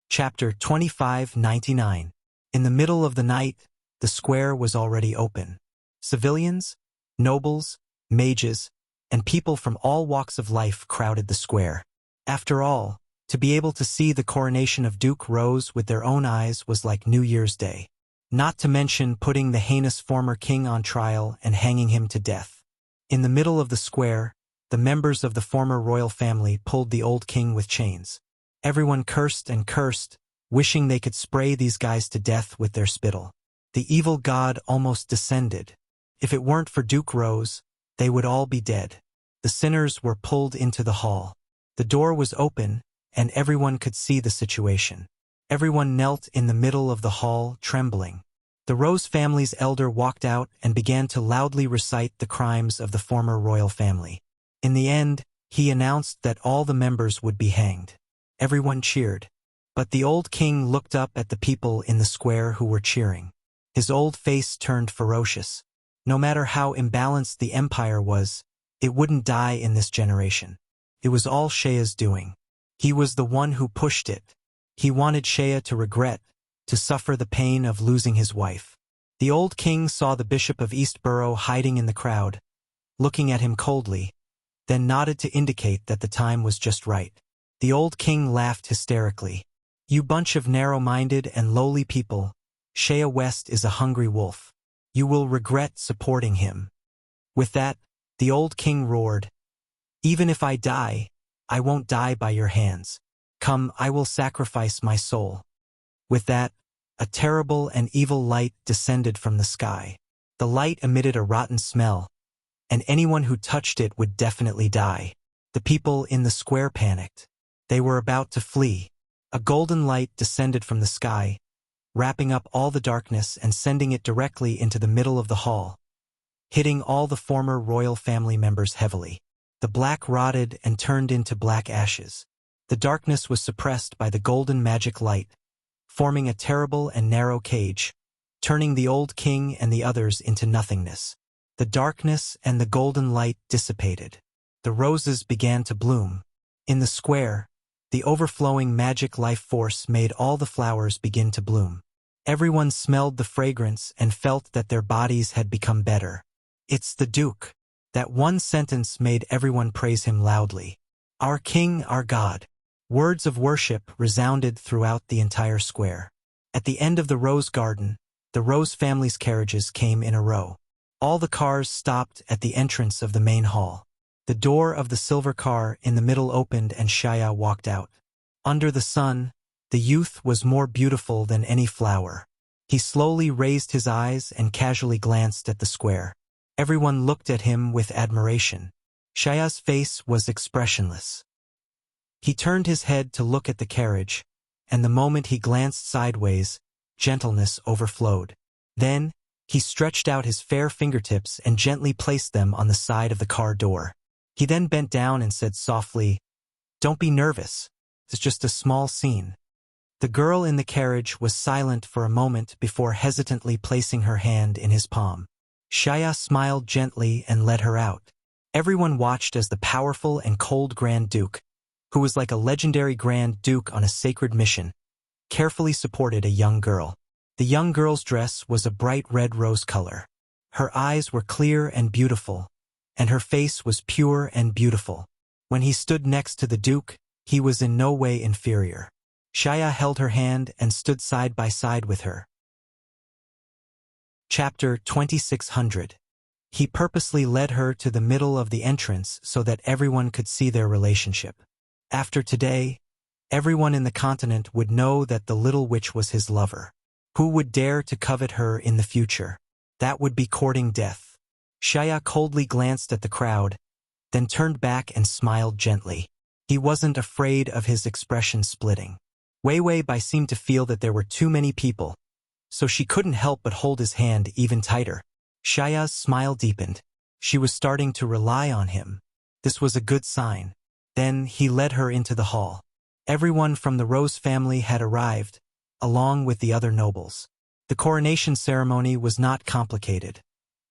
Chapter 2599. In the middle of the night, the square was already open. Civilians, nobles, mages, and people from all walks of life crowded the square. After all, to be able to see the coronation of Duke Rose with their own eyes was like New Year's Day. Not to mention putting the heinous former king on trial and hanging him to death. In the middle of the square, the members of the former royal family pulled the old king with chains. Everyone cursed and cursed, wishing they could spray these guys to death with their spittle. The evil god almost descended. If it weren't for Duke Rose, they would all be dead. The sinners were pulled into the hall. The door was open, and everyone could see the situation. Everyone knelt in the middle of the hall, trembling. The Rose family's elder walked out and began to loudly recite the crimes of the former royal family. In the end, he announced that all the members would be hanged. Everyone cheered. But the old king looked up at the people in the square who were cheering. His old face turned ferocious. No matter how imbalanced the empire was, it wouldn't die in this generation. It was all Shaya's doing. He was the one who pushed it. He wanted Shaya to regret, to suffer the pain of losing his wife. The old king saw the bishop of Eastborough hiding in the crowd, looking at him coldly, then nodded to indicate that the time was just right. The old king laughed hysterically. "You bunch of narrow-minded and lowly people, Shaya West is a hungry wolf. You will regret supporting him." With that, the old king roared, "Even if I die, I won't die by your hands. Come, I will sacrifice my soul." With that, a terrible and evil light descended from the sky. The light emitted a rotten smell, and anyone who touched it would definitely die. The people in the square panicked. They were about to flee. A golden light descended from the sky, wrapping up all the darkness and sending it directly into the middle of the hall, hitting all the former royal family members heavily. The black rotted and turned into black ashes. The darkness was suppressed by the golden magic light, forming a terrible and narrow cage, turning the old king and the others into nothingness. The darkness and the golden light dissipated. The roses began to bloom. In the square, the overflowing magic life force made all the flowers begin to bloom. Everyone smelled the fragrance and felt that their bodies had become better. "It's the Duke." That one sentence made everyone praise him loudly. "Our king, our god." Words of worship resounded throughout the entire square. At the end of the Rose Garden, the Rose family's carriages came in a row. All the cars stopped at the entrance of the main hall. The door of the silver car in the middle opened and Shaya walked out. Under the sun, the youth was more beautiful than any flower. He slowly raised his eyes and casually glanced at the square. Everyone looked at him with admiration. Shaya's face was expressionless. He turned his head to look at the carriage, and the moment he glanced sideways, gentleness overflowed. Then, he stretched out his fair fingertips and gently placed them on the side of the car door. He then bent down and said softly, "Don't be nervous. It's just a small scene." The girl in the carriage was silent for a moment before hesitantly placing her hand in his palm. Shaya smiled gently and led her out. Everyone watched as the powerful and cold Grand Duke, who was like a legendary Grand Duke on a sacred mission, carefully supported a young girl. The young girl's dress was a bright red rose color. Her eyes were clear and beautiful, and her face was pure and beautiful. When he stood next to the Duke, he was in no way inferior. Shaya held her hand and stood side by side with her. Chapter 2600. He purposely led her to the middle of the entrance so that everyone could see their relationship. After today, everyone in the continent would know that the little witch was his lover. Who would dare to covet her in the future? That would be courting death. Shaya coldly glanced at the crowd, then turned back and smiled gently. He wasn't afraid of his expression splitting. Wei Bai seemed to feel that there were too many people, so she couldn't help but hold his hand even tighter. Shaya's smile deepened. She was starting to rely on him. This was a good sign. Then he led her into the hall. Everyone from the Rose family had arrived, along with the other nobles. The coronation ceremony was not complicated,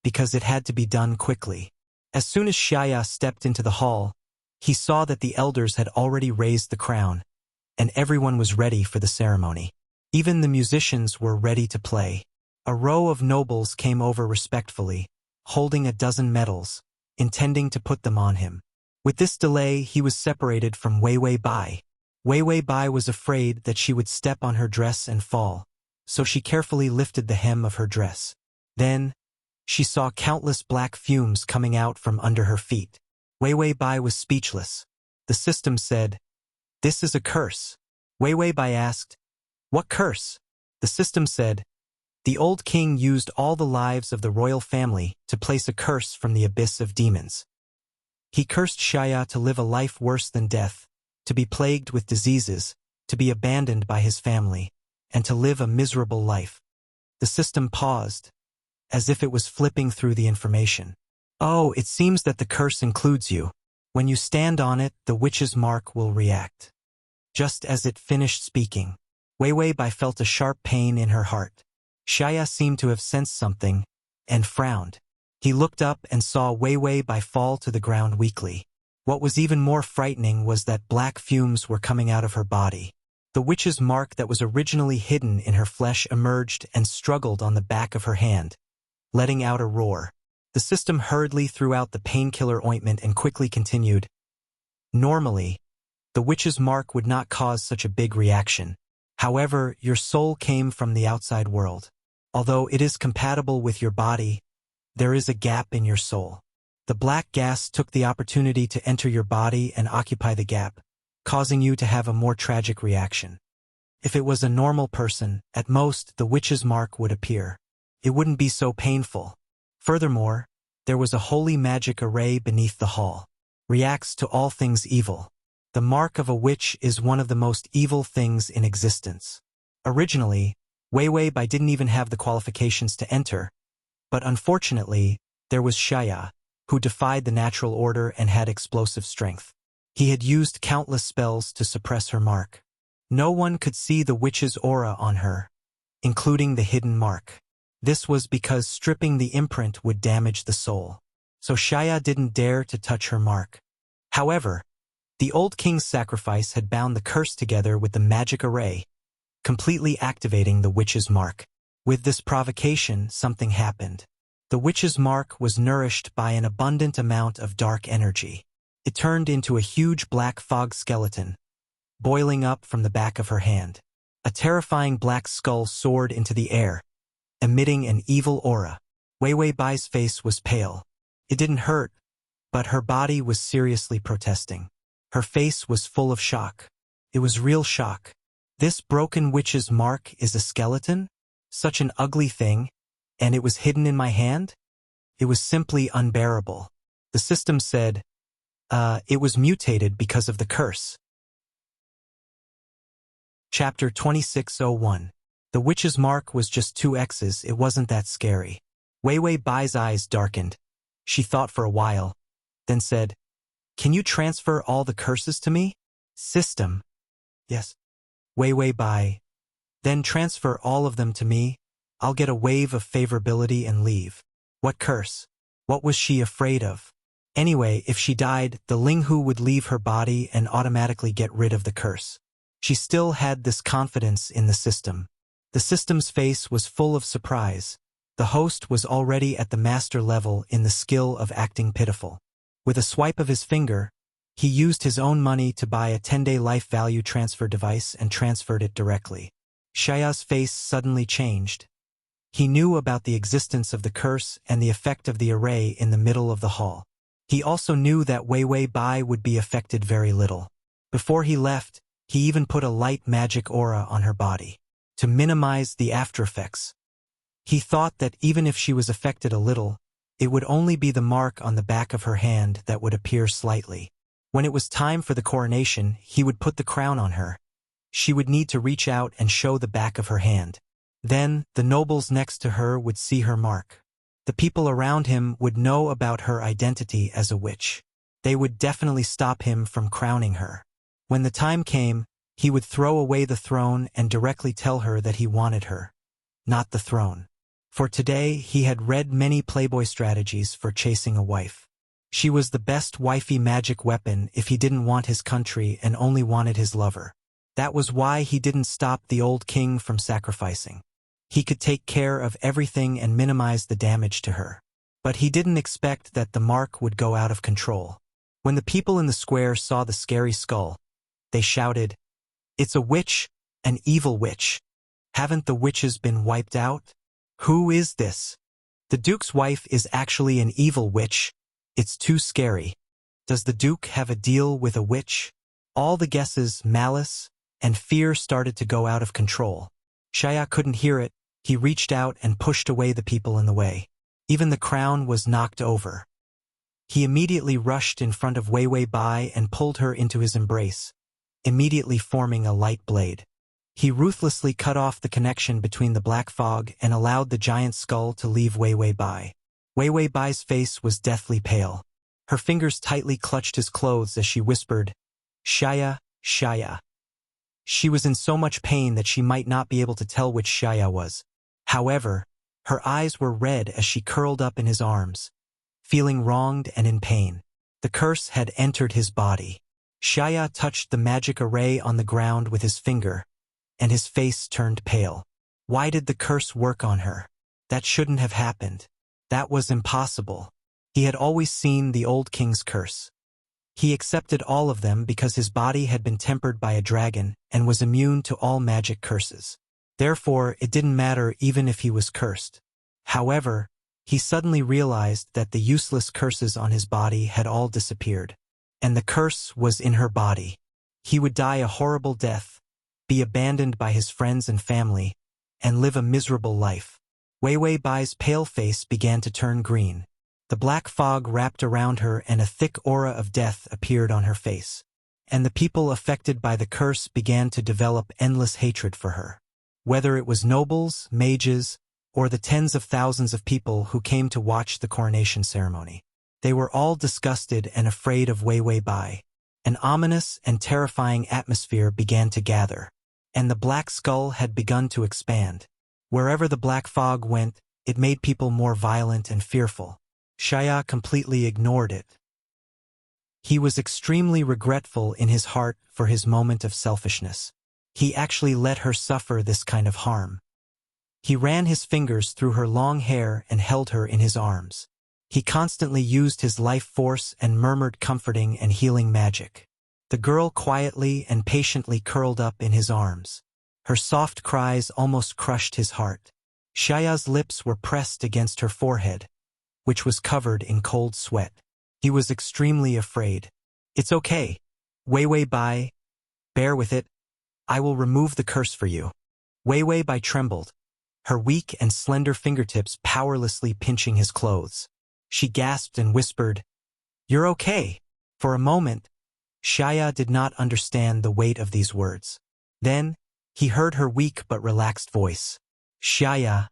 because it had to be done quickly. As soon as Shaya stepped into the hall, he saw that the elders had already raised the crown, and everyone was ready for the ceremony. Even the musicians were ready to play. A row of nobles came over respectfully, holding a dozen medals, intending to put them on him. With this delay, he was separated from Wei Wei Bai. Wei Wei Bai was afraid that she would step on her dress and fall, so she carefully lifted the hem of her dress. Then, she saw countless black fumes coming out from under her feet. Wei Wei Bai was speechless. The system said, "This is a curse." Wei Wei Bai asked, "What curse?" The system said, "The old king used all the lives of the royal family to place a curse from the abyss of demons. He cursed Shaya to live a life worse than death, to be plagued with diseases, to be abandoned by his family, and to live a miserable life." The system paused, as if it was flipping through the information. "Oh, it seems that the curse includes you. When you stand on it, the witch's mark will react." Just as it finished speaking, Wei Wei Bai felt a sharp pain in her heart. Shaya seemed to have sensed something, and frowned. He looked up and saw Wei Wei Bai fall to the ground weakly. What was even more frightening was that black fumes were coming out of her body. The witch's mark that was originally hidden in her flesh emerged and struggled on the back of her hand, letting out a roar. The system hurriedly threw out the painkiller ointment and quickly continued. "Normally, the witch's mark would not cause such a big reaction. However, your soul came from the outside world. Although it is compatible with your body, there is a gap in your soul. The black gas took the opportunity to enter your body and occupy the gap, causing you to have a more tragic reaction. If it was a normal person, at most, the witch's mark would appear. It wouldn't be so painful. Furthermore, there was a holy magic array beneath the hall. Reacts to all things evil. The mark of a witch is one of the most evil things in existence. Originally, Wei Wei Bai didn't even have the qualifications to enter, but unfortunately, there was Shaya, who defied the natural order and had explosive strength. He had used countless spells to suppress her mark. No one could see the witch's aura on her, including the hidden mark. This was because stripping the imprint would damage the soul. So Shaya didn't dare to touch her mark. However, the old king's sacrifice had bound the curse together with the magic array, completely activating the witch's mark. With this provocation, something happened. The witch's mark was nourished by an abundant amount of dark energy. It turned into a huge black fog skeleton, boiling up from the back of her hand. A terrifying black skull soared into the air, emitting an evil aura. Wei Wei Bai's face was pale. It didn't hurt, but her body was seriously protesting. Her face was full of shock. It was real shock. This broken witch's mark is a skeleton? Such an ugly thing, and it was hidden in my hand? It was simply unbearable. The system said, it was mutated because of the curse. Chapter 2601. The witch's mark was just 2 X's, it wasn't that scary. Wei Wei Bai's eyes darkened. She thought for a while, then said, "Can you transfer all the curses to me?" System. Yes. Wei Wei Bai. Then transfer all of them to me. I'll get a wave of favorability and leave. What curse? What was she afraid of? Anyway, if she died, the Linghu would leave her body and automatically get rid of the curse. She still had this confidence in the system. The system's face was full of surprise. The host was already at the master level in the skill of acting pitiful. With a swipe of his finger, he used his own money to buy a 10-day life value transfer device and transferred it directly. Shaya's face suddenly changed. He knew about the existence of the curse and the effect of the array in the middle of the hall. He also knew that Wei Wei Bai would be affected very little. Before he left, he even put a light magic aura on her body, to minimize the aftereffects. He thought that even if she was affected a little, it would only be the mark on the back of her hand that would appear slightly. When it was time for the coronation, he would put the crown on her. She would need to reach out and show the back of her hand. Then, the nobles next to her would see her mark. The people around him would know about her identity as a witch. They would definitely stop him from crowning her. When the time came, he would throw away the throne and directly tell her that he wanted her, not the throne. For today, he had read many Playboy strategies for chasing a wife. She was the best wifey magic weapon if he didn't want his country and only wanted his lover. That was why he didn't stop the old king from sacrificing. He could take care of everything and minimize the damage to her. But he didn't expect that the mark would go out of control. When the people in the square saw the scary skull, they shouted, "It's a witch, an evil witch. Haven't the witches been wiped out? Who is this? The Duke's wife is actually an evil witch. It's too scary. Does the Duke have a deal with a witch?" All the guesses, malice, and fear started to go out of control. Shaya couldn't hear it. He reached out and pushed away the people in the way. Even the crown was knocked over. He immediately rushed in front of Wei Wei Bai and pulled her into his embrace, immediately forming a light blade. He ruthlessly cut off the connection between the black fog and allowed the giant skull to leave Wei Wei Bai. Wei Wei Bai's face was deathly pale. Her fingers tightly clutched his clothes as she whispered, "Shaya, Shaya." She was in so much pain that she might not be able to tell which Shaya was. However, her eyes were red as she curled up in his arms, feeling wronged and in pain. The curse had entered his body. Shaya touched the magic array on the ground with his finger, and his face turned pale. Why did the curse work on her? That shouldn't have happened. That was impossible. He had always seen the old king's curse. He accepted all of them because his body had been tempered by a dragon and was immune to all magic curses. Therefore, it didn't matter even if he was cursed. However, he suddenly realized that the useless curses on his body had all disappeared. And the curse was in her body. He would die a horrible death, be abandoned by his friends and family, and live a miserable life. Wei Wei Bai's pale face began to turn green. The black fog wrapped around her and a thick aura of death appeared on her face. And the people affected by the curse began to develop endless hatred for her. Whether it was nobles, mages, or the tens of thousands of people who came to watch the coronation ceremony, they were all disgusted and afraid of Wei Wei Bai. An ominous and terrifying atmosphere began to gather, and the black skull had begun to expand. Wherever the black fog went, it made people more violent and fearful. Shaya completely ignored it. He was extremely regretful in his heart for his moment of selfishness. He actually let her suffer this kind of harm. He ran his fingers through her long hair and held her in his arms. He constantly used his life force and murmured comforting and healing magic. The girl quietly and patiently curled up in his arms. Her soft cries almost crushed his heart. Shaya's lips were pressed against her forehead, which was covered in cold sweat. He was extremely afraid. "It's okay. Wei Wei Bai, bear with it. I will remove the curse for you." Wei Wei Bai trembled, her weak and slender fingertips powerlessly pinching his clothes. She gasped and whispered, "You're okay." For a moment, Shaya did not understand the weight of these words. Then, he heard her weak but relaxed voice. "Shaya,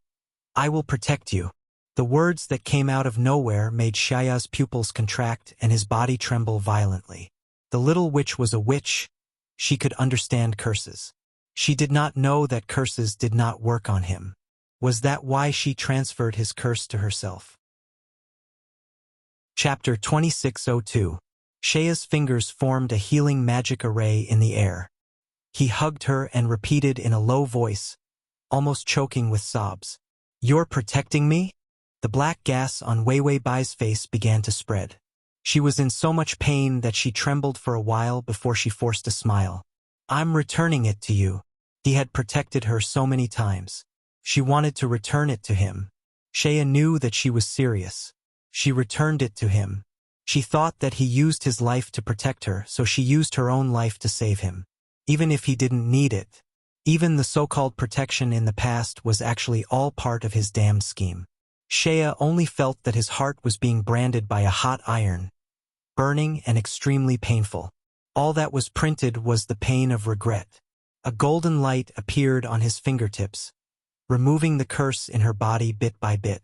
I will protect you." The words that came out of nowhere made Shaya's pupils contract and his body tremble violently. The little witch was a witch. She could understand curses. She did not know that curses did not work on him. Was that why she transferred his curse to herself? Chapter 2602. Shaya's fingers formed a healing magic array in the air. He hugged her and repeated in a low voice, almost choking with sobs, "You're protecting me?" The black gas on Wei Wei Bai's face began to spread. She was in so much pain that she trembled for a while before she forced a smile. "I'm returning it to you." He had protected her so many times. She wanted to return it to him. Shaya knew that she was serious. She returned it to him. She thought that he used his life to protect her, so she used her own life to save him. Even if he didn't need it. Even the so-called protection in the past was actually all part of his damned scheme. Shaya only felt that his heart was being branded by a hot iron, burning and extremely painful. All that was printed was the pain of regret. A golden light appeared on his fingertips, removing the curse in her body bit by bit.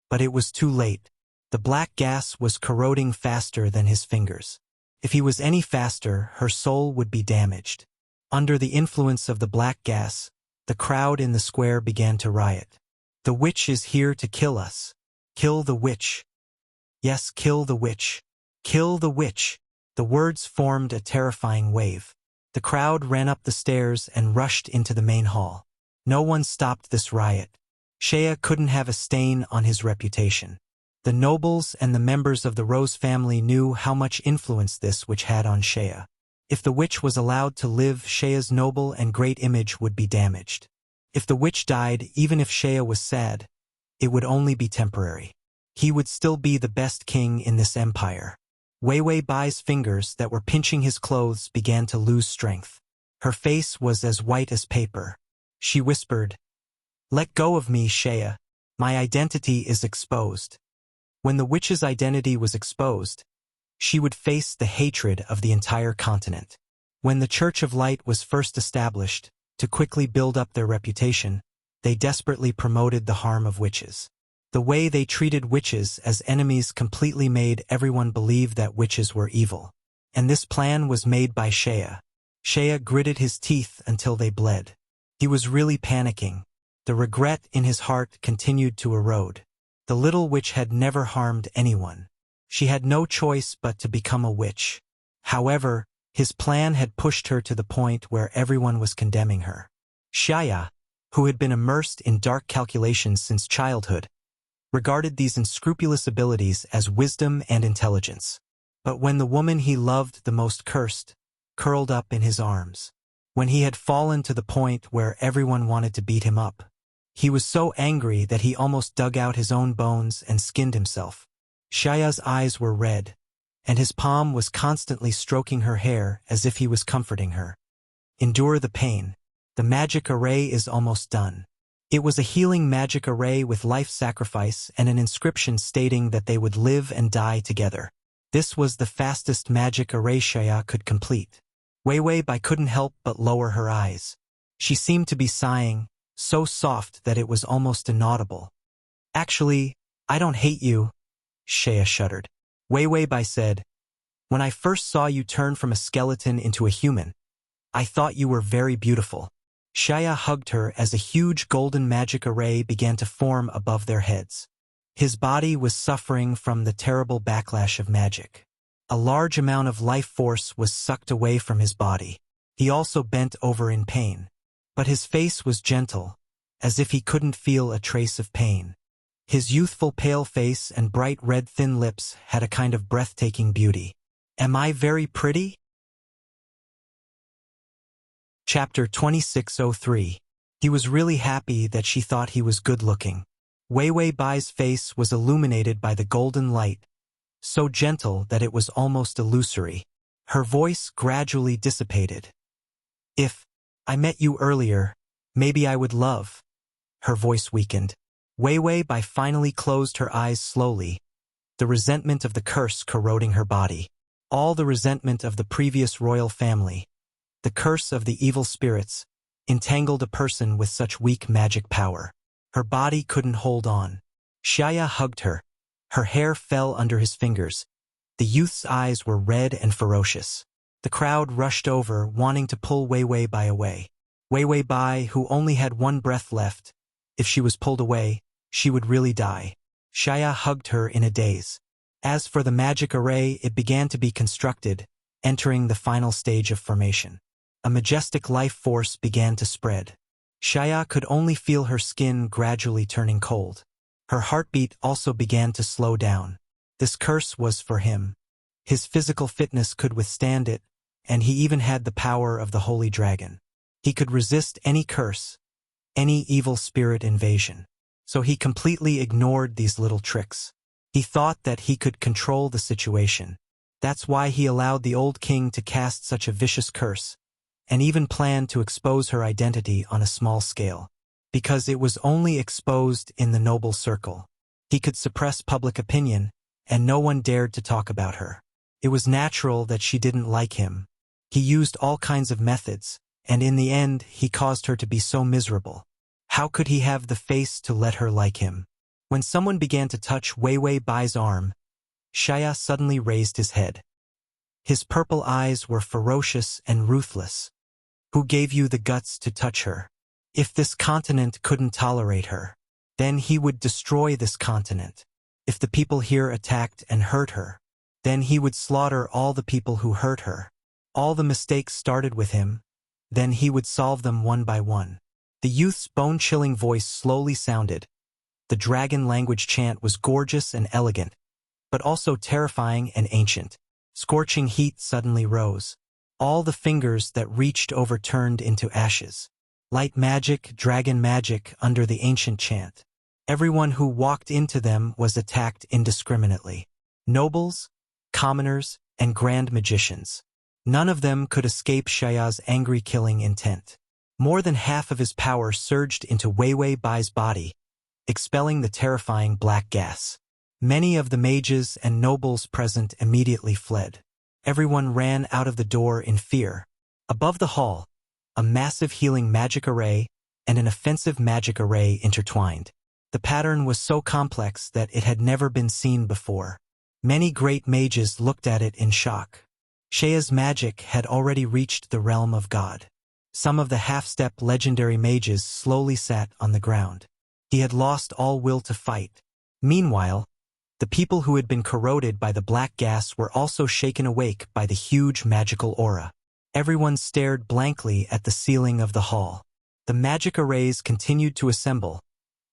But it was too late. The black gas was corroding faster than his fingers. If he was any faster, her soul would be damaged. Under the influence of the black gas, the crowd in the square began to riot. "The witch is here to kill us. Kill the witch. Yes, kill the witch. Kill the witch." The words formed a terrifying wave. The crowd ran up the stairs and rushed into the main hall. No one stopped this riot. Shea couldn't have a stain on his reputation. The nobles and the members of the Rose family knew how much influence this witch had on Shea. If the witch was allowed to live, Shea's noble and great image would be damaged. If the witch died, even if Shea was sad, it would only be temporary. He would still be the best king in this empire. Wei Wei Bai's fingers that were pinching his clothes began to lose strength. Her face was as white as paper. She whispered, "Let go of me, Shea. My identity is exposed." When the witch's identity was exposed, she would face the hatred of the entire continent. When the Church of Light was first established, to quickly build up their reputation, they desperately promoted the harm of witches. The way they treated witches as enemies completely made everyone believe that witches were evil. And this plan was made by Shea. Shea gritted his teeth until they bled. He was really panicking. The regret in his heart continued to erode. The little witch had never harmed anyone. She had no choice but to become a witch. However, his plan had pushed her to the point where everyone was condemning her. Shea, who had been immersed in dark calculations since childhood, regarded these unscrupulous abilities as wisdom and intelligence. But when the woman he loved the most cursed, curled up in his arms, when he had fallen to the point where everyone wanted to beat him up, he was so angry that he almost dug out his own bones and skinned himself. Shea's eyes were red, and his palm was constantly stroking her hair as if he was comforting her. Endure the pain. The magic array is almost done. It was a healing magic array with life sacrifice and an inscription stating that they would live and die together. This was the fastest magic array Shea could complete. Wei Wei Bai couldn't help but lower her eyes. She seemed to be sighing, so soft that it was almost inaudible. "Actually, I don't hate you," Shea shuddered. Wei Wei Bai said, "When I first saw you turn from a skeleton into a human, I thought you were very beautiful." Shea hugged her as a huge golden magic array began to form above their heads. His body was suffering from the terrible backlash of magic. A large amount of life force was sucked away from his body. He also bent over in pain. But his face was gentle, as if he couldn't feel a trace of pain. His youthful pale face and bright red thin lips had a kind of breathtaking beauty. "Am I very pretty?" Chapter 2603. He was really happy that she thought he was good-looking. Wei Wei Bai's face was illuminated by the golden light, so gentle that it was almost illusory. Her voice gradually dissipated. "If I met you earlier, maybe I would love." Her voice weakened. Wei Wei Bai finally closed her eyes slowly, the resentment of the curse corroding her body. All the resentment of the previous royal family. The curse of the evil spirits entangled a person with such weak magic power. Her body couldn't hold on. Shea hugged her. Her hair fell under his fingers. The youth's eyes were red and ferocious. The crowd rushed over, wanting to pull Wei Wei Bai away. Wei Wei Bai, who only had one breath left, if she was pulled away, she would really die. Shea hugged her in a daze. As for the magic array, it began to be constructed, entering the final stage of formation. A majestic life force began to spread. Shea could only feel her skin gradually turning cold. Her heartbeat also began to slow down. This curse was for him. His physical fitness could withstand it, and he even had the power of the Holy Dragon. He could resist any curse, any evil spirit invasion. So he completely ignored these little tricks. He thought that he could control the situation. That's why he allowed the old king to cast such a vicious curse, and even planned to expose her identity on a small scale. Because it was only exposed in the noble circle. He could suppress public opinion, and no one dared to talk about her. It was natural that she didn't like him. He used all kinds of methods, and in the end he caused her to be so miserable. How could he have the face to let her like him? When someone began to touch Wei Wei Bai's arm, Shea suddenly raised his head. His purple eyes were ferocious and ruthless. "Who gave you the guts to touch her? If this continent couldn't tolerate her, then he would destroy this continent. If the people here attacked and hurt her, then he would slaughter all the people who hurt her." All the mistakes started with him, then he would solve them one by one. The youth's bone-chilling voice slowly sounded. The dragon language chant was gorgeous and elegant, but also terrifying and ancient. Scorching heat suddenly rose. All the fingers that reached over turned into ashes. Light magic, dragon magic under the ancient chant. Everyone who walked into them was attacked indiscriminately. Nobles, commoners, and grand magicians. None of them could escape Xiaoya's angry killing intent. More than half of his power surged into Wei Wei Bai's body, expelling the terrifying black gas. Many of the mages and nobles present immediately fled. Everyone ran out of the door in fear. Above the hall, a massive healing magic array and an offensive magic array intertwined. The pattern was so complex that it had never been seen before. Many great mages looked at it in shock. Xiaoya's magic had already reached the realm of God. Some of the half-step legendary mages slowly sat on the ground. He had lost all will to fight. Meanwhile, the people who had been corroded by the black gas were also shaken awake by the huge magical aura. Everyone stared blankly at the ceiling of the hall. The magic arrays continued to assemble,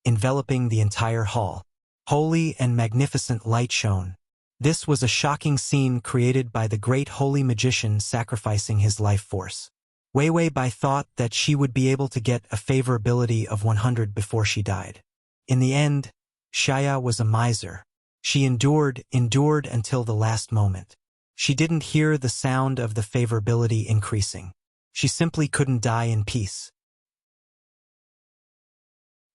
enveloping the entire hall. Holy and magnificent light shone. This was a shocking scene created by the great holy magician sacrificing his life force. Wei Wei Bai thought that she would be able to get a favorability of 100 before she died. In the end, Xiaoya was a miser. She endured until the last moment. She didn't hear the sound of the favorability increasing. She simply couldn't die in peace.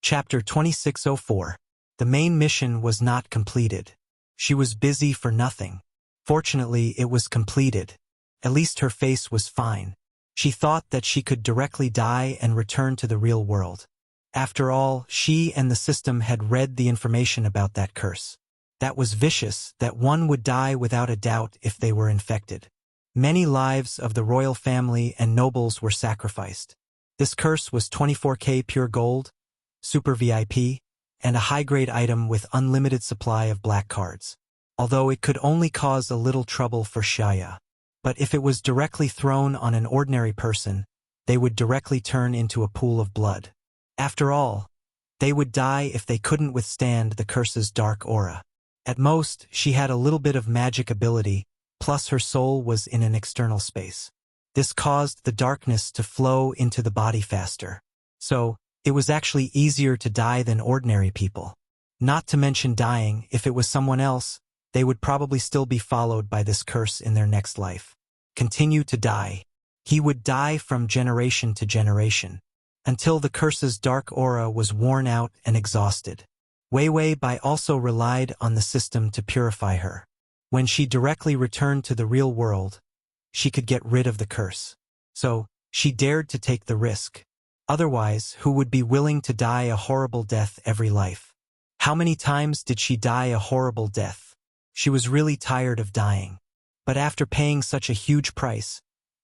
Chapter 2604. The main mission was not completed. She was busy for nothing. Fortunately, it was completed. At least her face was fine. She thought that she could directly die and return to the real world. After all, she and the system had read the information about that curse. That was vicious, that one would die without a doubt if they were infected. Many lives of the royal family and nobles were sacrificed. This curse was 24K pure gold, super VIP, and a high-grade item with unlimited supply of black cards. Although it could only cause a little trouble for Xiaoya. But if it was directly thrown on an ordinary person, they would directly turn into a pool of blood. After all, they would die if they couldn't withstand the curse's dark aura. At most, she had a little bit of magic ability, plus her soul was in an external space. This caused the darkness to flow into the body faster. So, it was actually easier to die than ordinary people. Not to mention dying, if it was someone else, they would probably still be followed by this curse in their next life. Continue to die. He would die from generation to generation, until the curse's dark aura was worn out and exhausted. Wei Wei Bai also relied on the system to purify her. When she directly returned to the real world, she could get rid of the curse. So, she dared to take the risk. Otherwise, who would be willing to die a horrible death every life? How many times did she die a horrible death? She was really tired of dying. But after paying such a huge price,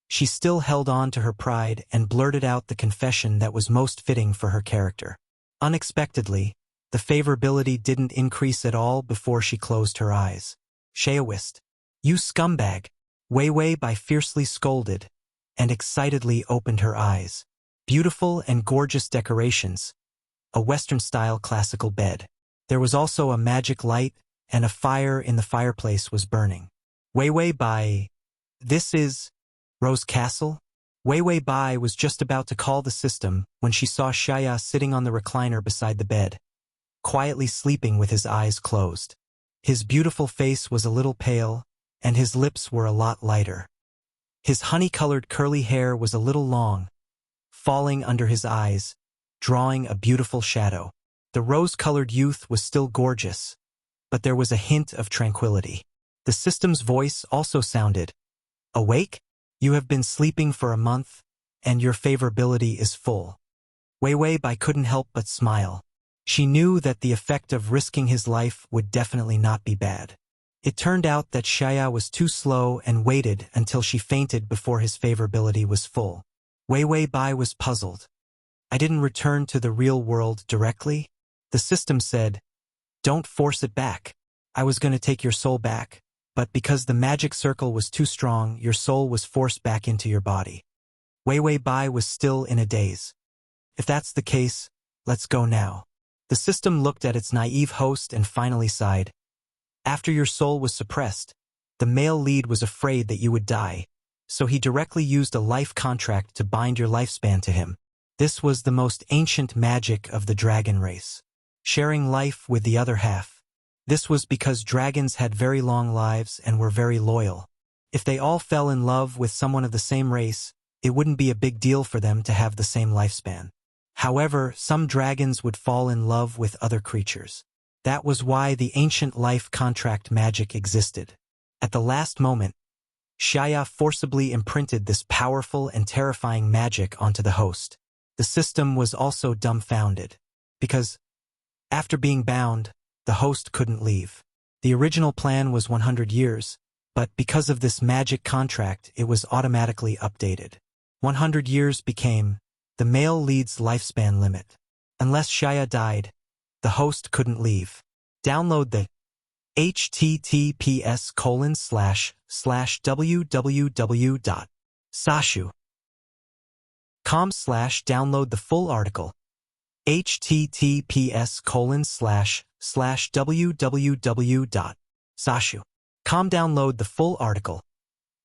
she still held on to her pride and blurted out the confession that was most fitting for her character. Unexpectedly, the favorability didn't increase at all before she closed her eyes. Xiaoist, you scumbag! Wei Wei Bai fiercely scolded, and excitedly opened her eyes. Beautiful and gorgeous decorations. A Western-style classical bed. There was also a magic light, and a fire in the fireplace was burning. Wei Wei Bai, this is Rose Castle? Wei Wei Bai was just about to call the system when she saw Xiaoya sitting on the recliner beside the bed, quietly sleeping with his eyes closed. His beautiful face was a little pale, and his lips were a lot lighter. His honey-colored curly hair was a little long, falling under his eyes, drawing a beautiful shadow. The rose-colored youth was still gorgeous, but there was a hint of tranquility. The system's voice also sounded, "Awake? You have been sleeping for a month, and your favorability is full." Wei Wei Bai couldn't help but smile. She knew that the effect of risking his life would definitely not be bad. It turned out that Xiaoya was too slow and waited until she fainted before his favorability was full. Wei Wei Bai was puzzled. "I didn't return to the real world directly?" The system said, "Don't force it back. I was going to take your soul back, But because the magic circle was too strong, your soul was forced back into your body. Wei Wei Bai was still in a daze. If that's the case, let's go now. The system looked at its naive host and finally sighed. After your soul was suppressed, the male lead was afraid that you would die, so he directly used a life contract to bind your lifespan to him. This was the most ancient magic of the dragon race, sharing life with the other half. This was because dragons had very long lives and were very loyal. If they all fell in love with someone of the same race, it wouldn't be a big deal for them to have the same lifespan. However, some dragons would fall in love with other creatures. That was why the ancient life contract magic existed. At the last moment, Shaya forcibly imprinted this powerful and terrifying magic onto the host. The system was also dumbfounded, because, after being bound, the host couldn't leave. The original plan was 100 years, but because of this magic contract, it was automatically updated. 100 years became the male lead's lifespan limit. Unless Shaya died, the host couldn't leave. Download the https://www.sashu.com/download the full article. https://www.sashu.com download the full article.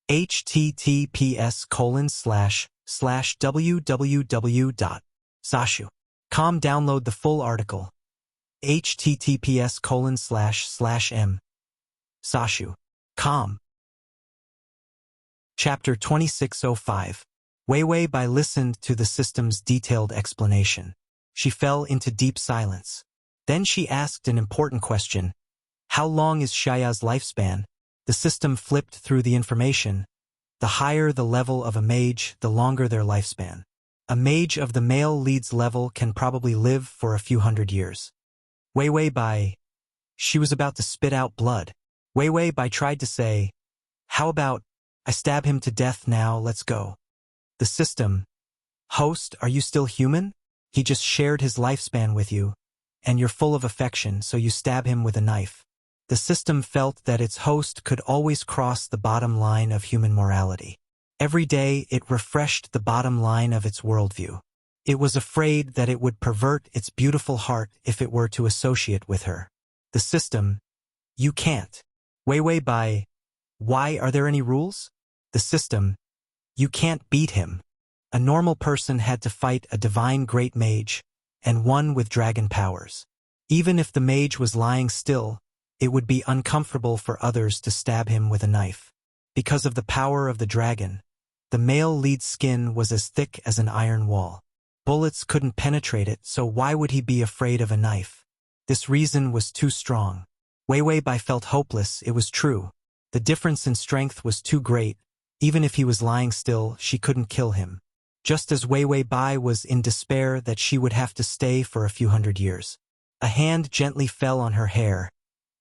https://www.sashu.com download the full article. https://m Sashu.com. Chapter 2605. Wei Wei Bai listened to the system's detailed explanation. She fell into deep silence. Then she asked an important question. How long is Shaya's lifespan? The system flipped through the information. The higher the level of a mage, the longer their lifespan. A mage of the male lead's level can probably live for a few hundred years. Wei Wei Bai. She was about to spit out blood. Wei Wei Bai tried to say, "How about, I stab him to death now, let's go." The system. Host, are you still human? He just shared his lifespan with you, and you're full of affection, so you stab him with a knife. The system felt that its host could always cross the bottom line of human morality. Every day it refreshed the bottom line of its worldview. It was afraid that it would pervert its beautiful heart if it were to associate with her. The system. You can't. Wei Wei Bai. Why, are there any rules? The system. You can't beat him. A normal person had to fight a divine great mage, and one with dragon powers. Even if the mage was lying still, it would be uncomfortable for others to stab him with a knife. Because of the power of the dragon, the male lead's skin was as thick as an iron wall. Bullets couldn't penetrate it, so why would he be afraid of a knife? This reason was too strong. Wei Wei Bai felt hopeless, it was true. The difference in strength was too great. Even if he was lying still, she couldn't kill him. Just as Wei Wei Bai was in despair that she would have to stay for a few hundred years. A hand gently fell on her hair,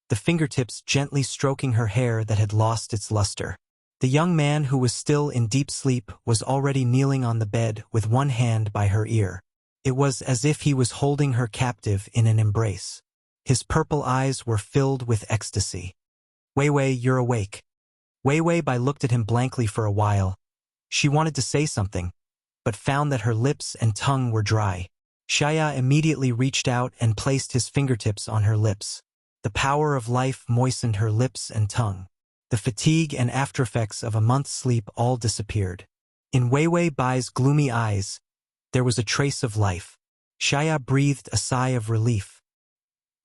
the fingertips gently stroking her hair that had lost its luster. The young man, who was still in deep sleep, was already kneeling on the bed with one hand by her ear. It was as if he was holding her captive in an embrace. His purple eyes were filled with ecstasy. Wei Wei, you're awake. Wei Wei Bai looked at him blankly for a while. She wanted to say something, but found that her lips and tongue were dry. Shaya immediately reached out and placed his fingertips on her lips. The power of life moistened her lips and tongue. The fatigue and aftereffects of a month's sleep all disappeared. In Wei Wei Bai's gloomy eyes, there was a trace of life. Shaya breathed a sigh of relief.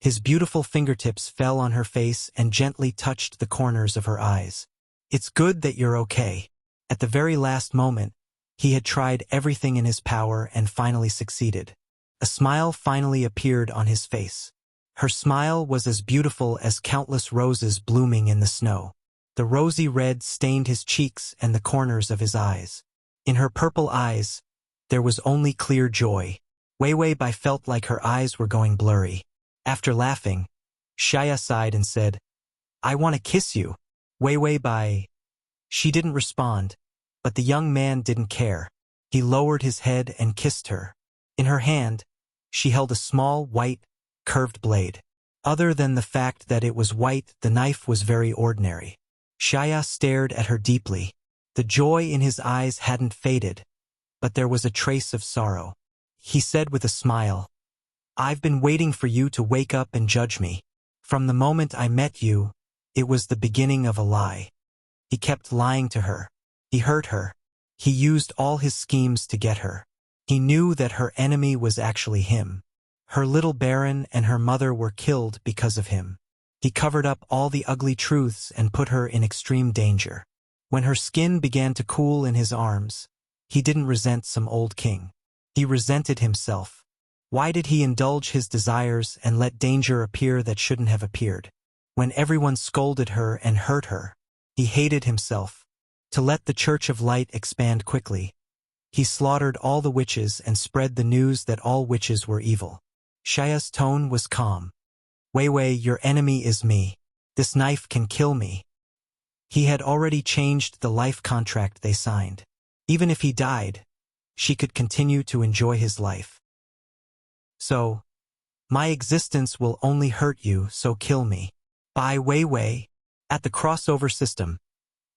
His beautiful fingertips fell on her face and gently touched the corners of her eyes. It's good that you're okay. At the very last moment, he had tried everything in his power and finally succeeded. A smile finally appeared on his face. Her smile was as beautiful as countless roses blooming in the snow. The rosy red stained his cheeks and the corners of his eyes. In her purple eyes, there was only clear joy. Wei Wei Bai felt like her eyes were going blurry. After laughing, Shaya sighed and said, "I want to kiss you." Wei Wei Bai. She didn't respond, but the young man didn't care. He lowered his head and kissed her. In her hand, she held a small, white, curved blade. Other than the fact that it was white, the knife was very ordinary. Shaya stared at her deeply. The joy in his eyes hadn't faded, but there was a trace of sorrow. He said with a smile, "I've been waiting for you to wake up and judge me. From the moment I met you, it was the beginning of a lie." He kept lying to her. He hurt her. He used all his schemes to get her. He knew that her enemy was actually him. Her little Baron and her mother were killed because of him. He covered up all the ugly truths and put her in extreme danger. When her skin began to cool in his arms, he didn't resent some old king. He resented himself. Why did he indulge his desires and let danger appear that shouldn't have appeared? When everyone scolded her and hurt her, he hated himself. To let the Church of Light expand quickly, he slaughtered all the witches and spread the news that all witches were evil. Shaya's tone was calm. "Wei Wei, your enemy is me. This knife can kill me." He had already changed the life contract they signed. Even if he died, she could continue to enjoy his life. "So, my existence will only hurt you, so kill me." By Wei Wei, at the crossover system.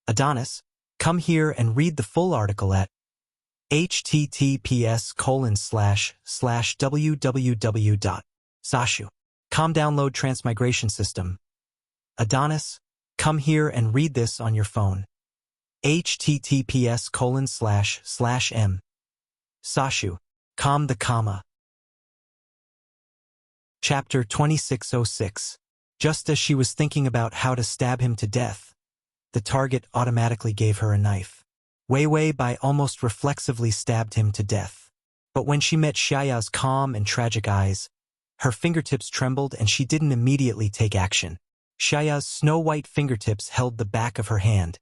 Adonis, come here and read the full article at https://www.sashu.com. Download transmigration system. Adonis, come here and read this on your phone. https://m. Sashu. Com the comma. Chapter 2606. Just as she was thinking about how to stab him to death, the target automatically gave her a knife. Wei Wei Bai almost reflexively stabbed him to death. But when she met Shaya's calm and tragic eyes, her fingertips trembled and she didn't immediately take action. Shaya's snow-white fingertips held the back of her hand.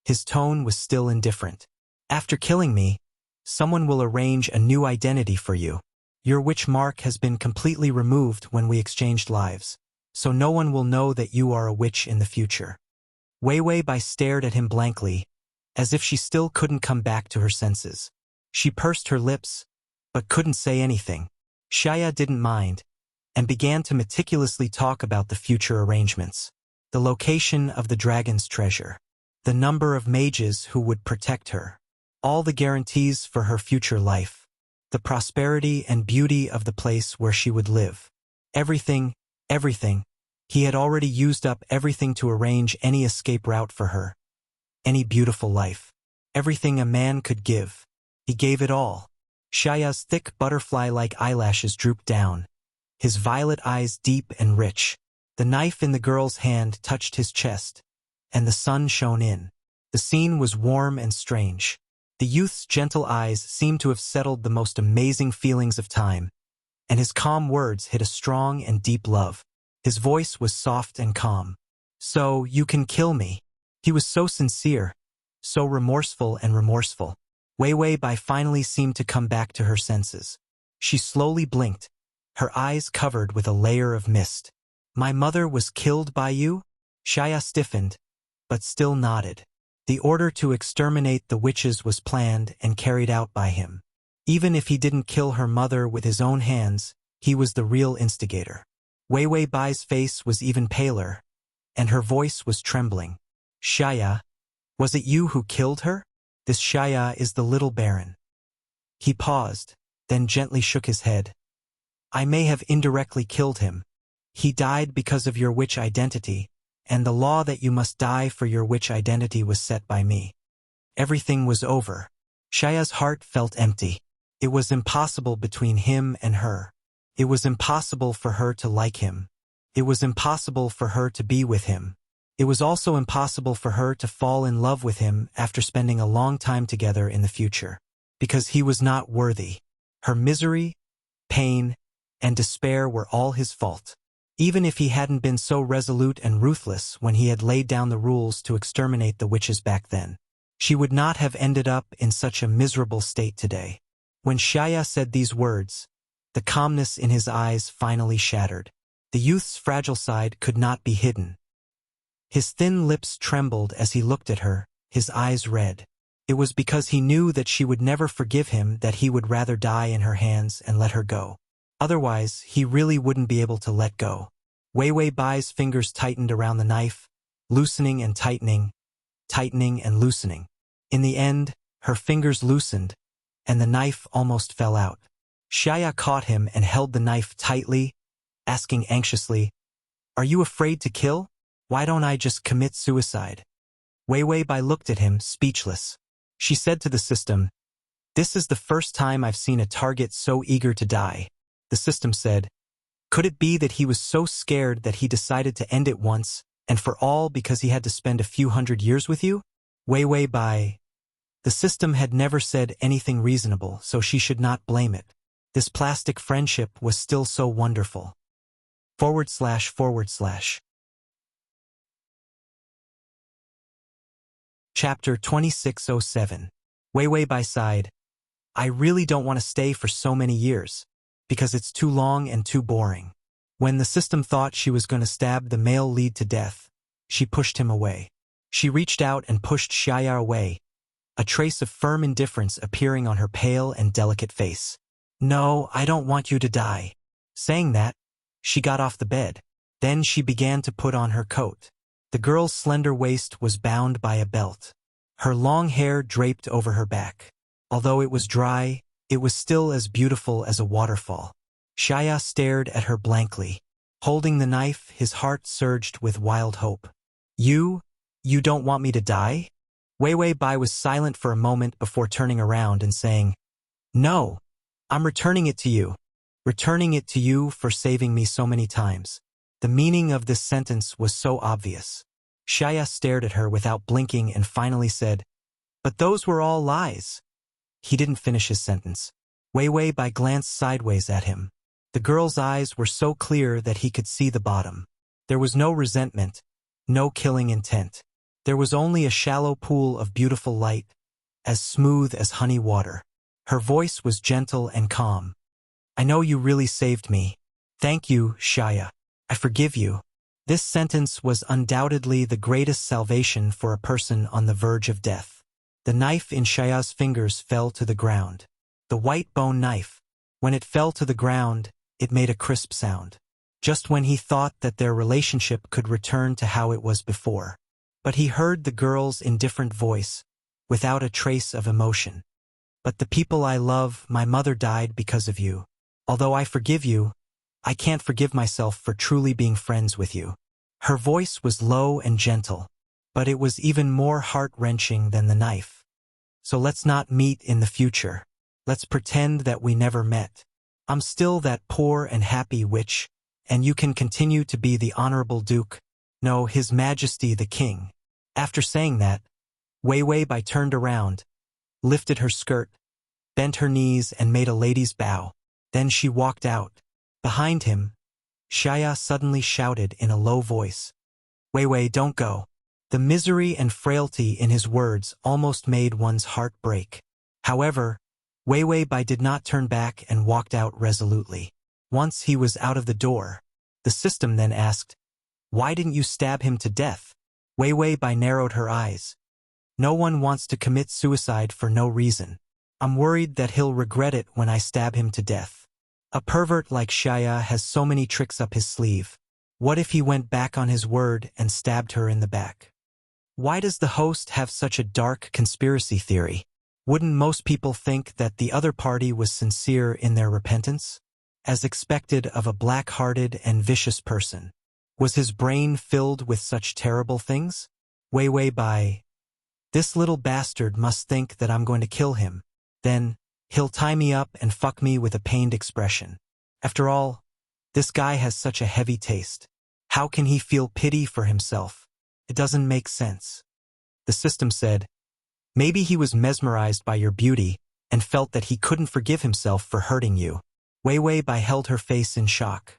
His tone was still indifferent. "After killing me, someone will arrange a new identity for you. Your witch mark has been completely removed when we exchanged lives, so no one will know that you are a witch in the future." Wei Wei Bai stared at him blankly, as if she still couldn't come back to her senses. She pursed her lips, but couldn't say anything. Shaya didn't mind, and began to meticulously talk about the future arrangements. The location of the dragon's treasure. The number of mages who would protect her. All the guarantees for her future life. The prosperity and beauty of the place where she would live. Everything. He had already used up everything to arrange any escape route for her. Any beautiful life. Everything a man could give. He gave it all. Shaya's thick butterfly-like eyelashes drooped down. His violet eyes deep and rich. The knife in the girl's hand touched his chest, and the sun shone in. The scene was warm and strange. The youth's gentle eyes seemed to have settled the most amazing feelings of time, and his calm words hid a strong and deep love. His voice was soft and calm. "So, you can kill me." He was so sincere, so remorseful. Wei Wei Bai finally seemed to come back to her senses. She slowly blinked, her eyes covered with a layer of mist. "My mother was killed by you?" Shaya stiffened, but still nodded. The order to exterminate the witches was planned and carried out by him. Even if he didn't kill her mother with his own hands, he was the real instigator. Wei Wei Bai's face was even paler, and her voice was trembling. "Shaya, was it you who killed her?" "This Shaya is the little Baron." He paused, then gently shook his head. "I may have indirectly killed him. He died because of your witch identity, and the law that you must die for your witch identity was set by me." Everything was over. Shaya's heart felt empty. It was impossible between him and her. It was impossible for her to like him. It was impossible for her to be with him. It was also impossible for her to fall in love with him after spending a long time together in the future. Because he was not worthy. Her misery, pain, and despair were all his fault. Even if he hadn't been so resolute and ruthless when he had laid down the rules to exterminate the witches back then, she would not have ended up in such a miserable state today. When Shaya said these words, the calmness in his eyes finally shattered. The youth's fragile side could not be hidden. His thin lips trembled as he looked at her, his eyes red. It was because he knew that she would never forgive him that he would rather die in her hands and let her go. Otherwise, he really wouldn't be able to let go. Wei Wei Bai's fingers tightened around the knife, loosening and tightening, tightening and loosening. In the end, her fingers loosened, and the knife almost fell out. Xiaya caught him and held the knife tightly, asking anxiously, "Are you afraid to kill? Why don't I just commit suicide?" Wei Wei Bai looked at him, speechless. She said to the system, "This is the first time I've seen a target so eager to die." The system said, "Could it be that he was so scared that he decided to end it once and for all because he had to spend a few hundred years with you?" Wei Wei Bai. The system had never said anything reasonable, so she should not blame it. This plastic friendship was still so wonderful. // Chapter 2607. Wei Wei Bai sighed. "I really don't want to stay for so many years, because it's too long and too boring." When the system thought she was going to stab the male lead to death, she pushed him away. She reached out and pushed Xiaya away, a trace of firm indifference appearing on her pale and delicate face. "No, I don't want you to die." Saying that, she got off the bed. Then she began to put on her coat. The girl's slender waist was bound by a belt. Her long hair draped over her back. Although it was dry, it was still as beautiful as a waterfall. Xiaya stared at her blankly. Holding the knife, his heart surged with wild hope. You don't want me to die?" Wei Wei Bai was silent for a moment before turning around and saying, "No, I'm returning it to you. Returning it to you for saving me so many times." The meaning of this sentence was so obvious. Xiaya stared at her without blinking and finally said, "But those were all lies." He didn't finish his sentence. Wei Wei Bai glanced sideways at him. The girl's eyes were so clear that he could see the bottom. There was no resentment, no killing intent. There was only a shallow pool of beautiful light, as smooth as honey water. Her voice was gentle and calm. "I know you really saved me. Thank you, Xiaya. I forgive you." This sentence was undoubtedly the greatest salvation for a person on the verge of death. The knife in Xiaya's fingers fell to the ground. The white bone knife. When it fell to the ground, it made a crisp sound. Just when he thought that their relationship could return to how it was before. But he heard the girl's indifferent voice, without a trace of emotion. "But the people I love, my mother died because of you. Although I forgive you, I can't forgive myself for truly being friends with you." Her voice was low and gentle, but it was even more heart-wrenching than the knife. "So let's not meet in the future. Let's pretend that we never met. I'm still that poor and happy witch, and you can continue to be the honorable Duke. No, His Majesty the King." After saying that, Wei Wei Bai turned around, lifted her skirt, bent her knees and made a lady's bow. Then she walked out. Behind him, Xiaya suddenly shouted in a low voice, "Wei Wei, don't go." The misery and frailty in his words almost made one's heart break. However, Wei Wei Bai did not turn back and walked out resolutely. Once he was out of the door, the system then asked, "Why didn't you stab him to death?" Wei Wei Bai narrowed her eyes. "No one wants to commit suicide for no reason. I'm worried that he'll regret it when I stab him to death. A pervert like Xiaya has so many tricks up his sleeve. What if he went back on his word and stabbed her in the back?" Why does the host have such a dark conspiracy theory? Wouldn't most people think that the other party was sincere in their repentance? As expected of a black-hearted and vicious person. Was his brain filled with such terrible things? Wei Wei Bai. This little bastard must think that I'm going to kill him. Then, he'll tie me up and fuck me with a pained expression. After all, this guy has such a heavy taste. How can he feel pity for himself? It doesn't make sense. The system said, "Maybe he was mesmerized by your beauty and felt that he couldn't forgive himself for hurting you." Wei Wei Bai held her face in shock.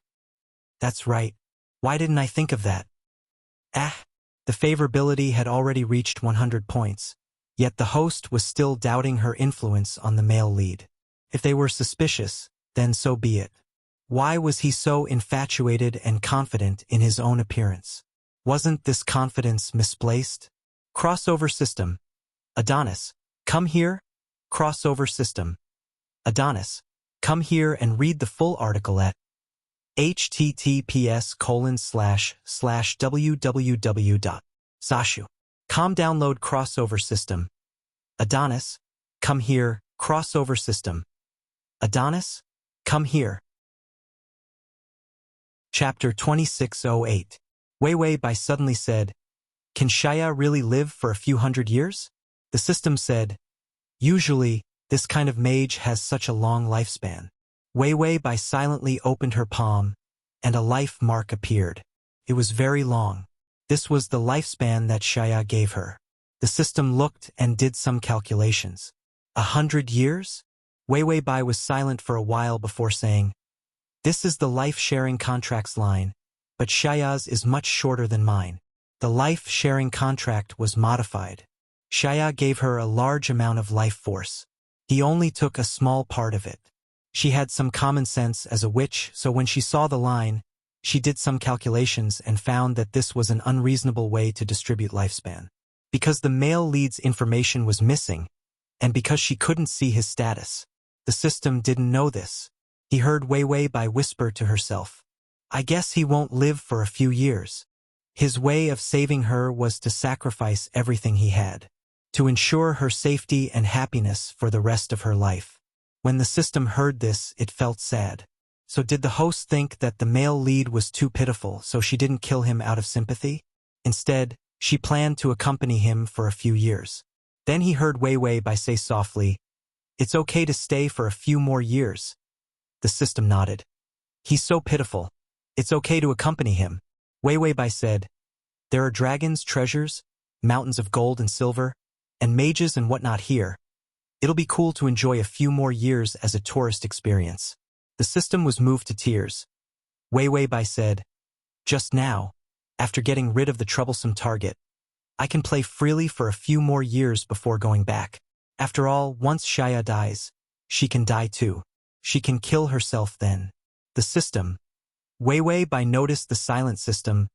"That's right. Why didn't I think of that?" The favorability had already reached 100 points, yet the host was still doubting her influence on the male lead. If they were suspicious, then so be it. Why was he so infatuated and confident in his own appearance? Wasn't this confidence misplaced? Crossover system. Adonis, come here. Crossover system. Adonis, come here and read the full article at https://www.sashu.com. Com download crossover system. Adonis, come here, crossover system. Adonis, come here. Chapter 2608. Wei Wei Bai suddenly said, "Can Shaya really live for a few hundred years?" The system said, "Usually, this kind of mage has such a long lifespan." Wei Wei Bai silently opened her palm, and a life mark appeared. It was very long. This was the lifespan that Shaya gave her. The system looked and did some calculations. 100 years? Wei Wei Bai was silent for a while before saying, "This is the life-sharing contracts line, but Shaya's is much shorter than mine." The life-sharing contract was modified. Shaya gave her a large amount of life force. He only took a small part of it. She had some common sense as a witch, so when she saw the line, she did some calculations and found that this was an unreasonable way to distribute lifespan. Because the male lead's information was missing, and because she couldn't see his status, the system didn't know this. He heard Wei Wei Bai whisper to herself, "I guess he won't live for a few years." His way of saving her was to sacrifice everything he had, to ensure her safety and happiness for the rest of her life. When the system heard this, it felt sad. So did the host think that the male lead was too pitiful, so she didn't kill him out of sympathy? Instead, she planned to accompany him for a few years. Then he heard Wei Wei Bai say softly, "It's okay to stay for a few more years." The system nodded. "He's so pitiful. It's okay to accompany him." Wei Wei Bai said, "There are dragons, treasures, mountains of gold and silver, and mages and whatnot here. It'll be cool to enjoy a few more years as a tourist experience." The system was moved to tears. Wei Wei Bai said, "Just now, after getting rid of the troublesome target, I can play freely for a few more years before going back. After all, once Shaya dies, she can die too. She can kill herself then." The system. Wei Wei Bai noticed the silent system.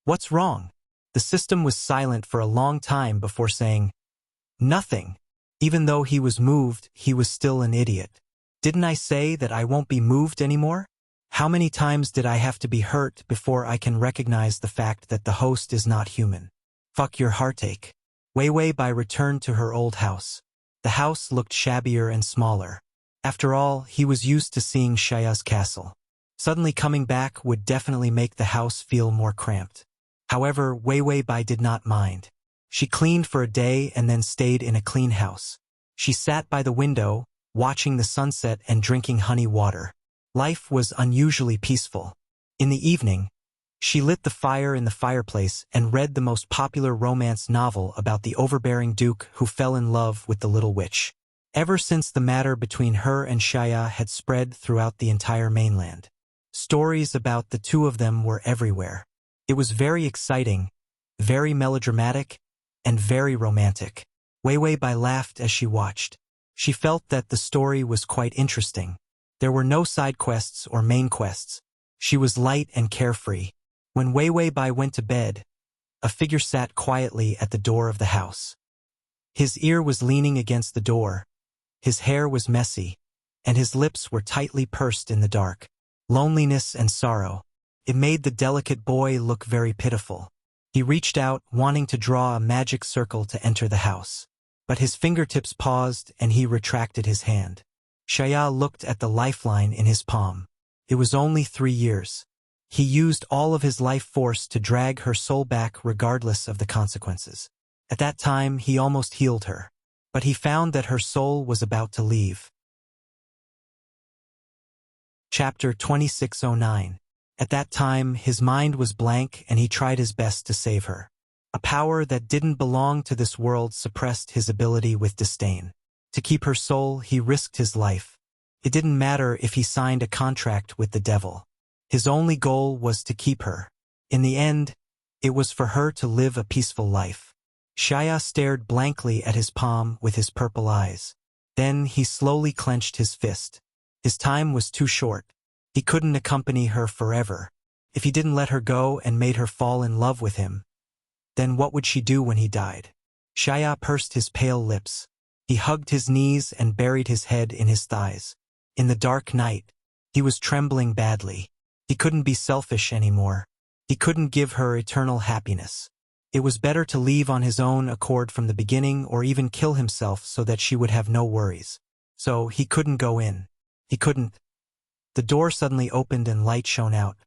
"What's wrong?" The system was silent for a long time before saying, "Nothing." Even though he was moved, he was still an idiot. "Didn't I say that I won't be moved anymore? How many times did I have to be hurt before I can recognize the fact that the host is not human? Fuck your heartache." Wei Wei Bai returned to her old house. The house looked shabbier and smaller. After all, he was used to seeing Shaya's castle. Suddenly coming back would definitely make the house feel more cramped. However, Wei Wei Bai did not mind. She cleaned for a day and then stayed in a clean house. She sat by the window, watching the sunset and drinking honey water. Life was unusually peaceful. In the evening, she lit the fire in the fireplace and read the most popular romance novel about the overbearing duke who fell in love with the little witch. Ever since the matter between her and Shaya had spread throughout the entire mainland, stories about the two of them were everywhere. It was very exciting, very melodramatic, and very romantic. Wei Wei Bai laughed as she watched. She felt that the story was quite interesting. There were no side quests or main quests. She was light and carefree. When Wei Wei Bai went to bed, a figure sat quietly at the door of the house. His ear was leaning against the door. His hair was messy, and his lips were tightly pursed in the dark. Loneliness and sorrow. It made the delicate boy look very pitiful. He reached out, wanting to draw a magic circle to enter the house. But his fingertips paused and he retracted his hand. Shaya looked at the lifeline in his palm. It was only 3 years. He used all of his life force to drag her soul back regardless of the consequences. At that time, he almost healed her. But he found that her soul was about to leave. Chapter 2609. At that time, his mind was blank and he tried his best to save her. A power that didn't belong to this world suppressed his ability with disdain. To keep her soul, he risked his life. It didn't matter if he signed a contract with the devil. His only goal was to keep her. In the end, it was for her to live a peaceful life. Shaya stared blankly at his palm with his purple eyes. Then he slowly clenched his fist. His time was too short. He couldn't accompany her forever. If he didn't let her go and made her fall in love with him, then what would she do when he died? Shaya pursed his pale lips. He hugged his knees and buried his head in his thighs. In the dark night, he was trembling badly. He couldn't be selfish anymore. He couldn't give her eternal happiness. It was better to leave on his own accord from the beginning or even kill himself so that she would have no worries. So he couldn't go in. He couldn't. The door suddenly opened and light shone out.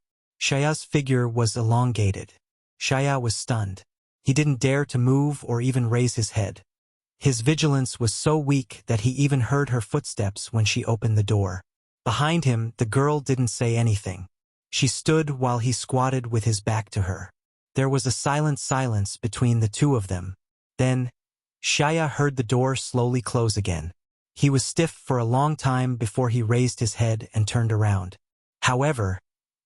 Shaya's figure was elongated. Shaya was stunned. He didn't dare to move or even raise his head. His vigilance was so weak that he even heard her footsteps when she opened the door. Behind him, the girl didn't say anything. She stood while he squatted with his back to her. There was a silent silence between the two of them. Then, Shaya heard the door slowly close again. He was stiff for a long time before he raised his head and turned around. However,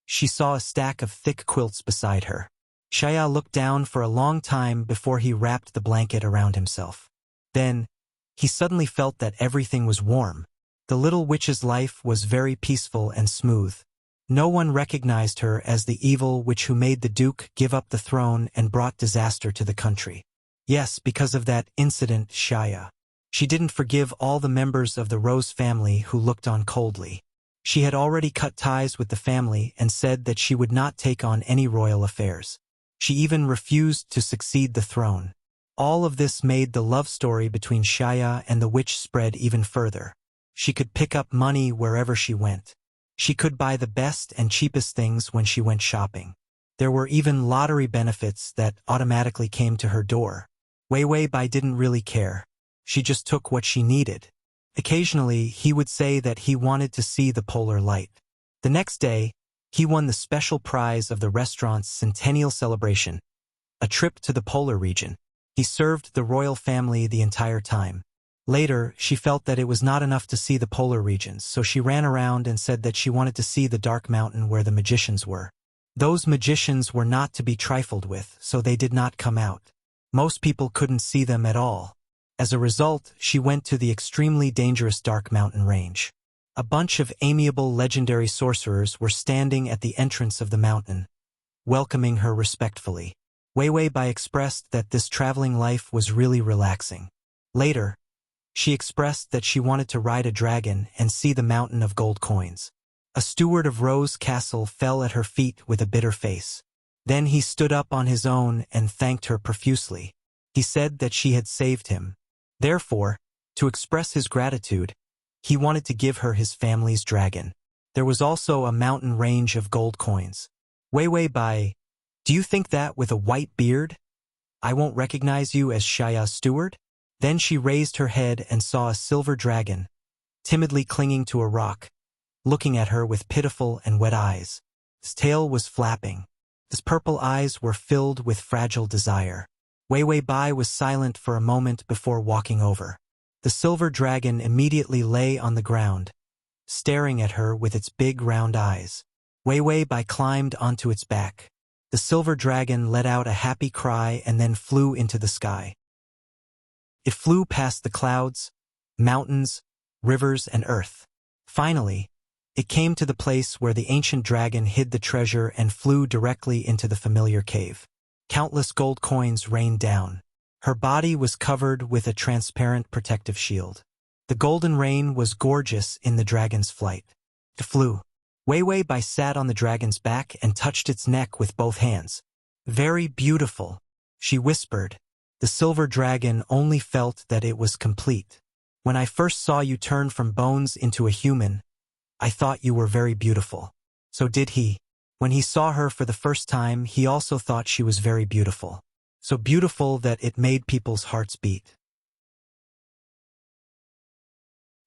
she saw a stack of thick quilts beside her. Shaya looked down for a long time before he wrapped the blanket around himself. Then, he suddenly felt that everything was warm. The little witch's life was very peaceful and smooth. No one recognized her as the evil witch who made the Duke give up the throne and brought disaster to the country. Yes, because of that incident, Shaya. She didn't forgive all the members of the Rose family who looked on coldly. She had already cut ties with the family and said that she would not take on any royal affairs. She even refused to succeed the throne. All of this made the love story between Shaya and the witch spread even further. She could pick up money wherever she went. She could buy the best and cheapest things when she went shopping. There were even lottery benefits that automatically came to her door. Wei Wei Bai didn't really care. She just took what she needed. Occasionally, he would say that he wanted to see the polar light. The next day, he won the special prize of the restaurant's centennial celebration, a trip to the polar region. He served the royal family the entire time. Later, she felt that it was not enough to see the polar regions, so she ran around and said that she wanted to see the dark mountain where the magicians were. Those magicians were not to be trifled with, so they did not come out. Most people couldn't see them at all. As a result, she went to the extremely dangerous dark mountain range. A bunch of amiable legendary sorcerers were standing at the entrance of the mountain, welcoming her respectfully. Wei Wei Bai expressed that this traveling life was really relaxing. Later, she expressed that she wanted to ride a dragon and see the mountain of gold coins. A steward of Rose Castle fell at her feet with a bitter face. Then he stood up on his own and thanked her profusely. He said that she had saved him. Therefore, to express his gratitude, he wanted to give her his family's dragon. There was also a mountain range of gold coins. Wei Wei Bai, do you think that with a white beard, I won't recognize you as Shaya's steward? Then she raised her head and saw a silver dragon, timidly clinging to a rock, looking at her with pitiful and wet eyes. His tail was flapping. His purple eyes were filled with fragile desire. Wei Wei Bai was silent for a moment before walking over. The silver dragon immediately lay on the ground, staring at her with its big round eyes. Wei Wei Bai climbed onto its back. The silver dragon let out a happy cry and then flew into the sky. It flew past the clouds, mountains, rivers, and earth. Finally, it came to the place where the ancient dragon hid the treasure and flew directly into the familiar cave. Countless gold coins rained down. Her body was covered with a transparent protective shield. The golden rain was gorgeous in the dragon's flight. It flew. Wei Wei Bai sat on the dragon's back and touched its neck with both hands. Very beautiful, she whispered. The silver dragon only felt that it was complete. When I first saw you turn from bones into a human, I thought you were very beautiful. So did he. When he saw her for the first time, he also thought she was very beautiful. So beautiful that it made people's hearts beat.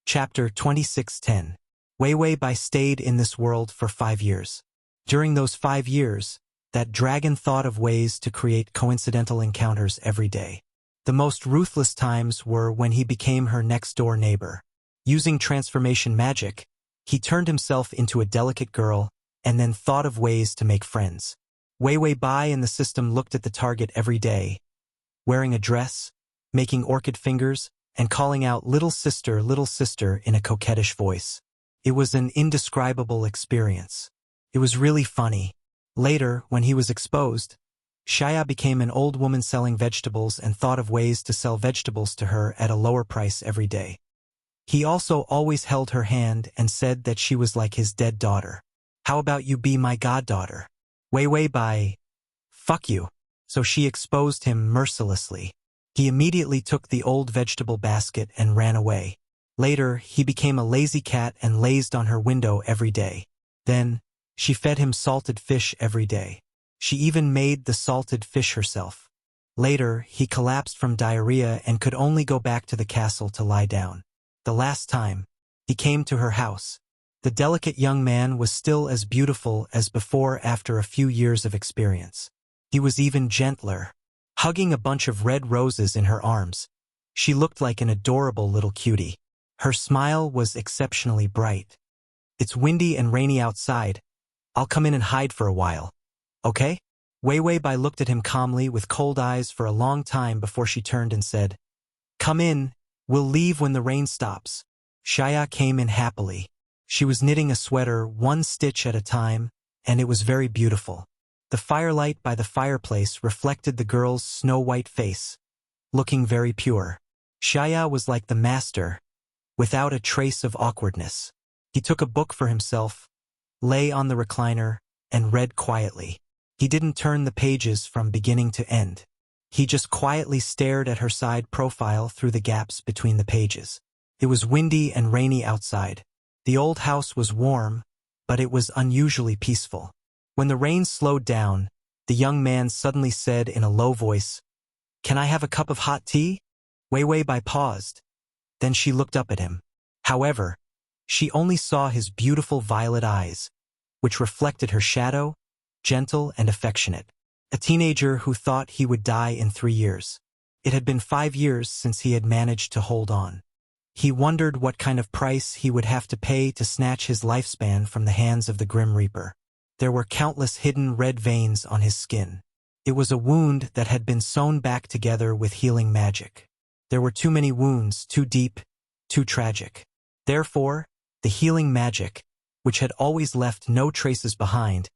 Chapter 26:10. Wei Wei Bai stayed in this world for 5 years. During those 5 years, that dragon thought of ways to create coincidental encounters every day. The most ruthless times were when he became her next-door neighbor. Using transformation magic, he turned himself into a delicate girl and then thought of ways to make friends. Wei Wei Bai and the system looked at the target every day, wearing a dress, making orchid fingers, and calling out little sister in a coquettish voice. It was an indescribable experience. It was really funny. Later, when he was exposed, Shaya became an old woman selling vegetables and thought of ways to sell vegetables to her at a lower price every day. He also always held her hand and said that she was like his dead daughter. How about you be my goddaughter? Wei Wei Bai, fuck you. so she exposed him mercilessly. He immediately took the old vegetable basket and ran away. Later, he became a lazy cat and lazed on her window every day. Then, she fed him salted fish every day. She even made the salted fish herself. Later, he collapsed from diarrhea and could only go back to the castle to lie down. The last time, he came to her house. The delicate young man was still as beautiful as before after a few years of experience. He was even gentler, hugging a bunch of red roses in her arms. She looked like an adorable little cutie. Her smile was exceptionally bright. "It's windy and rainy outside. I'll come in and hide for a while. Okay?" Wei Wei Bai looked at him calmly with cold eyes for a long time before she turned and said, "Come in, we'll leave when the rain stops." Shaya came in happily. She was knitting a sweater one stitch at a time, and it was very beautiful. The firelight by the fireplace reflected the girl's snow-white face, looking very pure. Shaya was like the master, without a trace of awkwardness. He took a book for himself, lay on the recliner, and read quietly. He didn't turn the pages from beginning to end. He just quietly stared at her side profile through the gaps between the pages. It was windy and rainy outside. The old house was warm, but it was unusually peaceful. When the rain slowed down, the young man suddenly said in a low voice, "Can I have a cup of hot tea?" Wei Wei Bai paused. Then she looked up at him. However, she only saw his beautiful violet eyes, which reflected her shadow, gentle and affectionate. A teenager who thought he would die in 3 years. It had been 5 years since he had managed to hold on. He wondered what kind of price he would have to pay to snatch his lifespan from the hands of the Grim Reaper. There were countless hidden red veins on his skin. It was a wound that had been sewn back together with healing magic. There were too many wounds, too deep, too tragic. Therefore, the healing magic, which had always left no traces behind,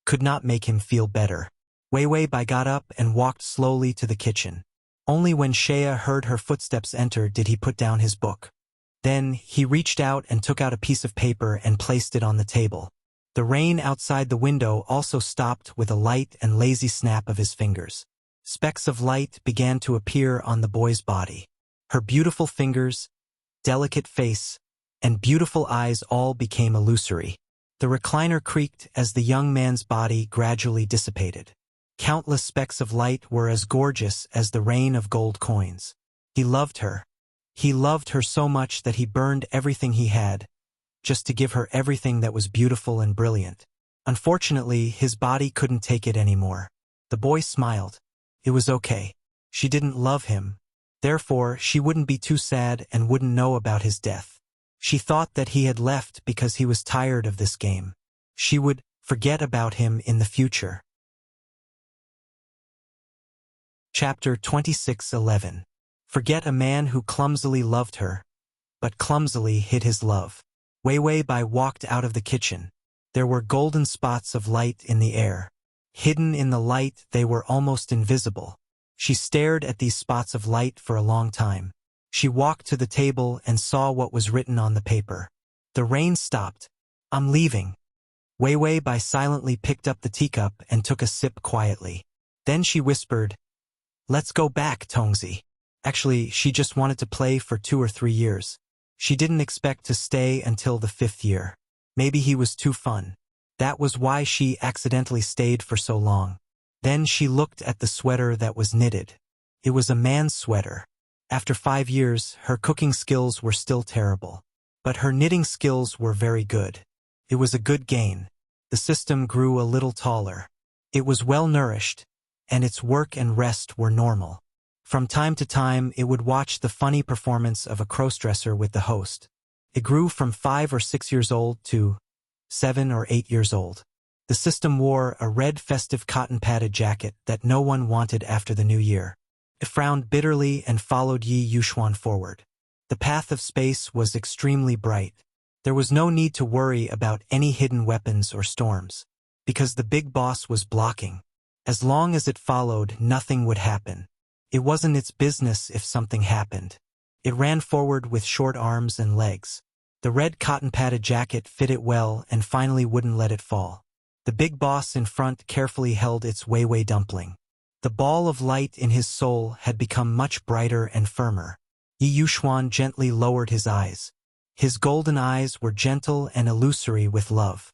could not make him feel better. Wei Wei Bai got up and walked slowly to the kitchen. Only when Shea heard her footsteps enter did he put down his book. Then he reached out and took out a piece of paper and placed it on the table. The rain outside the window also stopped with a light and lazy snap of his fingers. Specks of light began to appear on the boy's body. Her beautiful fingers, delicate face, and beautiful eyes all became illusory. The recliner creaked as the young man's body gradually dissipated. Countless specks of light were as gorgeous as the rain of gold coins. He loved her. He loved her so much that he burned everything he had, just to give her everything that was beautiful and brilliant. Unfortunately, his body couldn't take it anymore. The boy smiled. It was okay. She didn't love him. Therefore, she wouldn't be too sad and wouldn't know about his death. She thought that he had left because he was tired of this game. She would forget about him in the future. Chapter 26:11. Forget a man who clumsily loved her, but clumsily hid his love. Wei Wei Bai walked out of the kitchen. There were golden spots of light in the air. Hidden in the light, they were almost invisible. She stared at these spots of light for a long time. She walked to the table and saw what was written on the paper. The rain stopped. "I'm leaving." Wei Wei Bai silently picked up the teacup and took a sip quietly. Then she whispered, "Let's go back, Tongzi." Actually, she just wanted to play for 2 or 3 years. She didn't expect to stay until the 5th year. Maybe he was too fun. That was why she accidentally stayed for so long. Then she looked at the sweater that was knitted. It was a man's sweater. After 5 years, her cooking skills were still terrible. But her knitting skills were very good. It was a good gain. The system grew a little taller. It was well-nourished, and its work and rest were normal. From time to time, it would watch the funny performance of a crossdresser with the host. It grew from 5 or 6 years old to 7 or 8 years old. The system wore a red festive cotton-padded jacket that no one wanted after the new year. It frowned bitterly and followed Yi Yuxuan forward. The path of space was extremely bright. There was no need to worry about any hidden weapons or storms, because the big boss was blocking. As long as it followed, nothing would happen. It wasn't its business if something happened. It ran forward with short arms and legs. The red cotton-padded jacket fit it well and finally wouldn't let it fall. The big boss in front carefully held its Wei Wei dumpling. The ball of light in his soul had become much brighter and firmer. Yi Yuxuan gently lowered his eyes. His golden eyes were gentle and illusory with love.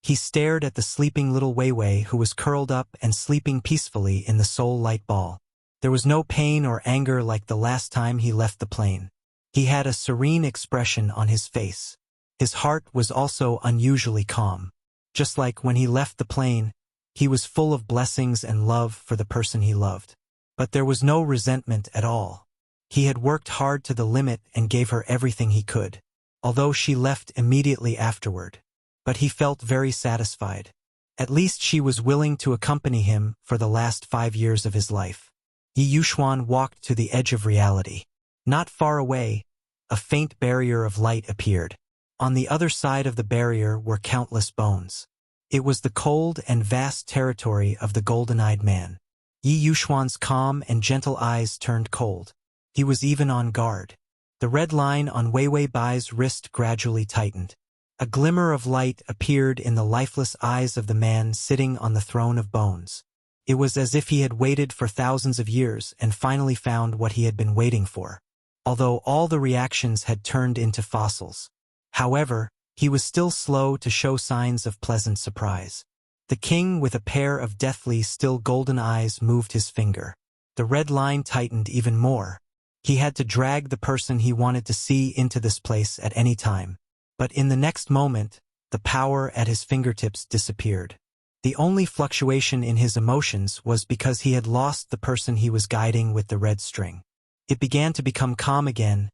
He stared at the sleeping little Weiwei who was curled up and sleeping peacefully in the soul light ball. There was no pain or anger like the last time he left the plane. He had a serene expression on his face. His heart was also unusually calm. Just like when he left the plane, he was full of blessings and love for the person he loved. But there was no resentment at all. He had worked hard to the limit and gave her everything he could, although she left immediately afterward. But he felt very satisfied. At least she was willing to accompany him for the last 5 years of his life. Yi Yuxuan walked to the edge of reality. Not far away, a faint barrier of light appeared. On the other side of the barrier were countless bones. It was the cold and vast territory of the golden-eyed man. Yi Yuxuan's calm and gentle eyes turned cold. He was even on guard. The red line on Weiwei Bai's wrist gradually tightened. A glimmer of light appeared in the lifeless eyes of the man sitting on the throne of bones. It was as if he had waited for thousands of years and finally found what he had been waiting for, although all the reactions had turned into fossils. However, he was still slow to show signs of pleasant surprise. The king with a pair of deathly still golden eyes moved his finger. The red line tightened even more. He had to drag the person he wanted to see into this place at any time. But in the next moment, the power at his fingertips disappeared. The only fluctuation in his emotions was because he had lost the person he was guiding with the red string. It began to become calm again,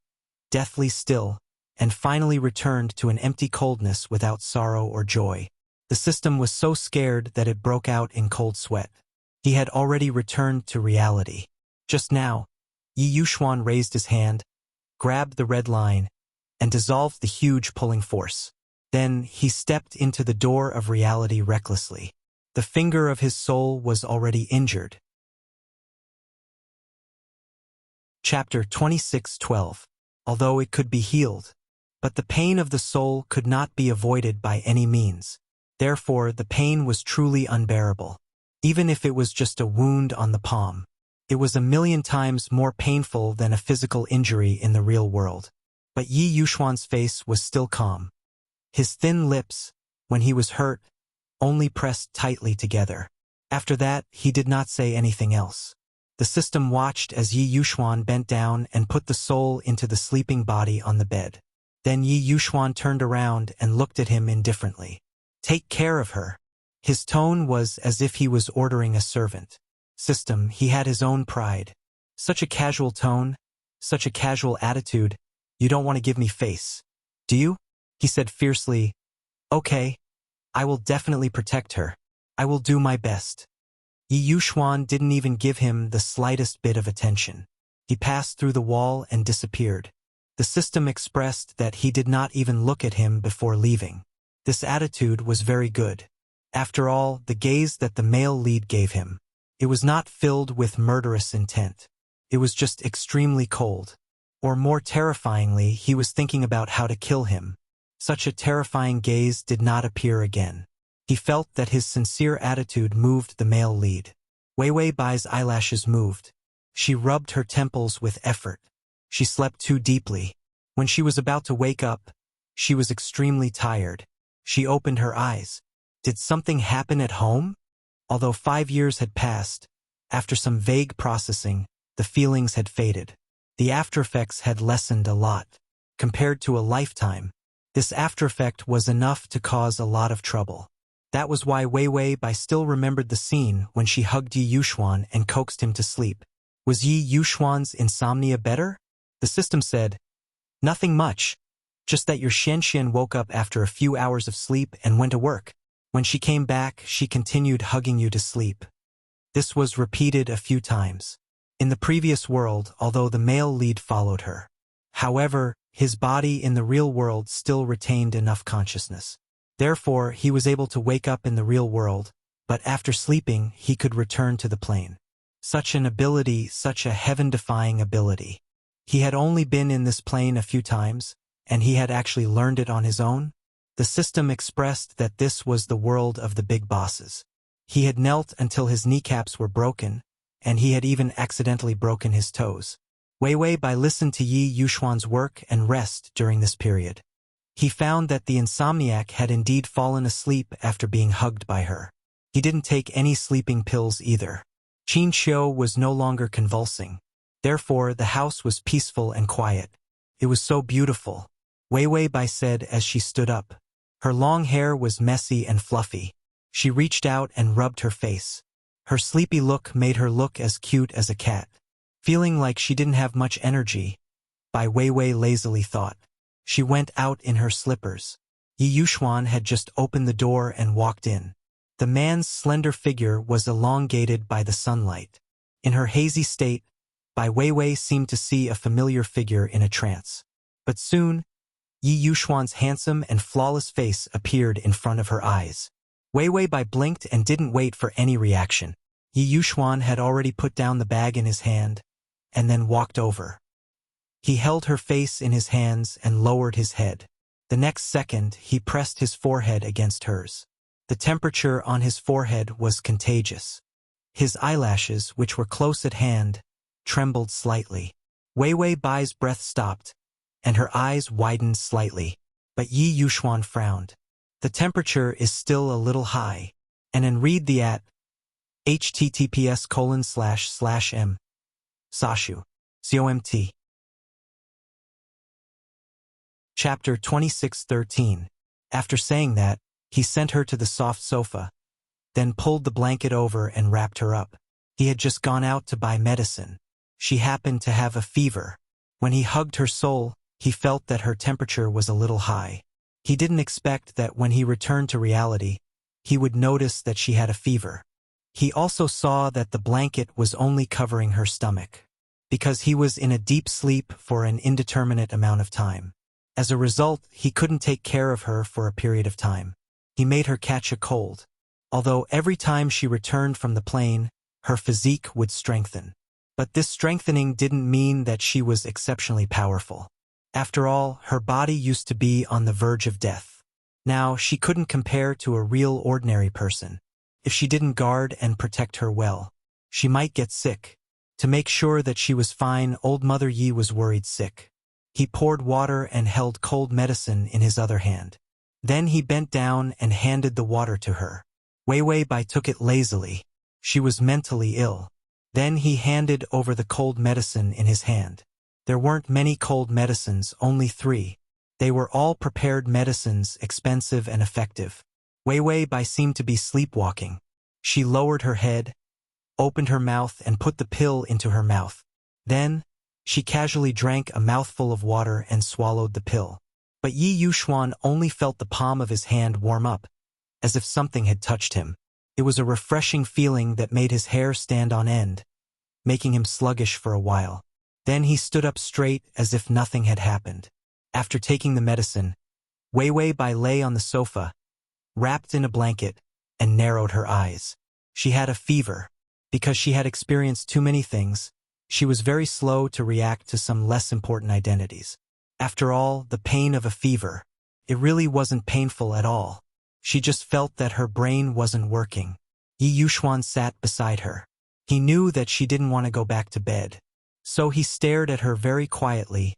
deathly still, and finally returned to an empty coldness without sorrow or joy. The system was so scared that it broke out in cold sweat. He had already returned to reality. Just now, Yi Yuxuan raised his hand, grabbed the red line, and dissolved the huge pulling force. Then he stepped into the door of reality recklessly. The finger of his soul was already injured. Chapter 26:12. Although it could be healed, but the pain of the soul could not be avoided by any means. Therefore, the pain was truly unbearable. Even if it was just a wound on the palm, it was a million times more painful than a physical injury in the real world. But Yi Yuxuan's face was still calm. His thin lips, when he was hurt, only pressed tightly together. After that, he did not say anything else. The system watched as Yi Yuxuan bent down and put the soul into the sleeping body on the bed. Then Yi Yuxuan turned around and looked at him indifferently. "Take care of her." His tone was as if he was ordering a servant. System, he had his own pride. Such a casual tone, such a casual attitude. "You don't want to give me face, do you?" He said fiercely. "Okay. I will definitely protect her. I will do my best." Yi Yuxuan didn't even give him the slightest bit of attention. He passed through the wall and disappeared. The system expressed that he did not even look at him before leaving. This attitude was very good. After all, the gaze that the male lead gave him, it was not filled with murderous intent. It was just extremely cold. Or more terrifyingly, he was thinking about how to kill him. Such a terrifying gaze did not appear again. He felt that his sincere attitude moved the male lead. Weiwei Bai's eyelashes moved. She rubbed her temples with effort. She slept too deeply. When she was about to wake up, she was extremely tired. She opened her eyes. Did something happen at home? Although 5 years had passed, after some vague processing, the feelings had faded. The aftereffects had lessened a lot. Compared to a lifetime, this aftereffect was enough to cause a lot of trouble. That was why Weiwei Bai still remembered the scene when she hugged Yi Yuxuan and coaxed him to sleep. Was Yi Yuxuan's insomnia better? The system said, "Nothing much. Just that your Xianxian woke up after a few hours of sleep and went to work. When she came back, she continued hugging you to sleep." This was repeated a few times. In the previous world, although the male lead followed her. However, his body in the real world still retained enough consciousness. Therefore, he was able to wake up in the real world, but after sleeping, he could return to the plane. Such an ability, such a heaven-defying ability. He had only been in this plane a few times, and he had actually learned it on his own. The system expressed that this was the world of the big bosses. He had knelt until his kneecaps were broken, and he had even accidentally broken his toes. Wei Wei Bai listened to Yi Yuxuan's work and rest during this period. He found that the insomniac had indeed fallen asleep after being hugged by her. He didn't take any sleeping pills either. Qin Xiu was no longer convulsing. Therefore, the house was peaceful and quiet. It was so beautiful, Wei Wei Bai said as she stood up. Her long hair was messy and fluffy. She reached out and rubbed her face. Her sleepy look made her look as cute as a cat. Feeling like she didn't have much energy, Bai Weiwei lazily thought. She went out in her slippers. Yi Yuxuan had just opened the door and walked in. The man's slender figure was elongated by the sunlight. In her hazy state, Bai Weiwei seemed to see a familiar figure in a trance. But soon, Yi Yuxuan's handsome and flawless face appeared in front of her eyes. Weiwei Bai blinked and didn't wait for any reaction. Yi Yuxuan had already put down the bag in his hand, and then walked over. He held her face in his hands and lowered his head. The next second, he pressed his forehead against hers. The temperature on his forehead was contagious. His eyelashes, which were close at hand, trembled slightly. Weiwei Bai's breath stopped, and her eyes widened slightly. But Yi Yuxuan frowned. The temperature is still a little high. And read the at https://m. Sashu. COMT. Chapter 26:13. After saying that, he sent her to the soft sofa, then pulled the blanket over and wrapped her up. He had just gone out to buy medicine. She happened to have a fever. When he hugged her soul, he felt that her temperature was a little high. He didn't expect that when he returned to reality, he would notice that she had a fever. He also saw that the blanket was only covering her stomach, because he was in a deep sleep for an indeterminate amount of time. As a result, he couldn't take care of her for a period of time. He made her catch a cold. Although every time she returned from the plane, her physique would strengthen. But this strengthening didn't mean that she was exceptionally powerful. After all, her body used to be on the verge of death. Now, she couldn't compare to a real ordinary person. If she didn't guard and protect her well, she might get sick. To make sure that she was fine, old Mother Yi was worried sick. He poured water and held cold medicine in his other hand. Then he bent down and handed the water to her. Weiwei Bai took it lazily. She was mentally ill. Then he handed over the cold medicine in his hand. There weren't many cold medicines, only 3. They were all prepared medicines, expensive and effective. Weiwei Bai seemed to be sleepwalking. She lowered her head, opened her mouth and put the pill into her mouth. Then, she casually drank a mouthful of water and swallowed the pill. But Yi Yuxuan only felt the palm of his hand warm up, as if something had touched him. It was a refreshing feeling that made his hair stand on end, making him sluggish for a while. Then he stood up straight as if nothing had happened. After taking the medicine, Weiwei Bai lay on the sofa, wrapped in a blanket, and narrowed her eyes. She had a fever. Because she had experienced too many things, she was very slow to react to some less important identities. After all, the pain of a fever, it really wasn't painful at all. She just felt that her brain wasn't working. Yi Yuxuan sat beside her. He knew that she didn't want to go back to bed. So he stared at her very quietly,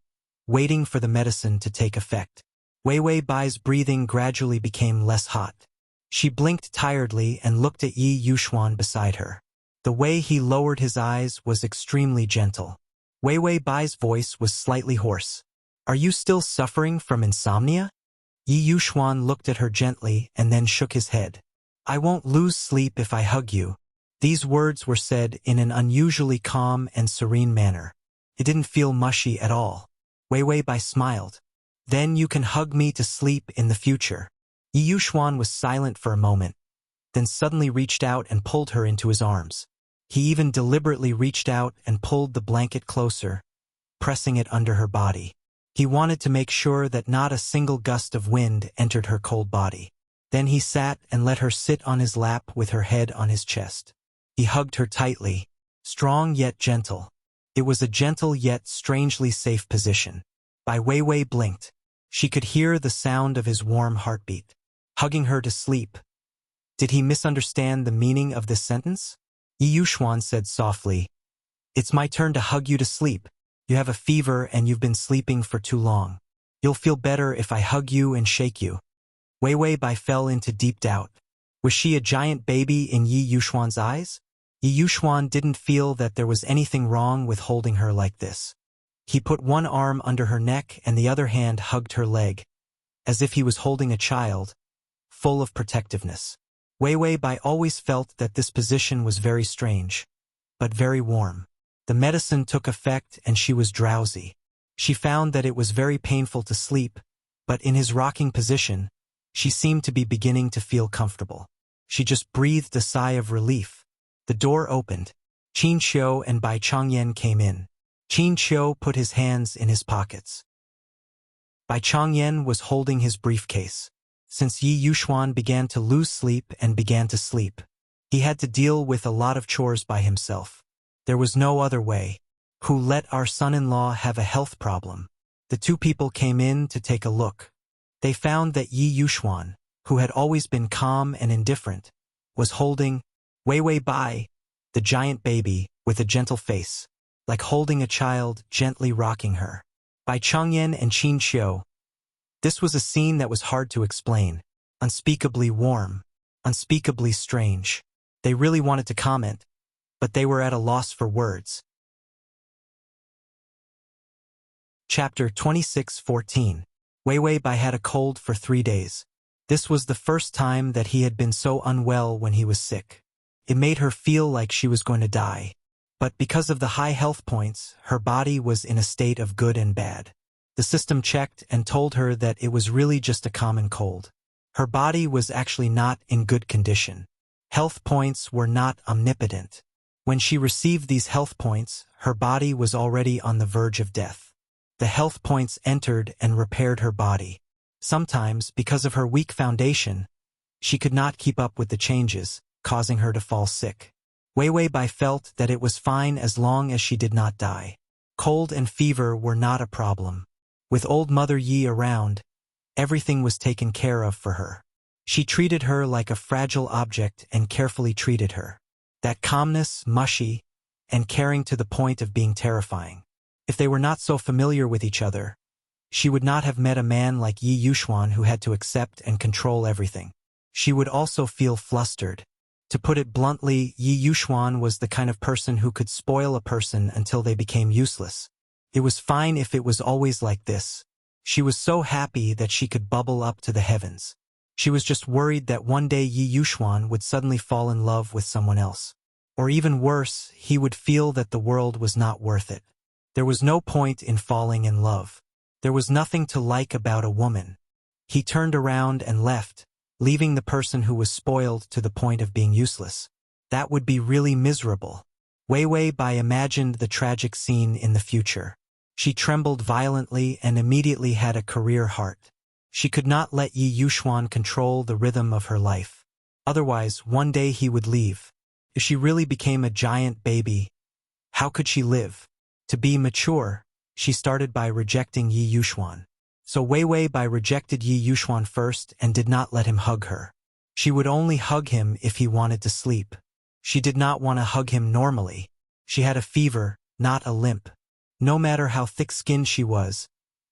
waiting for the medicine to take effect. Weiwei Bai's breathing gradually became less hot. She blinked tiredly and looked at Yi Yuxuan beside her. The way he lowered his eyes was extremely gentle. Weiwei Bai's voice was slightly hoarse. "Are you still suffering from insomnia?" Yi Yuxuan looked at her gently and then shook his head. "I won't lose sleep if I hug you." These words were said in an unusually calm and serene manner. It didn't feel mushy at all. Weiwei Bai smiled. "Then you can hug me to sleep in the future." Yi Yuxuan was silent for a moment, then suddenly reached out and pulled her into his arms. He even deliberately reached out and pulled the blanket closer, pressing it under her body. He wanted to make sure that not a single gust of wind entered her cold body. Then he sat and let her sit on his lap with her head on his chest. He hugged her tightly, strong yet gentle. It was a gentle yet strangely safe position. Bai Weiwei blinked. She could hear the sound of his warm heartbeat. Hugging her to sleep, Did he misunderstand the meaning of this sentence? Yi Yuxuan said softly, "It's my turn to hug you to sleep. You have a fever and you've been sleeping for too long. You'll feel better if I hug you and shake you." Wei Wei Bai fell into deep doubt. Was she a giant baby in Yi Yuxuan's eyes? Yi Yuxuan didn't feel that there was anything wrong with holding her like this. He put one arm under her neck and the other hand hugged her leg, as if he was holding a child, full of protectiveness. Wei Wei Bai always felt that this position was very strange, but very warm. The medicine took effect and she was drowsy. She found that it was very painful to sleep, but in his rocking position, she seemed to be beginning to feel comfortable. She just breathed a sigh of relief. The door opened. Qin Qiu and Bai Chongyan came in. Qin Qiu put his hands in his pockets. Bai Chongyan was holding his briefcase. Since Yi Yuxuan began to lose sleep and began to sleep, he had to deal with a lot of chores by himself. There was no other way. Who let our son-in-law have a health problem? The two people came in to take a look. They found that Yi Yuxuan, who had always been calm and indifferent, was holding Wei Wei Bai, the giant baby, with a gentle face, like holding a child, gently rocking her. Bai Chongyan and Qin Qiu. This was a scene that was hard to explain. Unspeakably warm, unspeakably strange. They really wanted to comment, but they were at a loss for words. Chapter 26:14. Wei Wei Bai had a cold for 3 days. This was the first time that he had been so unwell when he was sick. It made her feel like she was going to die. But because of the high health points, her body was in a state of good and bad. The system checked and told her that it was really just a common cold. Her body was actually not in good condition. Health points were not omnipotent. When she received these health points, her body was already on the verge of death. The health points entered and repaired her body. Sometimes, because of her weak foundation, she could not keep up with the changes, causing her to fall sick. Wei Wei Bai felt that it was fine as long as she did not die. Cold and fever were not a problem. With old Mother Yi around, everything was taken care of for her. She treated her like a fragile object and carefully treated her. That calmness, mushy, and caring to the point of being terrifying. If they were not so familiar with each other, she would not have met a man like Yi Yuxuan who had to accept and control everything. She would also feel flustered. To put it bluntly, Yi Yuxuan was the kind of person who could spoil a person until they became useless. It was fine if it was always like this. She was so happy that she could bubble up to the heavens. She was just worried that one day Yi Yuxuan would suddenly fall in love with someone else. Or even worse, he would feel that the world was not worth it. There was no point in falling in love. There was nothing to like about a woman. He turned around and left, leaving the person who was spoiled to the point of being useless. That would be really miserable. Wei Wei Bai imagined the tragic scene in the future. She trembled violently and immediately had a career heart. She could not let Yi Yuxuan control the rhythm of her life. Otherwise, one day he would leave. If she really became a giant baby, how could she live? To be mature, she started by rejecting Yi Yuxuan. So Wei Wei Bai rejected Yi Yuxuan first and did not let him hug her. She would only hug him if he wanted to sleep. She did not want to hug him normally. She had a fever, not a limp. No matter how thick-skinned she was,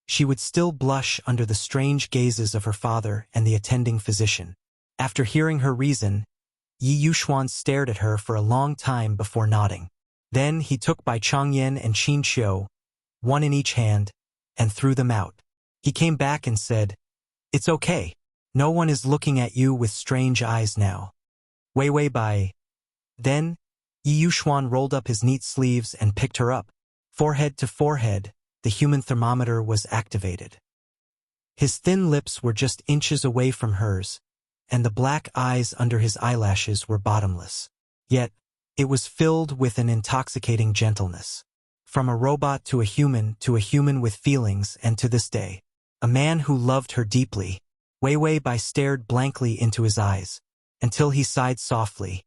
she would still blush under the strange gazes of her father and the attending physician. After hearing her reason, Yi Yuxuan stared at her for a long time before nodding. Then he took Bai Chongyan and Qin Qiu, one in each hand, and threw them out. He came back and said, "It's okay. No one is looking at you with strange eyes now." Wei Wei Bai. Then, Yi Yuxuan rolled up his neat sleeves and picked her up. Forehead to forehead, the human thermometer was activated. His thin lips were just inches away from hers, and the black eyes under his eyelashes were bottomless. Yet, it was filled with an intoxicating gentleness. From a robot to a human with feelings, and to this day, a man who loved her deeply. Wei Wei Bai stared blankly into his eyes, until he sighed softly.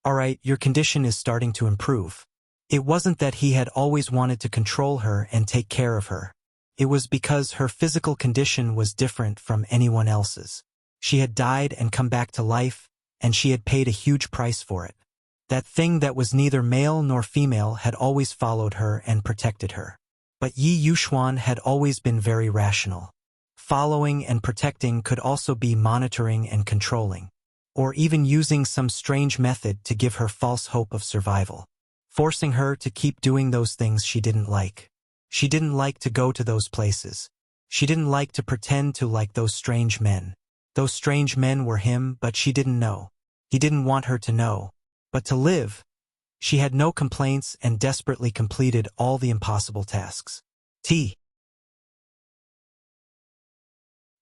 "All right, your condition is starting to improve." It wasn't that he had always wanted to control her and take care of her. It was because her physical condition was different from anyone else's. She had died and come back to life, and she had paid a huge price for it. That thing that was neither male nor female had always followed her and protected her. But Yi Yuxuan had always been very rational. Following and protecting could also be monitoring and controlling, or even using some strange method to give her false hope of survival, forcing her to keep doing those things she didn't like. She didn't like to go to those places. She didn't like to pretend to like those strange men. Those strange men were him, but she didn't know. He didn't want her to know. But to live, she had no complaints and desperately completed all the impossible tasks.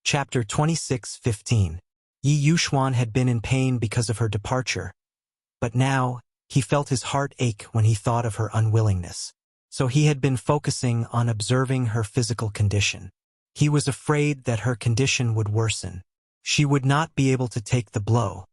Chapter 26:15. Yi Yuxuan had been in pain because of her departure, but now he felt his heart ache when he thought of her unwillingness. So he had been focusing on observing her physical condition. He was afraid that her condition would worsen. She would not be able to take the blow.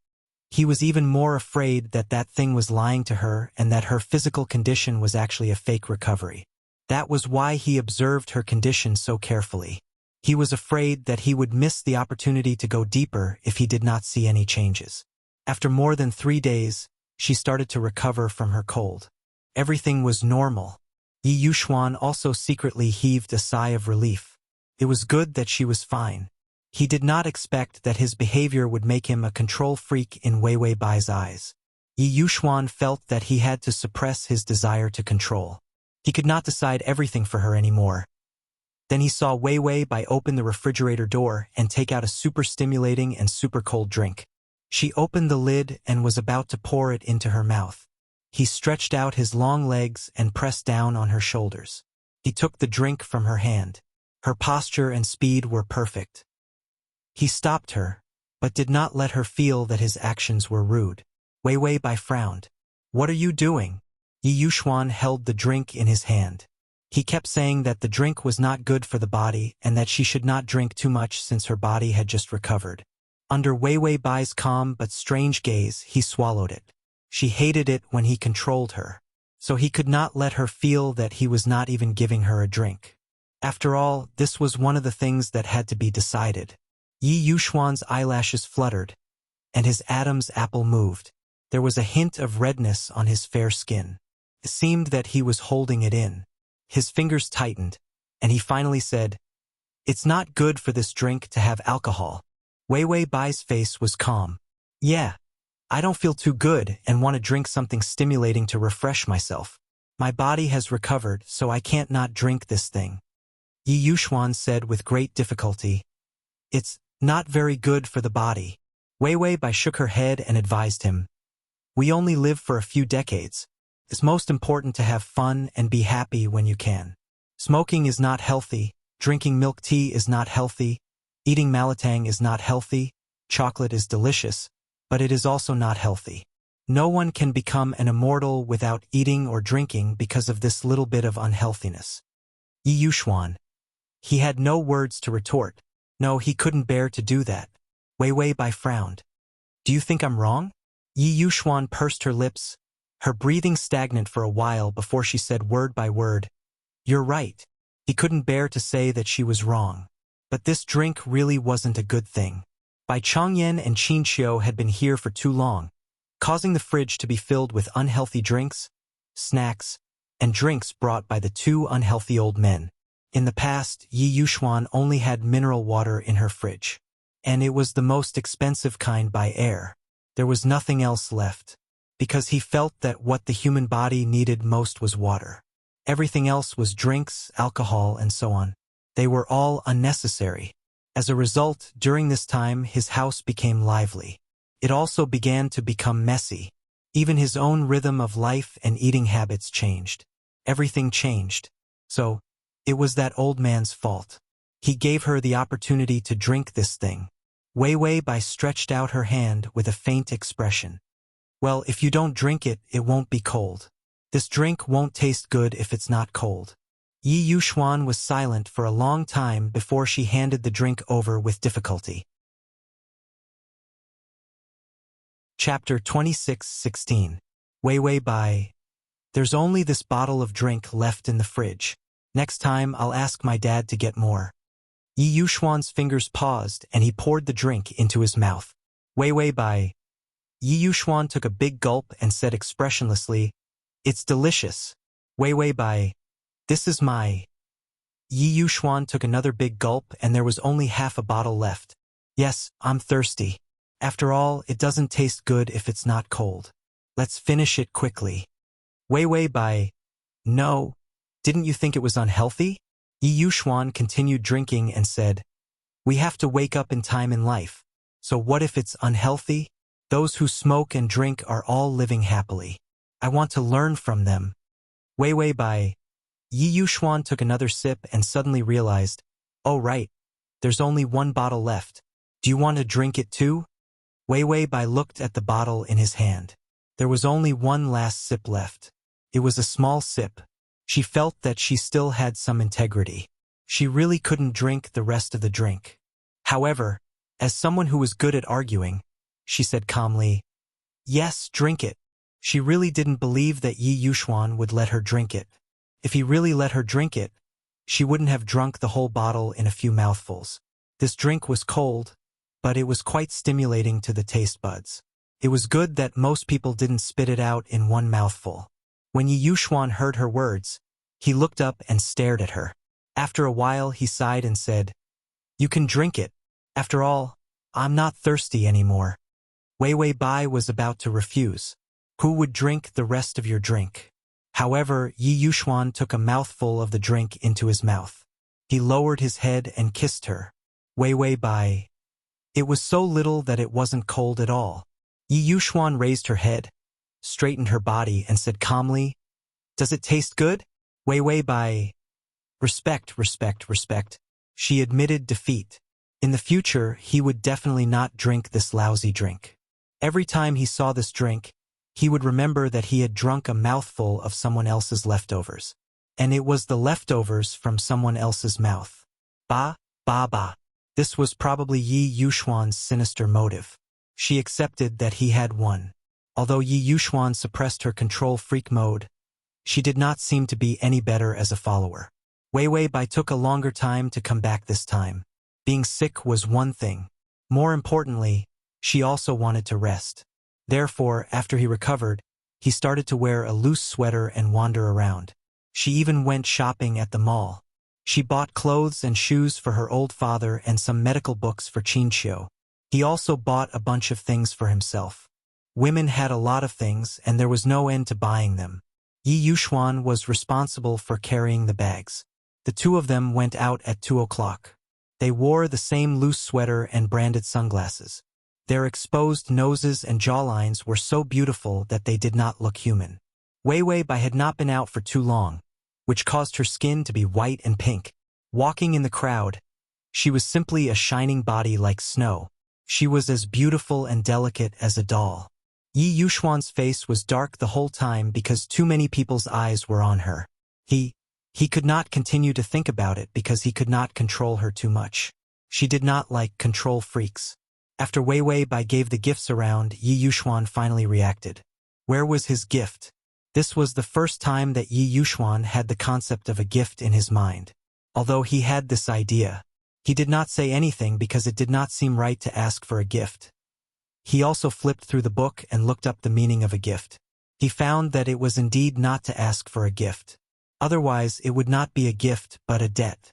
He was even more afraid that that thing was lying to her and that her physical condition was actually a fake recovery. That was why he observed her condition so carefully. He was afraid that he would miss the opportunity to go deeper if he did not see any changes. After more than 3 days, she started to recover from her cold. Everything was normal. Yi Yuxuan also secretly heaved a sigh of relief. It was good that she was fine. He did not expect that his behavior would make him a control freak in Wei Wei Bai's eyes. Yi Yuxuan felt that he had to suppress his desire to control. He could not decide everything for her anymore. Then he saw Wei Wei Bai open the refrigerator door and take out a super stimulating and super cold drink. She opened the lid and was about to pour it into her mouth. He stretched out his long legs and pressed down on her shoulders. He took the drink from her hand. Her posture and speed were perfect. He stopped her, but did not let her feel that his actions were rude. Wei Wei Bai frowned. "What are you doing?" Yi Yuxuan held the drink in his hand. He kept saying that the drink was not good for the body and that she should not drink too much since her body had just recovered. Under Wei Wei Bai's calm but strange gaze, he swallowed it. She hated it when he controlled her, so he could not let her feel that he was not even giving her a drink. After all, this was one of the things that had to be decided. Yi Yuxuan's eyelashes fluttered, and his Adam's apple moved. There was a hint of redness on his fair skin. It seemed that he was holding it in. His fingers tightened, and he finally said, "It's not good for this drink to have alcohol." Wei Wei Bai's face was calm. "Yeah, I don't feel too good and want to drink something stimulating to refresh myself. My body has recovered, so I can't not drink this thing." Yi Yuxuan said with great difficulty, "It's not very good for the body." Wei Wei Bai shook her head and advised him, "We only live for a few decades. It's most important to have fun and be happy when you can. Smoking is not healthy, drinking milk tea is not healthy, eating malotang is not healthy, chocolate is delicious, but it is also not healthy. No one can become an immortal without eating or drinking because of this little bit of unhealthiness." Yi Yuxuan. He had no words to retort. No, he couldn't bear to do that. Wei Wei Bai frowned. "Do you think I'm wrong?" Yi Yuxuan pursed her lips, her breathing stagnant for a while before she said word by word, "You're right." He couldn't bear to say that she was wrong. But this drink really wasn't a good thing. Bai Chongyan and Qin Xiu had been here for too long, causing the fridge to be filled with unhealthy drinks, snacks, and drinks brought by the two unhealthy old men. In the past, Yi Yuxuan only had mineral water in her fridge, and it was the most expensive kind by air. There was nothing else left, because he felt that what the human body needed most was water. Everything else was drinks, alcohol, and so on. They were all unnecessary. As a result, during this time, his house became lively. It also began to become messy. Even his own rhythm of life and eating habits changed. Everything changed. So, it was that old man's fault. He gave her the opportunity to drink this thing. Wei Wei Bai stretched out her hand with a faint expression. "Well, if you don't drink it, it won't be cold. This drink won't taste good if it's not cold." Yi Yuxuan was silent for a long time before she handed the drink over with difficulty. Chapter 26:16. Wei Wei Bai. "There's only this bottle of drink left in the fridge. Next time I'll ask my dad to get more." Yi Yuxuan's fingers paused and he poured the drink into his mouth. Wei Wei Bai. Yi Yuxuan took a big gulp and said expressionlessly, "It's delicious. Wei Wei Bai. This is my." Yi Yuxuan took another big gulp and there was only half a bottle left. "Yes, I'm thirsty. After all, it doesn't taste good if it's not cold. Let's finish it quickly." Wei Wei Bai. "No. Didn't you think it was unhealthy?" Yi Yuxuan continued drinking and said, "We have to wake up in time in life. So what if it's unhealthy? Those who smoke and drink are all living happily. I want to learn from them." Wei Wei Bai. Yi Yuxuan took another sip and suddenly realized, "Oh right, there's only one bottle left. Do you want to drink it too?" Wei Wei Bai looked at the bottle in his hand. There was only one last sip left. It was a small sip. She felt that she still had some integrity. She really couldn't drink the rest of the drink. However, as someone who was good at arguing, she said calmly, "Yes, drink it." She really didn't believe that Yi Yuxuan would let her drink it. If he really let her drink it, she wouldn't have drunk the whole bottle in a few mouthfuls. This drink was cold, but it was quite stimulating to the taste buds. It was good that most people didn't spit it out in one mouthful. When Yi Yuxuan heard her words, he looked up and stared at her. After a while he sighed and said, "You can drink it. After all, I'm not thirsty anymore." Wei Wei Bai was about to refuse. Who would drink the rest of your drink? However, Yi Yuxuan took a mouthful of the drink into his mouth. He lowered his head and kissed her. Wei Wei Bai. It was so little that it wasn't cold at all. Yi Yuxuan raised her head, straightened her body and said calmly, "Does it taste good?" Wei Wei Bai. Respect, respect, respect. She admitted defeat. In the future, he would definitely not drink this lousy drink. Every time he saw this drink, he would remember that he had drunk a mouthful of someone else's leftovers. And it was the leftovers from someone else's mouth. Ba, ba, ba. This was probably Yi Yuxuan's sinister motive. She accepted that he had won. Although Yi Yuxuan suppressed her control freak mode, she did not seem to be any better as a follower. Wei Wei Bai took a longer time to come back this time. Being sick was one thing. More importantly, she also wanted to rest. Therefore, after he recovered, he started to wear a loose sweater and wander around. She even went shopping at the mall. She bought clothes and shoes for her old father and some medical books for Qinqiu. He also bought a bunch of things for himself. Women had a lot of things and there was no end to buying them. Yi Yuxuan was responsible for carrying the bags. The two of them went out at 2 o'clock. They wore the same loose sweater and branded sunglasses. Their exposed noses and jawlines were so beautiful that they did not look human. Wei Wei Bai had not been out for too long, which caused her skin to be white and pink. Walking in the crowd, she was simply a shining body like snow. She was as beautiful and delicate as a doll. Yi Yuxuan's face was dark the whole time because too many people's eyes were on her. He could not continue to think about it because he could not control her too much. She did not like control freaks. After Wei Wei Bai gave the gifts around, Yi Yuxuan finally reacted. Where was his gift? This was the first time that Yi Yuxuan had the concept of a gift in his mind. Although he had this idea, he did not say anything because it did not seem right to ask for a gift. He also flipped through the book and looked up the meaning of a gift. He found that it was indeed not to ask for a gift. Otherwise, it would not be a gift but a debt.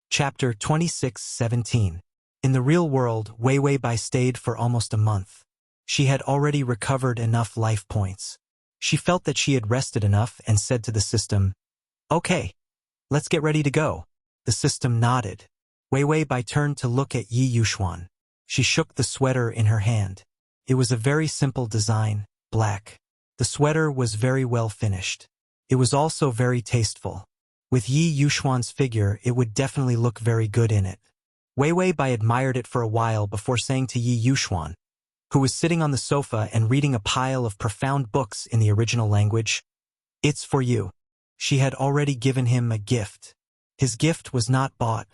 Chapter 26:17. In the real world, Wei Wei Bai stayed for almost a month. She had already recovered enough life points. She felt that she had rested enough and said to the system, "Okay, let's get ready to go." The system nodded. Wei Wei Bai turned to look at Yi Yuxuan. She shook the sweater in her hand. It was a very simple design, black. The sweater was very well finished. It was also very tasteful. With Yi Yuxuan's figure, it would definitely look very good in it. Wei Wei Bai admired it for a while before saying to Yi Yuxuan, who was sitting on the sofa and reading a pile of profound books in the original language, "It's for you." She had already given him a gift. His gift was not bought,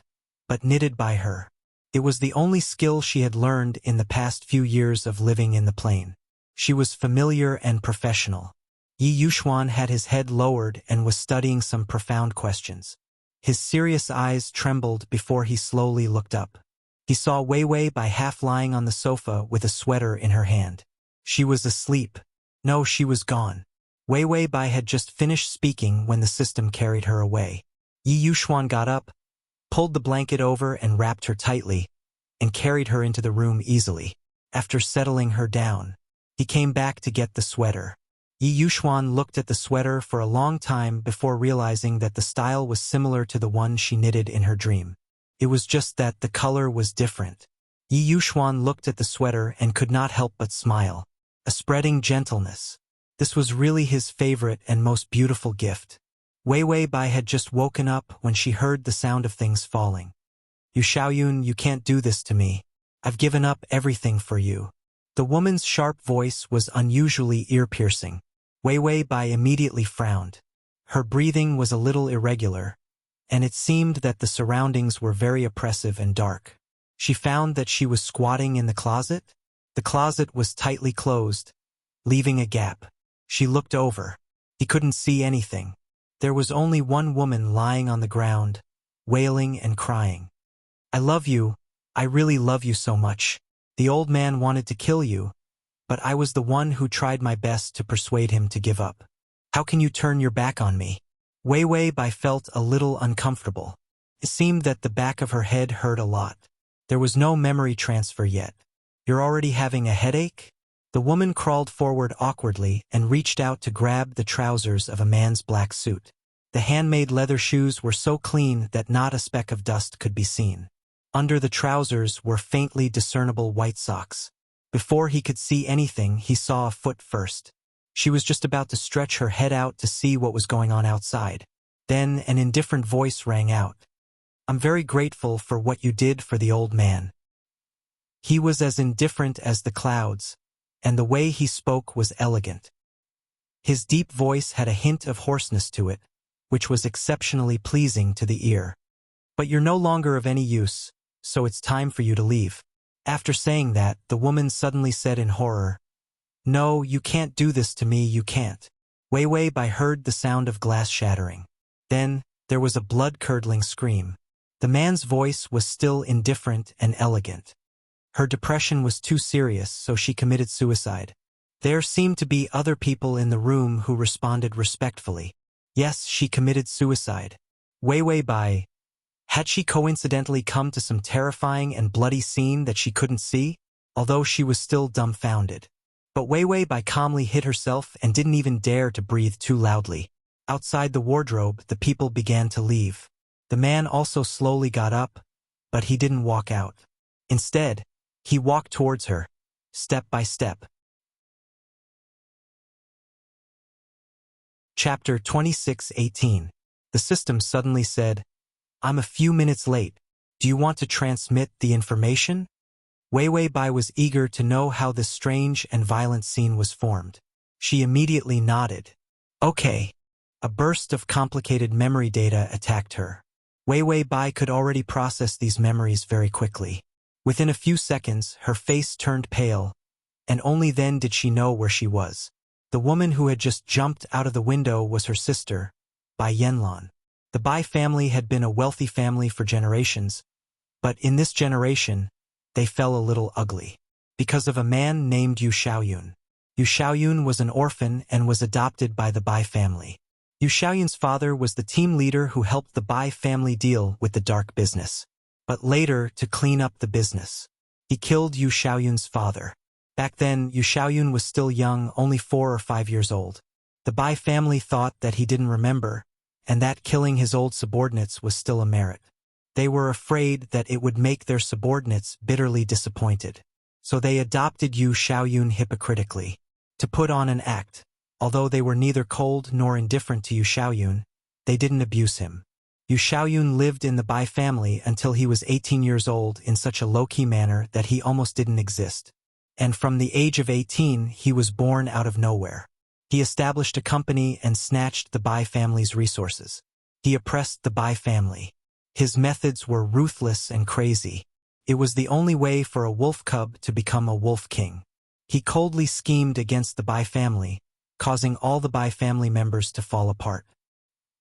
but knitted by her. It was the only skill she had learned in the past few years of living in the plain. She was familiar and professional. Yi Yuxuan had his head lowered and was studying some profound questions. His serious eyes trembled before he slowly looked up. He saw Wei Wei Bai half lying on the sofa with a sweater in her hand. She was asleep. No, she was gone. Wei Wei Bai had just finished speaking when the system carried her away. Yi Yuxuan got up, pulled the blanket over and wrapped her tightly, and carried her into the room easily. After settling her down, he came back to get the sweater. Yi Yuxuan looked at the sweater for a long time before realizing that the style was similar to the one she knitted in her dream. It was just that the color was different. Yi Yuxuan looked at the sweater and could not help but smile. A spreading gentleness. This was really his favorite and most beautiful gift. Wei Wei Bai had just woken up when she heard the sound of things falling. "Yu Xiaoyun, you can't do this to me. I've given up everything for you." The woman's sharp voice was unusually ear-piercing. Wei Wei Bai immediately frowned. Her breathing was a little irregular, and it seemed that the surroundings were very oppressive and dark. She found that she was squatting in the closet. The closet was tightly closed, leaving a gap. She looked over. He couldn't see anything. There was only one woman lying on the ground, wailing and crying. "I love you. I really love you so much. The old man wanted to kill you, but I was the one who tried my best to persuade him to give up. How can you turn your back on me?" Wei Wei Bai felt a little uncomfortable. It seemed that the back of her head hurt a lot. There was no memory transfer yet. "You're already having a headache?" The woman crawled forward awkwardly and reached out to grab the trousers of a man's black suit. The handmade leather shoes were so clean that not a speck of dust could be seen. Under the trousers were faintly discernible white socks. Before he could see anything, he saw a foot first. She was just about to stretch her head out to see what was going on outside. Then an indifferent voice rang out. "I'm very grateful for what you did for the old man." He was as indifferent as the clouds, and the way he spoke was elegant. His deep voice had a hint of hoarseness to it, which was exceptionally pleasing to the ear. "But you're no longer of any use, so it's time for you to leave." After saying that, the woman suddenly said in horror, "No, you can't do this to me, you can't." Wei Wei Bai heard the sound of glass shattering. Then, there was a blood-curdling scream. The man's voice was still indifferent and elegant. Her depression was too serious, so she committed suicide. There seemed to be other people in the room who responded respectfully. Yes, she committed suicide. Wei Wei Bai. Had she coincidentally come to some terrifying and bloody scene that she couldn't see? Although she was still dumbfounded. But Wei Wei Bai calmly hid herself and didn't even dare to breathe too loudly. Outside the wardrobe, the people began to leave. The man also slowly got up, but he didn't walk out. Instead, he walked towards her, step by step. Chapter 26:18. The system suddenly said, "I'm a few minutes late. Do you want to transmit the information?" Wei Wei Bai was eager to know how this strange and violent scene was formed. She immediately nodded. Okay. A burst of complicated memory data attacked her. Wei Wei Bai could already process these memories very quickly. Within a few seconds, her face turned pale, and only then did she know where she was. The woman who had just jumped out of the window was her sister, Bai Yanlan. The Bai family had been a wealthy family for generations, but in this generation, they fell a little ugly. Because of a man named Yu Xiaoyun. Yu Xiaoyun was an orphan and was adopted by the Bai family. Yu Xiaoyun's father was the team leader who helped the Bai family deal with the dark business. But later, to clean up the business, he killed Yu Xiaoyun's father. Back then, Yu Xiaoyun was still young, only 4 or 5 years old. The Bai family thought that he didn't remember, and that killing his old subordinates was still a merit. They were afraid that it would make their subordinates bitterly disappointed. So they adopted Yu Xiaoyun hypocritically, to put on an act. Although they were neither cold nor indifferent to Yu Xiaoyun, they didn't abuse him. Yu Xiaoyun lived in the Bai family until he was 18 years old in such a low-key manner that he almost didn't exist. And from the age of 18, he was born out of nowhere. He established a company and snatched the Bai family's resources. He oppressed the Bai family. His methods were ruthless and crazy. It was the only way for a wolf cub to become a wolf king. He coldly schemed against the Bai family, causing all the Bai family members to fall apart.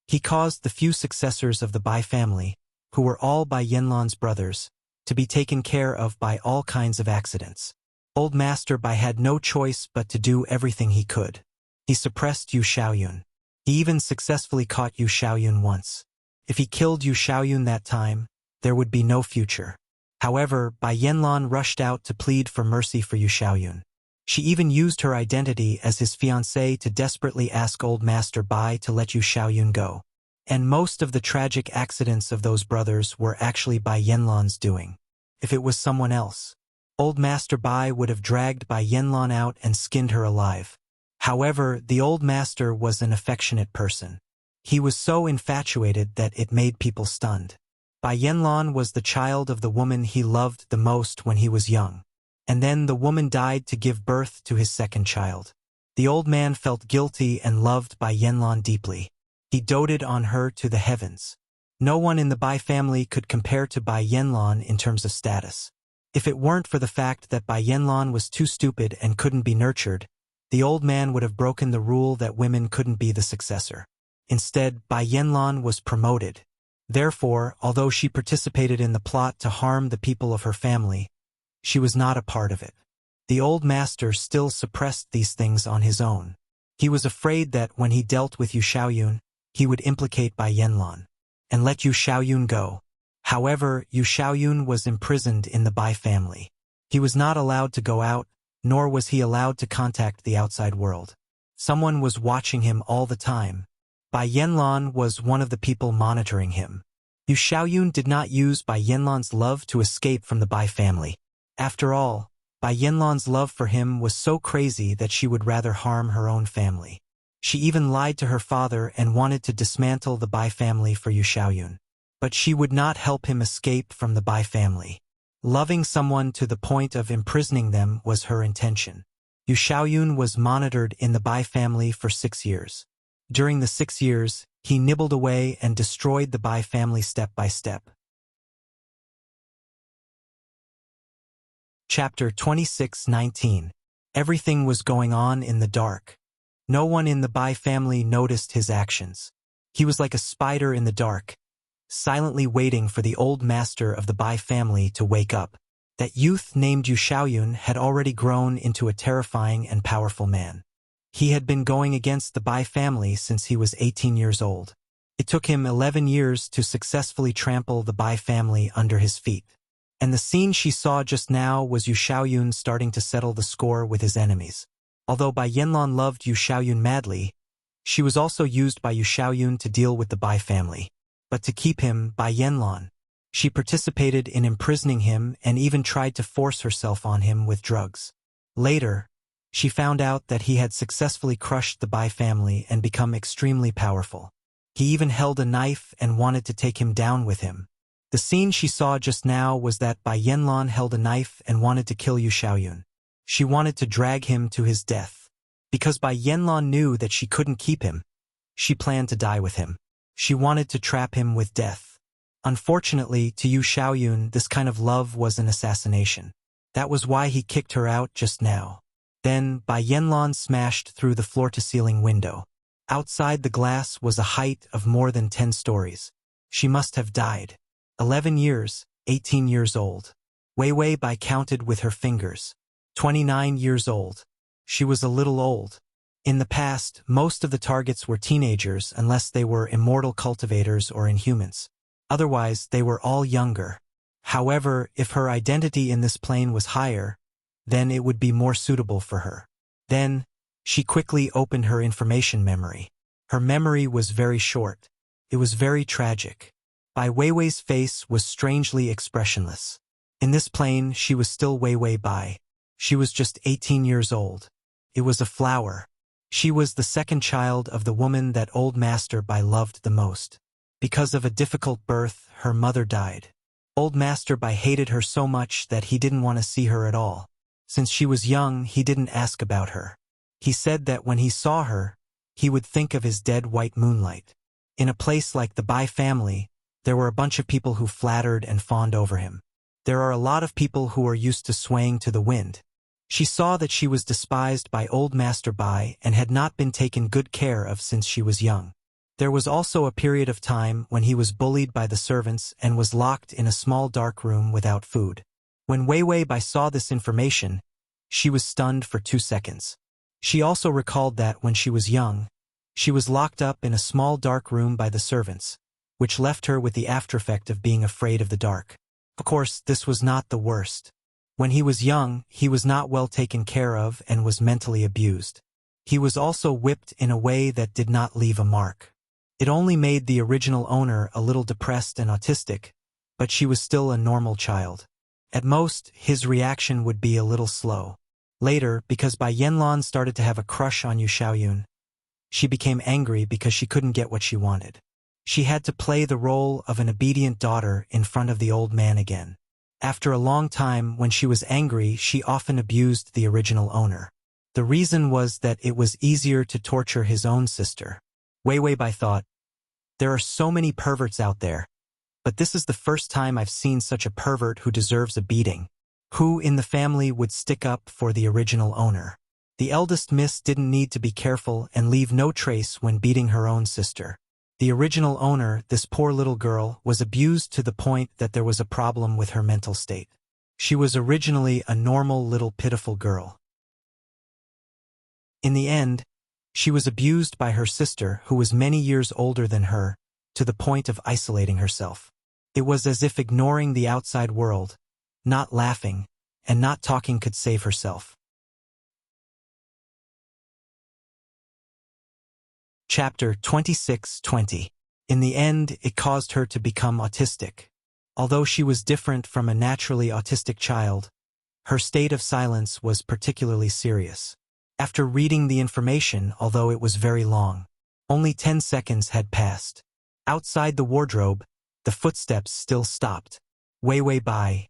He caused the few successors of the Bai family, who were all Bai Yanlan's brothers, to be taken care of by all kinds of accidents. Old Master Bai had no choice but to do everything he could. He suppressed Yu Xiaoyun. He even successfully caught Yu Xiaoyun once. If he killed Yu Xiaoyun that time, there would be no future. However, Bai Yanlan rushed out to plead for mercy for Yu Xiaoyun. She even used her identity as his fiancée to desperately ask Old Master Bai to let Yu Xiaoyun go. And most of the tragic accidents of those brothers were actually Bai Yanlan's doing. If it was someone else, Old Master Bai would have dragged Bai Yanlan out and skinned her alive. However, the old master was an affectionate person. He was so infatuated that it made people stunned. Bai Yanlan was the child of the woman he loved the most when he was young. And then the woman died to give birth to his second child. The old man felt guilty and loved Bai Yanlan deeply. He doted on her to the heavens. No one in the Bai family could compare to Bai Yanlan in terms of status. If it weren't for the fact that Bai Yanlan was too stupid and couldn't be nurtured, the old man would have broken the rule that women couldn't be the successor. Instead, Bai Yanlan was promoted. Therefore, although she participated in the plot to harm the people of her family, she was not a part of it. The old master still suppressed these things on his own. He was afraid that when he dealt with Yu Xiaoyun, he would implicate Bai Yanlan and let Yu Xiaoyun go. However, Yu Xiaoyun was imprisoned in the Bai family. He was not allowed to go out, nor was he allowed to contact the outside world. Someone was watching him all the time. Bai Yanlan was one of the people monitoring him. Yu Xiaoyun did not use Bai Yanlan's love to escape from the Bai family. After all, Bai Yanlan's love for him was so crazy that she would rather harm her own family. She even lied to her father and wanted to dismantle the Bai family for Yu Xiaoyun. But she would not help him escape from the Bai family. Loving someone to the point of imprisoning them was her intention. Yu Xiaoyun was monitored in the Bai family for 6 years. During the 6 years, he nibbled away and destroyed the Bai family step by step. Chapter 26:19. Everything was going on in the dark. No one in the Bai family noticed his actions. He was like a spider in the dark, silently waiting for the old master of the Bai family to wake up. That youth named Yu Xiaoyun had already grown into a terrifying and powerful man. He had been going against the Bai family since he was 18 years old. It took him 11 years to successfully trample the Bai family under his feet. And the scene she saw just now was Yu Xiaoyun starting to settle the score with his enemies. Although Bai Yanlan loved Yu Xiaoyun madly, she was also used by Yu Xiaoyun to deal with the Bai family. But to keep him, Bai Yanlan, she participated in imprisoning him and even tried to force herself on him with drugs. Later, she found out that he had successfully crushed the Bai family and become extremely powerful. He even held a knife and wanted to take him down with him. The scene she saw just now was that Bai Yanlan held a knife and wanted to kill Yu Xiaoyun. She wanted to drag him to his death. Because Bai Yanlan knew that she couldn't keep him, she planned to die with him. She wanted to trap him with death. Unfortunately, to Yu Xiaoyun, this kind of love was an assassination. That was why he kicked her out just now. Then, Bai Yanlan smashed through the floor-to-ceiling window. Outside the glass was a height of more than 10 stories. She must have died. 11 years, 18 years old. Wei Wei Bai counted with her fingers. 29 years old. She was a little old. In the past, most of the targets were teenagers unless they were immortal cultivators or inhumans. Otherwise, they were all younger. However, if her identity in this plane was higher, then it would be more suitable for her. Then, she quickly opened her information memory. Her memory was very short. It was very tragic. Bai Weiwei's face was strangely expressionless. In this plane, she was still Wei Wei Bai. She was just 18 years old. It was a flower. She was the second child of the woman that Old Master Bai loved the most. Because of a difficult birth, her mother died. Old Master Bai hated her so much that he didn't want to see her at all. Since she was young, he didn't ask about her. He said that when he saw her, he would think of his dead white moonlight. In a place like the Bai family, there were a bunch of people who flattered and fawned over him. There are a lot of people who are used to swaying to the wind. She saw that she was despised by Old Master Bai and had not been taken good care of since she was young. There was also a period of time when he was bullied by the servants and was locked in a small dark room without food. When Wei Wei Bai saw this information, she was stunned for 2 seconds. She also recalled that when she was young, she was locked up in a small dark room by the servants, which left her with the aftereffect of being afraid of the dark. Of course, this was not the worst. When he was young, he was not well taken care of and was mentally abused. He was also whipped in a way that did not leave a mark. It only made the original owner a little depressed and autistic, but she was still a normal child. At most, his reaction would be a little slow. Later, because Bai Yanlan started to have a crush on Yu Xiaoyun, she became angry because she couldn't get what she wanted. She had to play the role of an obedient daughter in front of the old man again. After a long time, when she was angry, she often abused the original owner. The reason was that it was easier to torture his own sister. Wei Wei Bai thought, there are so many perverts out there, but this is the first time I've seen such a pervert who deserves a beating. Who in the family would stick up for the original owner? The eldest miss didn't need to be careful and leave no trace when beating her own sister. The original owner, this poor little girl, was abused to the point that there was a problem with her mental state. She was originally a normal little pitiful girl. In the end, she was abused by her sister, who was many years older than her, to the point of isolating herself. It was as if ignoring the outside world, not laughing, and not talking could save herself. Chapter 26:20. In the end, it caused her to become autistic. Although she was different from a naturally autistic child, her state of silence was particularly serious. After reading the information, although it was very long, only 10 seconds had passed. Outside the wardrobe, the footsteps still stopped. Wei Wei Bai.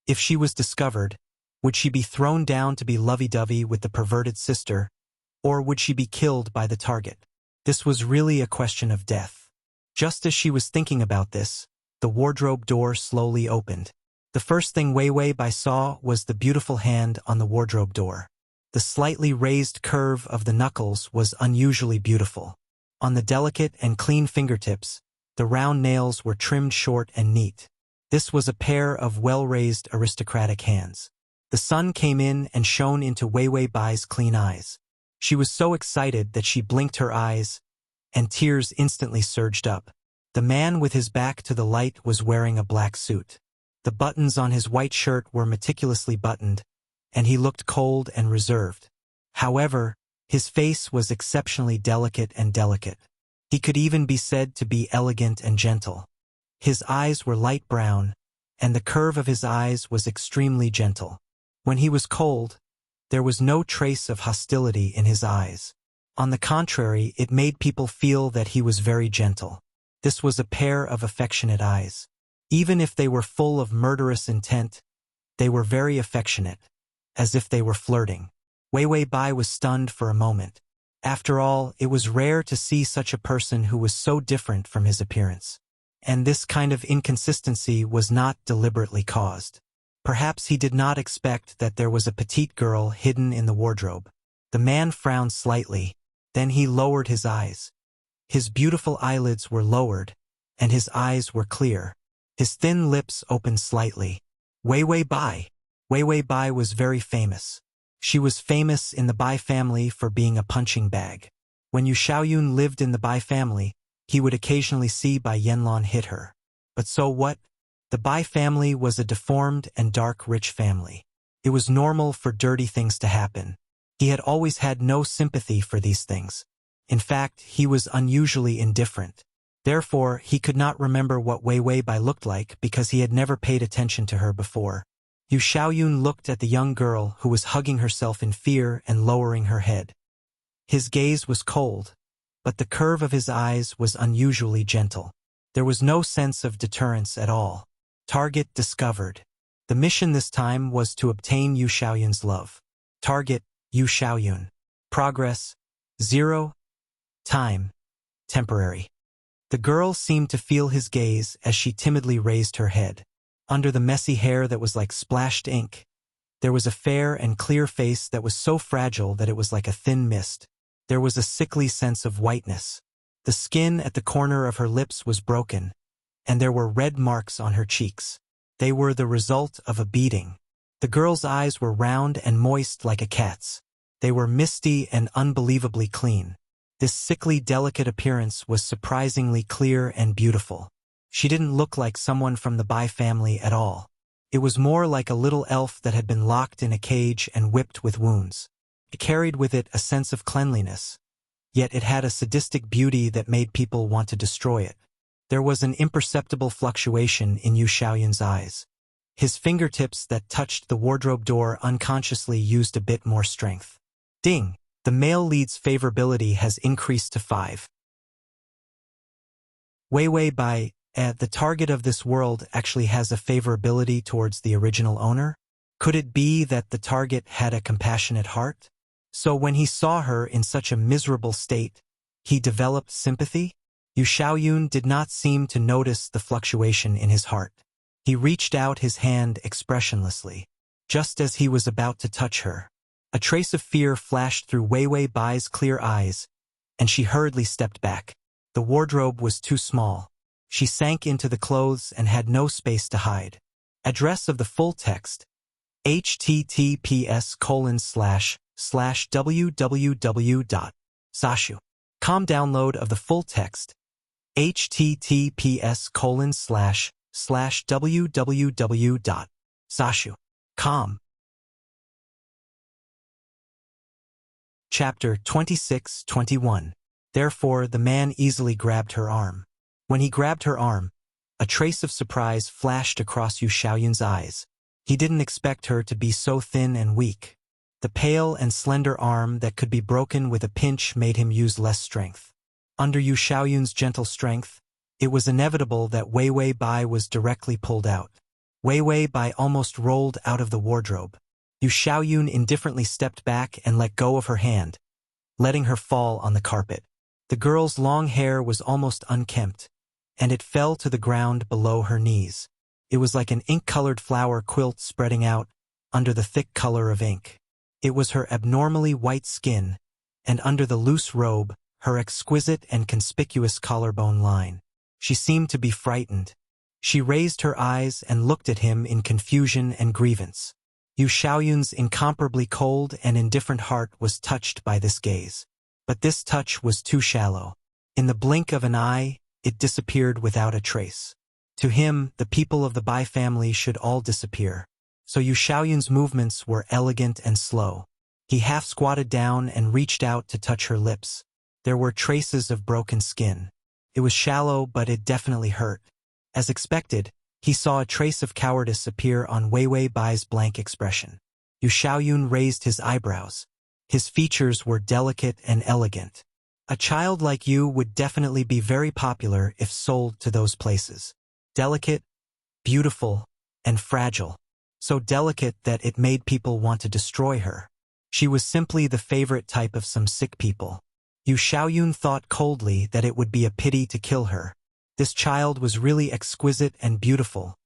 If she was discovered, would she be thrown down to be lovey-dovey with the perverted sister, or would she be killed by the target? This was really a question of death. Just as she was thinking about this, the wardrobe door slowly opened. The first thing Wei Wei Bai saw was the beautiful hand on the wardrobe door. The slightly raised curve of the knuckles was unusually beautiful. On the delicate and clean fingertips, the round nails were trimmed short and neat. This was a pair of well-raised aristocratic hands. The sun came in and shone into Wei Wei Bai's clean eyes. She was so excited that she blinked her eyes, and tears instantly surged up. The man with his back to the light was wearing a black suit. The buttons on his white shirt were meticulously buttoned, and he looked cold and reserved. However, his face was exceptionally delicate and delicate. He could even be said to be elegant and gentle. His eyes were light brown, and the curve of his eyes was extremely gentle. When he was cold, there was no trace of hostility in his eyes. On the contrary, it made people feel that he was very gentle. This was a pair of affectionate eyes. Even if they were full of murderous intent, they were very affectionate, as if they were flirting. Wei Wei Bai was stunned for a moment. After all, it was rare to see such a person who was so different from his appearance. And this kind of inconsistency was not deliberately caused. Perhaps he did not expect that there was a petite girl hidden in the wardrobe. The man frowned slightly, then he lowered his eyes. His beautiful eyelids were lowered, and his eyes were clear. His thin lips opened slightly. Wei Wei Bai. Wei Wei Bai was very famous. She was famous in the Bai family for being a punching bag. When Yu Xiaoyun lived in the Bai family, he would occasionally see Bai Yanlan hit her. But so what? The Bai family was a deformed and dark rich family. It was normal for dirty things to happen. He had always had no sympathy for these things. In fact, he was unusually indifferent. Therefore, he could not remember what Wei Wei Bai looked like because he had never paid attention to her before. Yu Xiaoyun looked at the young girl who was hugging herself in fear and lowering her head. His gaze was cold, but the curve of his eyes was unusually gentle. There was no sense of deterrence at all. Target discovered. The mission this time was to obtain Yu Xiaoyun's love. Target, Yu Xiaoyun. Progress, 0. Time, temporary. The girl seemed to feel his gaze as she timidly raised her head. Under the messy hair that was like splashed ink, there was a fair and clear face that was so fragile that it was like a thin mist. There was a sickly sense of whiteness. The skin at the corner of her lips was broken, and there were red marks on her cheeks. They were the result of a beating. The girl's eyes were round and moist like a cat's. They were misty and unbelievably clean. This sickly, delicate appearance was surprisingly clear and beautiful. She didn't look like someone from the Bai family at all. It was more like a little elf that had been locked in a cage and whipped with wounds. It carried with it a sense of cleanliness, yet it had a sadistic beauty that made people want to destroy it. There was an imperceptible fluctuation in Yu Xiaoyun's eyes. His fingertips that touched the wardrobe door unconsciously used a bit more strength. Ding! The male lead's favorability has increased to 5. Weiwei Bai, the target of this world actually has a favorability towards the original owner? Could it be that the target had a compassionate heart? So when he saw her in such a miserable state, he developed sympathy? Yu Xiaoyun did not seem to notice the fluctuation in his heart. He reached out his hand expressionlessly, just as he was about to touch her. A trace of fear flashed through Weiwei Bai's clear eyes, and she hurriedly stepped back. The wardrobe was too small. She sank into the clothes and had no space to hide. Address of the full text: https://www.sashu.com. Download of the full text: https://www.sashu.com. Chapter 26-21. Therefore, the man easily grabbed her arm. When he grabbed her arm, a trace of surprise flashed across Yu Xiaoyun's eyes. He didn't expect her to be so thin and weak. The pale and slender arm that could be broken with a pinch made him use less strength. Under Yu Xiaoyun's gentle strength, it was inevitable that Weiwei Bai was directly pulled out. Weiwei Bai almost rolled out of the wardrobe. Yu Xiaoyun indifferently stepped back and let go of her hand, letting her fall on the carpet. The girl's long hair was almost unkempt, and it fell to the ground below her knees. It was like an ink-colored flower quilt spreading out under the thick color of ink. It was her abnormally white skin, and under the loose robe, her exquisite and conspicuous collarbone line. She seemed to be frightened. She raised her eyes and looked at him in confusion and grievance. Yu Xiaoyun's incomparably cold and indifferent heart was touched by this gaze. But this touch was too shallow. In the blink of an eye, it disappeared without a trace. To him, the people of the Bai family should all disappear. So Yu Xiaoyun's movements were elegant and slow. He half squatted down and reached out to touch her lips. There were traces of broken skin. It was shallow, but it definitely hurt. As expected, he saw a trace of cowardice appear on Weiwei Bai's blank expression. Yu Xiaoyun raised his eyebrows. His features were delicate and elegant. A child like you would definitely be very popular if sold to those places. Delicate, beautiful, and fragile. So delicate that it made people want to destroy her. She was simply the favorite type of some sick people. Yu Xiaoyun thought coldly that it would be a pity to kill her. This child was really exquisite and beautiful,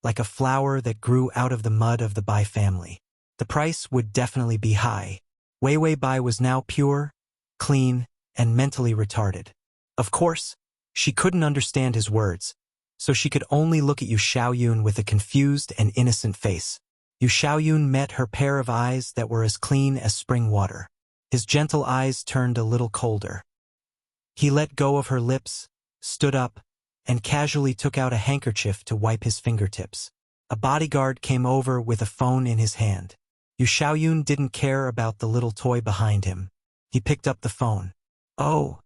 like a flower that grew out of the mud of the Bai family. The price would definitely be high. Weiwei Bai was now pure, clean, and mentally retarded. Of course, she couldn't understand his words, so she could only look at Yu Xiaoyun with a confused and innocent face. Yu Xiaoyun met her pair of eyes that were as clean as spring water. His gentle eyes turned a little colder. He let go of her lips, stood up, and casually took out a handkerchief to wipe his fingertips. A bodyguard came over with a phone in his hand. Yu Xiaoyun didn't care about the little toy behind him. He picked up the phone. Oh,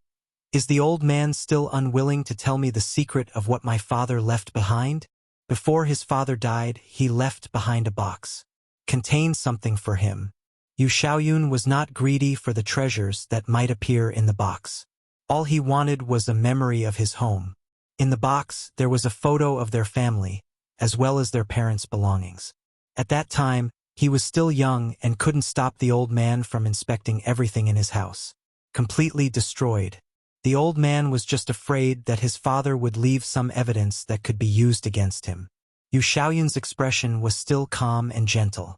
is the old man still unwilling to tell me the secret of what my father left behind? Before his father died, he left behind a box. Contained something for him. Yu Xiaoyun was not greedy for the treasures that might appear in the box. All he wanted was a memory of his home. In the box, there was a photo of their family, as well as their parents' belongings. At that time, he was still young and couldn't stop the old man from inspecting everything in his house. Completely destroyed. The old man was just afraid that his father would leave some evidence that could be used against him. Yu Xiaoyun's expression was still calm and gentle.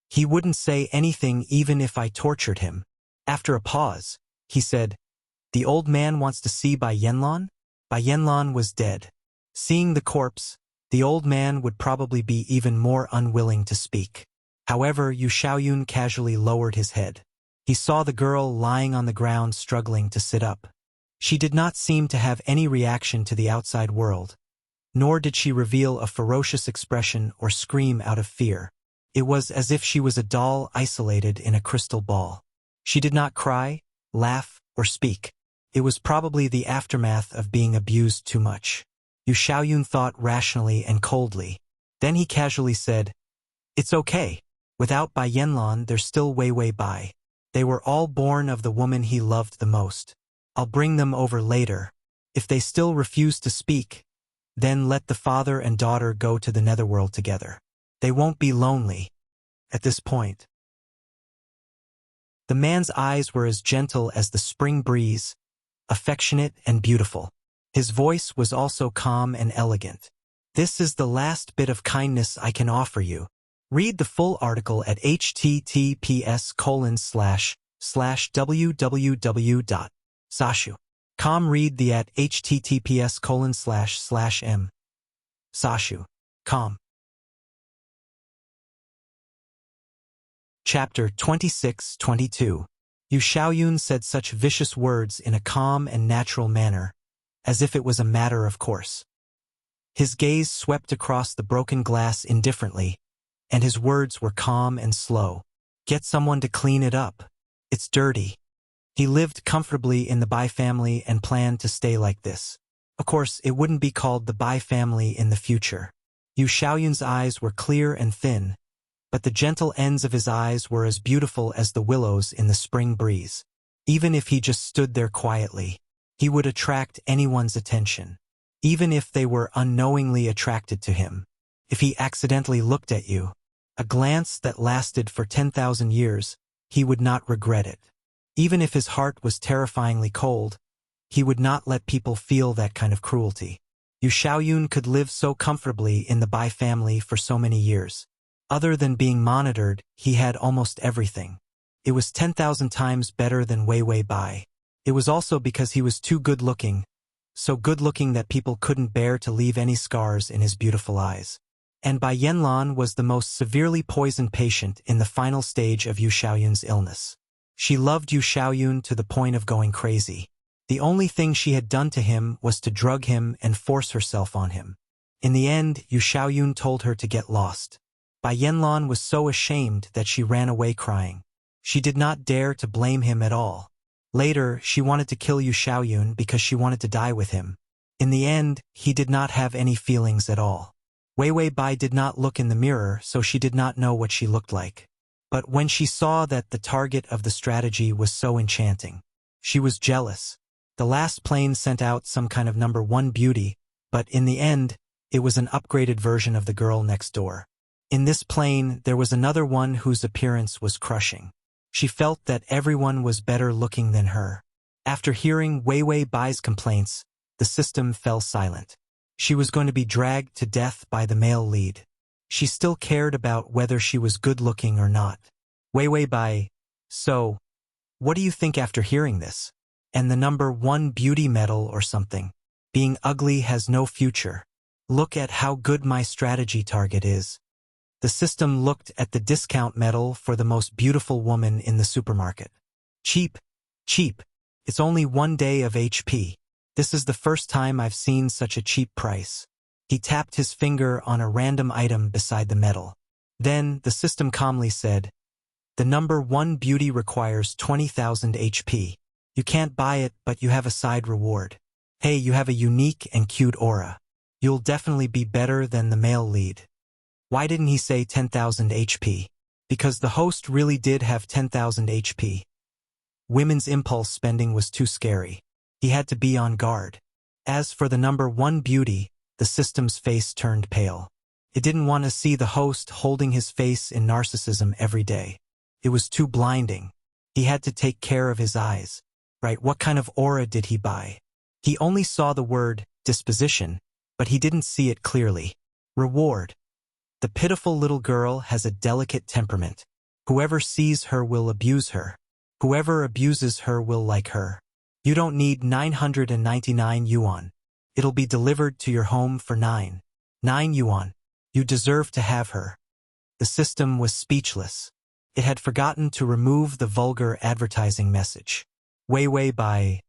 He wouldn't say anything even if I tortured him. After a pause, he said, The old man wants to see Bai Yanlan? Bai Yanlan was dead. Seeing the corpse, the old man would probably be even more unwilling to speak. However, Yu Xiaoyun casually lowered his head. He saw the girl lying on the ground struggling to sit up. She did not seem to have any reaction to the outside world, nor did she reveal a ferocious expression or scream out of fear. It was as if she was a doll isolated in a crystal ball. She did not cry, laugh, or speak. It was probably the aftermath of being abused too much. Yu Xiaoyun thought rationally and coldly. Then he casually said, "It's okay. Without Bai Yanlan, there's still Wei Wei Bai. They were all born of the woman he loved the most. I'll bring them over later. If they still refuse to speak, then let the father and daughter go to the netherworld together. They won't be lonely." At this point, the man's eyes were as gentle as the spring breeze, affectionate and beautiful. His voice was also calm and elegant. "This is the last bit of kindness I can offer you." Read the full article at https://www.sashu.com. Read the at https://m.sashu.com. Chapter 26-22. Yu Xiaoyun said such vicious words in a calm and natural manner, as if it was a matter of course. His gaze swept across the broken glass indifferently, and his words were calm and slow. "Get someone to clean it up. It's dirty." He lived comfortably in the Bai family and planned to stay like this. Of course, it wouldn't be called the Bai family in the future. Yu Xiaoyun's eyes were clear and thin, but the gentle ends of his eyes were as beautiful as the willows in the spring breeze. Even if he just stood there quietly, he would attract anyone's attention, even if they were unknowingly attracted to him. If he accidentally looked at you, a glance that lasted for 10,000 years, he would not regret it. Even if his heart was terrifyingly cold, he would not let people feel that kind of cruelty. Yu Xiaoyun could live so comfortably in the Bai family for so many years. Other than being monitored, he had almost everything. It was 10,000 times better than Wei Wei Bai. It was also because he was too good-looking, so good-looking that people couldn't bear to leave any scars in his beautiful eyes. And Bai Yanlan was the most severely poisoned patient in the final stage of Yu Xiaoyun's illness. She loved Yu Xiaoyun to the point of going crazy. The only thing she had done to him was to drug him and force herself on him. In the end, Yu Xiaoyun told her to get lost. Bai Yanlan was so ashamed that she ran away crying. She did not dare to blame him at all. Later, she wanted to kill Yu Xiaoyun because she wanted to die with him. In the end, he did not have any feelings at all. Wei Wei Bai did not look in the mirror, so she did not know what she looked like. But when she saw that the target of the strategy was so enchanting, she was jealous. The last plane sent out some kind of number 1 beauty, but in the end, it was an upgraded version of the girl next door. In this plane, there was another one whose appearance was crushing. She felt that everyone was better looking than her. After hearing Wei Wei Bai's complaints, the system fell silent. She was going to be dragged to death by the male lead. She still cared about whether she was good-looking or not. Wei Wei Bai, so, what do you think after hearing this? And the number 1 beauty medal or something? Being ugly has no future. Look at how good my strategy target is. The system looked at the discount medal for the most beautiful woman in the supermarket. Cheap, cheap. It's only 1 day of HP. This is the first time I've seen such a cheap price. He tapped his finger on a random item beside the medal. Then, the system calmly said, "The number 1 beauty requires 20,000 HP. You can't buy it, but you have a side reward. Hey, you have a unique and cute aura. You'll definitely be better than the male lead." Why didn't he say 10,000 HP? Because the host really did have 10,000 HP. Women's impulse spending was too scary. He had to be on guard. As for the number 1 beauty, the system's face turned pale. It didn't want to see the host holding his face in narcissism every day. It was too blinding. He had to take care of his eyes. Right, what kind of aura did he buy? He only saw the word disposition, but he didn't see it clearly. Reward. The pitiful little girl has a delicate temperament. Whoever sees her will abuse her. Whoever abuses her will like her. You don't need 999 yuan. It'll be delivered to your home for 9 yuan. You deserve to have her. The system was speechless. It had forgotten to remove the vulgar advertising message. Weiwei Bai.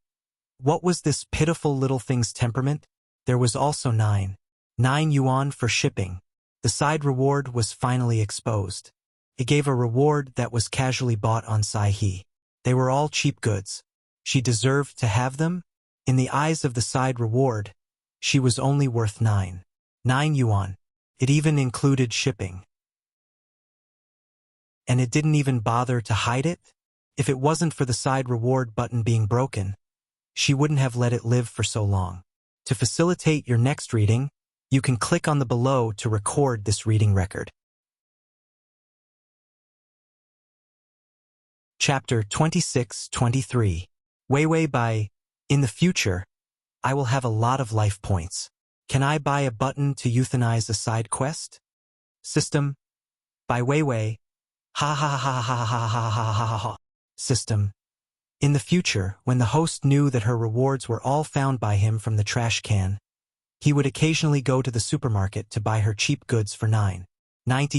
What was this pitiful little thing's temperament? There was also 9 yuan for shipping. The side reward was finally exposed. It gave a reward that was casually bought on Sai-He. They were all cheap goods. She deserved to have them? In the eyes of the side reward, she was only worth 9 yuan. It even included shipping. And it didn't even bother to hide it? If it wasn't for the side reward button being broken, she wouldn't have let it live for so long. To facilitate your next reading, you can click on the below to record this reading record. Chapter 26-23. Weiwei Bai. In the future, I will have a lot of life points. Can I buy a button to euthanize a side quest? System. By Weiwei. Ha ha ha ha ha ha ha ha ha ha. System. In the future, when the host knew that her rewards were all found by him from the trash can, he would occasionally go to the supermarket to buy her cheap goods for 90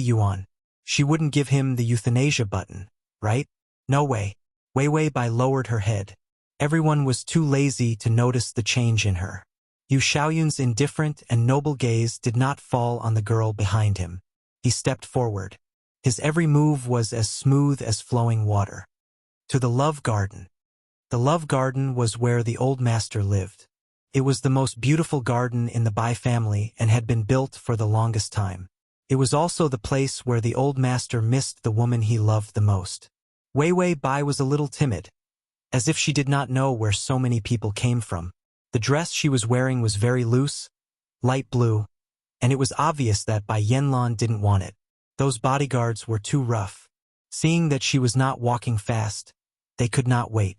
yuan. She wouldn't give him the euthanasia button, right? No way. Weiwei Bai lowered her head. Everyone was too lazy to notice the change in her. Yu Xiaoyun's indifferent and noble gaze did not fall on the girl behind him. He stepped forward. His every move was as smooth as flowing water. To the Love Garden. The Love Garden was where the old master lived. It was the most beautiful garden in the Bai family and had been built for the longest time. It was also the place where the old master missed the woman he loved the most. Weiwei Bai was a little timid, as if she did not know where so many people came from. The dress she was wearing was very loose, light blue, and it was obvious that Bai Yanlan didn't want it. Those bodyguards were too rough. Seeing that she was not walking fast, they could not wait.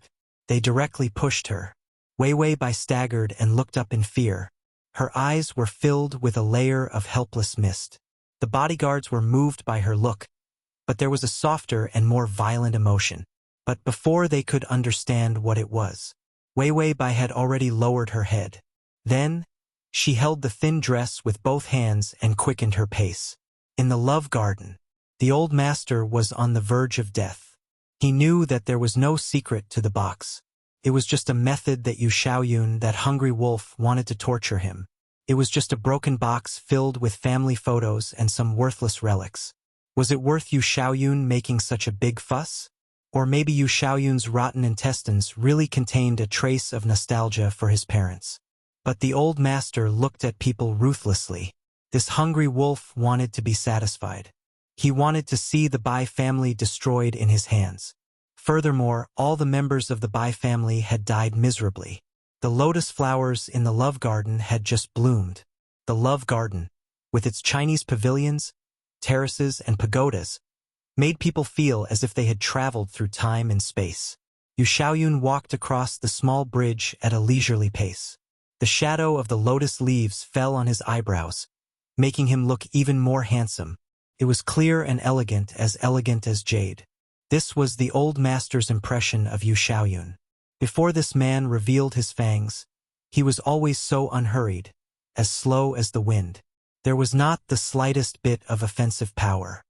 They directly pushed her. Weiwei Bai staggered and looked up in fear. Her eyes were filled with a layer of helpless mist. The bodyguards were moved by her look, but there was a softer and more violent emotion. But before they could understand what it was, Weiwei Bai had already lowered her head. Then, she held the thin dress with both hands and quickened her pace. In the Love Garden, the old master was on the verge of death. He knew that there was no secret to the box. It was just a method that Yu Xiaoyun, that hungry wolf, wanted to torture him. It was just a broken box filled with family photos and some worthless relics. Was it worth Yu Xiaoyun making such a big fuss? Or maybe Yu Xiaoyun's rotten intestines really contained a trace of nostalgia for his parents. But the old master looked at people ruthlessly. This hungry wolf wanted to be satisfied. He wanted to see the Bai family destroyed in his hands. Furthermore, all the members of the Bai family had died miserably. The lotus flowers in the Love Garden had just bloomed. The Love Garden, with its Chinese pavilions, terraces, and pagodas, made people feel as if they had traveled through time and space. Yu Xiaoyun walked across the small bridge at a leisurely pace. The shadow of the lotus leaves fell on his eyebrows, making him look even more handsome. It was clear and elegant as jade. This was the old master's impression of Yu Xiaoyun. Before this man revealed his fangs, he was always so unhurried, as slow as the wind. There was not the slightest bit of offensive power.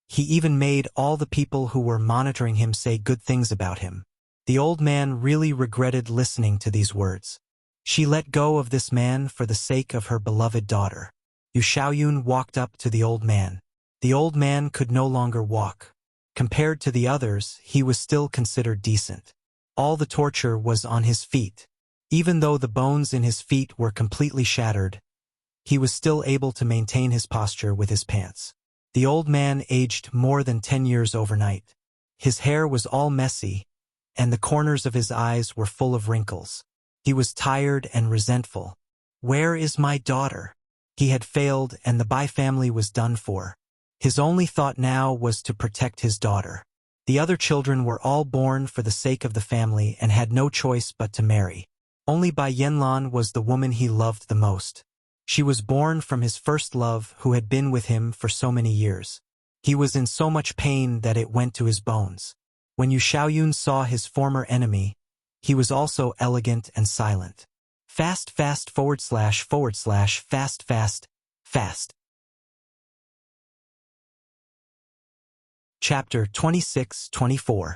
He even made all the people who were monitoring him say good things about him. The old man really regretted listening to these words. She let go of this man for the sake of her beloved daughter. Yu Xiaoyun walked up to the old man. The old man could no longer walk. Compared to the others, he was still considered decent. All the torture was on his feet. Even though the bones in his feet were completely shattered, he was still able to maintain his posture with his pants. The old man aged more than 10 years overnight. His hair was all messy, and the corners of his eyes were full of wrinkles. He was tired and resentful. Where is my daughter? He had failed, and the Bai family was done for. His only thought now was to protect his daughter. The other children were all born for the sake of the family and had no choice but to marry. Only Bai Yanlan was the woman he loved the most. She was born from his first love, who had been with him for so many years. He was in so much pain that it went to his bones. When Yu Xiaoyun saw his former enemy, he was also elegant and silent. Fast fast forward slash fast fast fast. Chapter 26-24.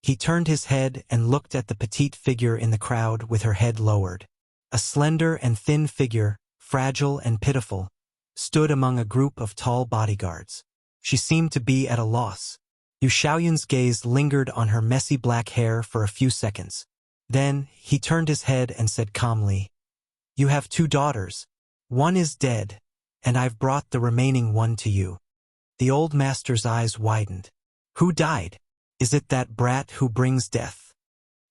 He turned his head and looked at the petite figure in the crowd with her head lowered. A slender and thin figure, fragile and pitiful, stood among a group of tall bodyguards. She seemed to be at a loss. Yu Xiaoyun's gaze lingered on her messy black hair for a few seconds. Then, he turned his head and said calmly, "You have 2 daughters. One is dead, and I've brought the remaining one to you." The old master's eyes widened. "Who died? Is it that brat who brings death?"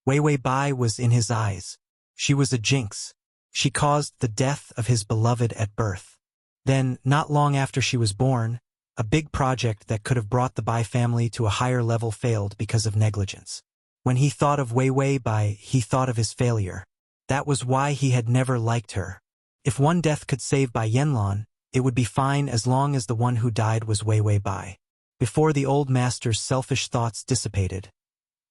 Wei Wei Bai was in his eyes. She was a jinx. She caused the death of his beloved at birth. Then, not long after she was born, a big project that could have brought the Bai family to a higher level failed because of negligence. When he thought of Wei Wei Bai, he thought of his failure. That was why he had never liked her. If one death could save Bai Yanlan, it would be fine as long as the one who died was Wei Wei Bai. Before the old master's selfish thoughts dissipated,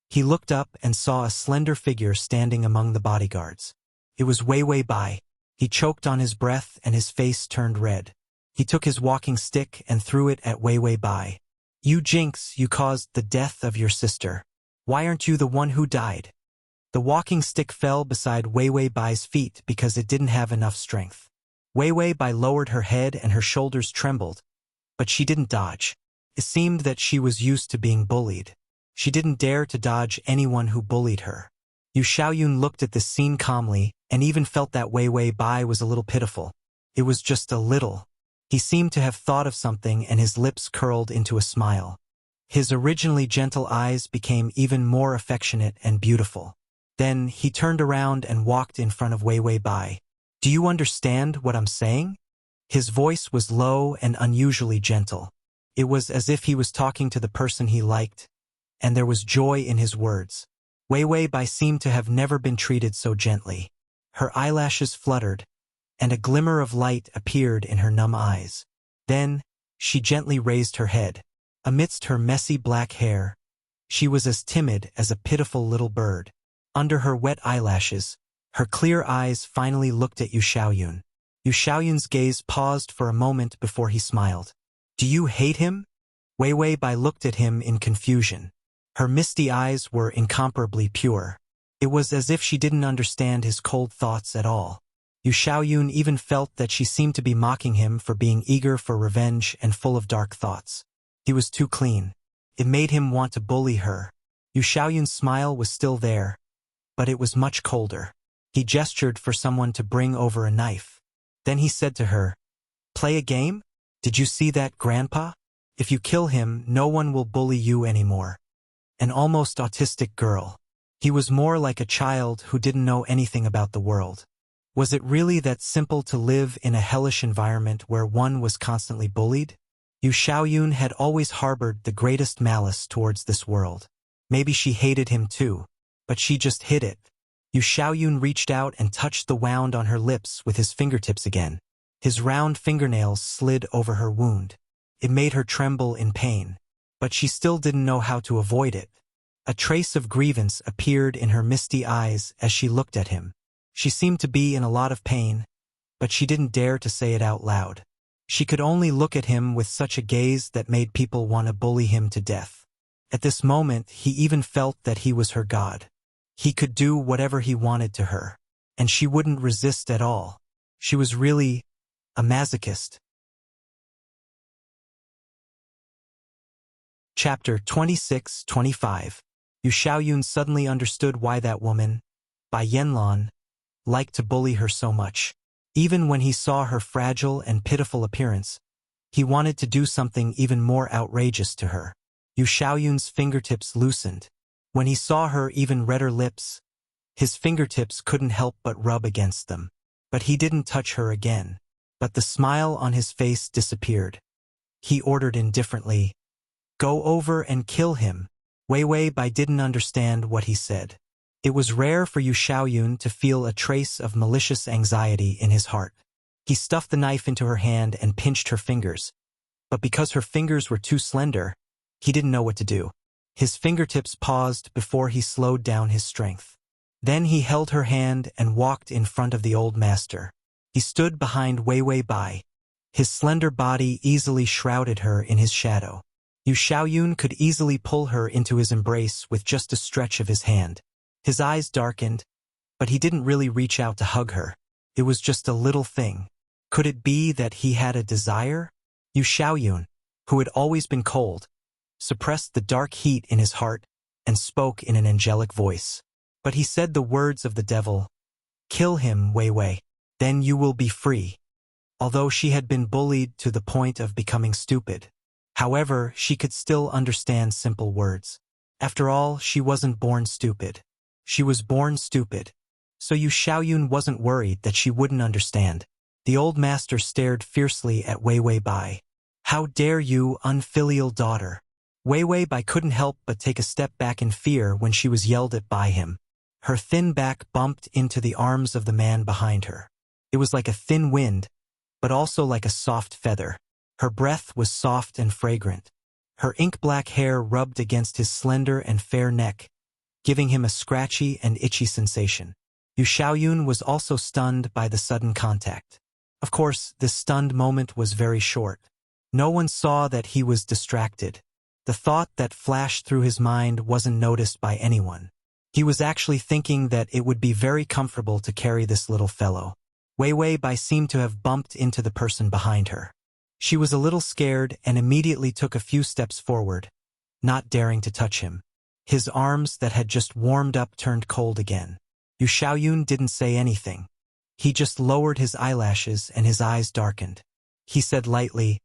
he looked up and saw a slender figure standing among the bodyguards. It was Wei Wei Bai. He choked on his breath and his face turned red. He took his walking stick and threw it at Wei Wei Bai. "You jinx, you caused the death of your sister. Why aren't you the one who died?" The walking stick fell beside Wei Wei Bai's feet because it didn't have enough strength. Wei Wei Bai lowered her head and her shoulders trembled, but she didn't dodge. It seemed that she was used to being bullied. She didn't dare to dodge anyone who bullied her. Yu Xiaoyun looked at this scene calmly and even felt that Wei Wei Bai was a little pitiful. It was just a little. He seemed to have thought of something and his lips curled into a smile. His originally gentle eyes became even more affectionate and beautiful. Then he turned around and walked in front of Wei Wei Bai. "Do you understand what I'm saying?" His voice was low and unusually gentle. It was as if he was talking to the person he liked, and there was joy in his words. Wei Wei Bai seemed to have never been treated so gently. Her eyelashes fluttered, and a glimmer of light appeared in her numb eyes. Then, she gently raised her head. Amidst her messy black hair, she was as timid as a pitiful little bird. Under her wet eyelashes, her clear eyes finally looked at Yu Xiaoyun. Yu Xiaoyun's gaze paused for a moment before he smiled. "Do you hate him?" Wei Wei Bai looked at him in confusion. Her misty eyes were incomparably pure. It was as if she didn't understand his cold thoughts at all. Yu Xiaoyun even felt that she seemed to be mocking him for being eager for revenge and full of dark thoughts. He was too clean. It made him want to bully her. Yu Xiaoyun's smile was still there, but it was much colder. He gestured for someone to bring over a knife. Then he said to her, "Play a game? Did you see that, Grandpa? If you kill him, no one will bully you anymore." An almost autistic girl. He was more like a child who didn't know anything about the world. Was it really that simple to live in a hellish environment where one was constantly bullied? Yu Xiaoyun had always harbored the greatest malice towards this world. Maybe she hated him too, but she just hid it. Yu Xiaoyun reached out and touched the wound on her lips with his fingertips again. His round fingernails slid over her wound. It made her tremble in pain, but she still didn't know how to avoid it. A trace of grievance appeared in her misty eyes as she looked at him. She seemed to be in a lot of pain, but she didn't dare to say it out loud. She could only look at him with such a gaze that made people want to bully him to death. At this moment, he even felt that he was her god. He could do whatever he wanted to her, and she wouldn't resist at all. She was really a masochist. Chapter 26-25. Yu Xiaoyun suddenly understood why that woman, Bai Yanlan, liked to bully her so much. Even when he saw her fragile and pitiful appearance, he wanted to do something even more outrageous to her. Yu Xiaoyun's fingertips loosened. When he saw her even redder lips, his fingertips couldn't help but rub against them. But he didn't touch her again. But the smile on his face disappeared. He ordered indifferently, "Go over and kill him." Wei Wei Bai didn't understand what he said. It was rare for Yu Xiaoyun to feel a trace of malicious anxiety in his heart. He stuffed the knife into her hand and pinched her fingers. But because her fingers were too slender, he didn't know what to do. His fingertips paused before he slowed down his strength. Then he held her hand and walked in front of the old master. He stood behind Wei Wei Bai. His slender body easily shrouded her in his shadow. Yu Xiaoyun could easily pull her into his embrace with just a stretch of his hand. His eyes darkened, but he didn't really reach out to hug her. It was just a little thing. Could it be that he had a desire? Yu Xiaoyun, who had always been cold, suppressed the dark heat in his heart and spoke in an angelic voice. But he said the words of the devil, "Kill him, Wei Wei. Then you will be free." Although she had been bullied to the point of becoming stupid. However, she could still understand simple words. After all, she wasn't born stupid. She was born stupid. So Yu Xiaoyun wasn't worried that she wouldn't understand. The old master stared fiercely at Wei Wei Bai. "How dare you, unfilial daughter?" Wei Wei Bai couldn't help but take a step back in fear when she was yelled at by him. Her thin back bumped into the arms of the man behind her. It was like a thin wind, but also like a soft feather. Her breath was soft and fragrant. Her ink-black hair rubbed against his slender and fair neck, giving him a scratchy and itchy sensation. Yu Xiaoyun was also stunned by the sudden contact. Of course, this stunned moment was very short. No one saw that he was distracted. The thought that flashed through his mind wasn't noticed by anyone. He was actually thinking that it would be very comfortable to carry this little fellow. Wei Wei Bai seemed to have bumped into the person behind her. She was a little scared and immediately took a few steps forward, not daring to touch him. His arms that had just warmed up turned cold again. Yu Xiaoyun didn't say anything. He just lowered his eyelashes and his eyes darkened. He said lightly,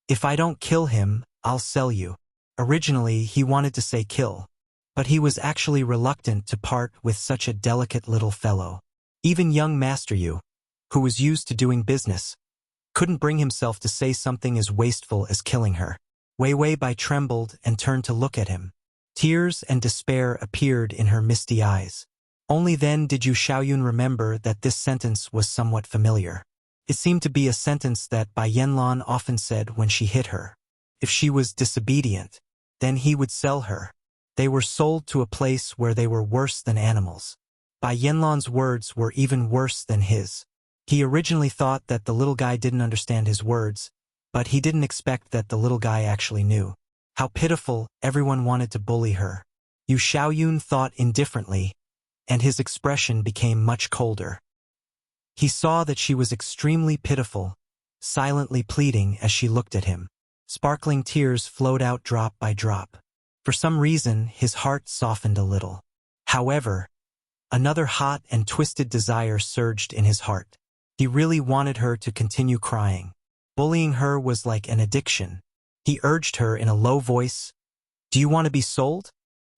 "If I don't kill him, I'll sell you." Originally, he wanted to say kill, but he was actually reluctant to part with such a delicate little fellow. Even young Master Yu, who was used to doing business, couldn't bring himself to say something as wasteful as killing her. Wei Wei Bai trembled and turned to look at him. Tears and despair appeared in her misty eyes. Only then did Yu Xiaoyun remember that this sentence was somewhat familiar. It seemed to be a sentence that Bai Yanlan often said when she hit her. If she was disobedient, then he would sell her. They were sold to a place where they were worse than animals. Bai Yanlan's words were even worse than his. He originally thought that the little guy didn't understand his words, but he didn't expect that the little guy actually knew. How pitiful, everyone wanted to bully her. Yu Xiaoyun thought indifferently, and his expression became much colder. He saw that she was extremely pitiful, silently pleading as she looked at him. Sparkling tears flowed out drop by drop. For some reason, his heart softened a little. However, another hot and twisted desire surged in his heart. He really wanted her to continue crying. Bullying her was like an addiction. He urged her in a low voice, "Do you want to be sold?"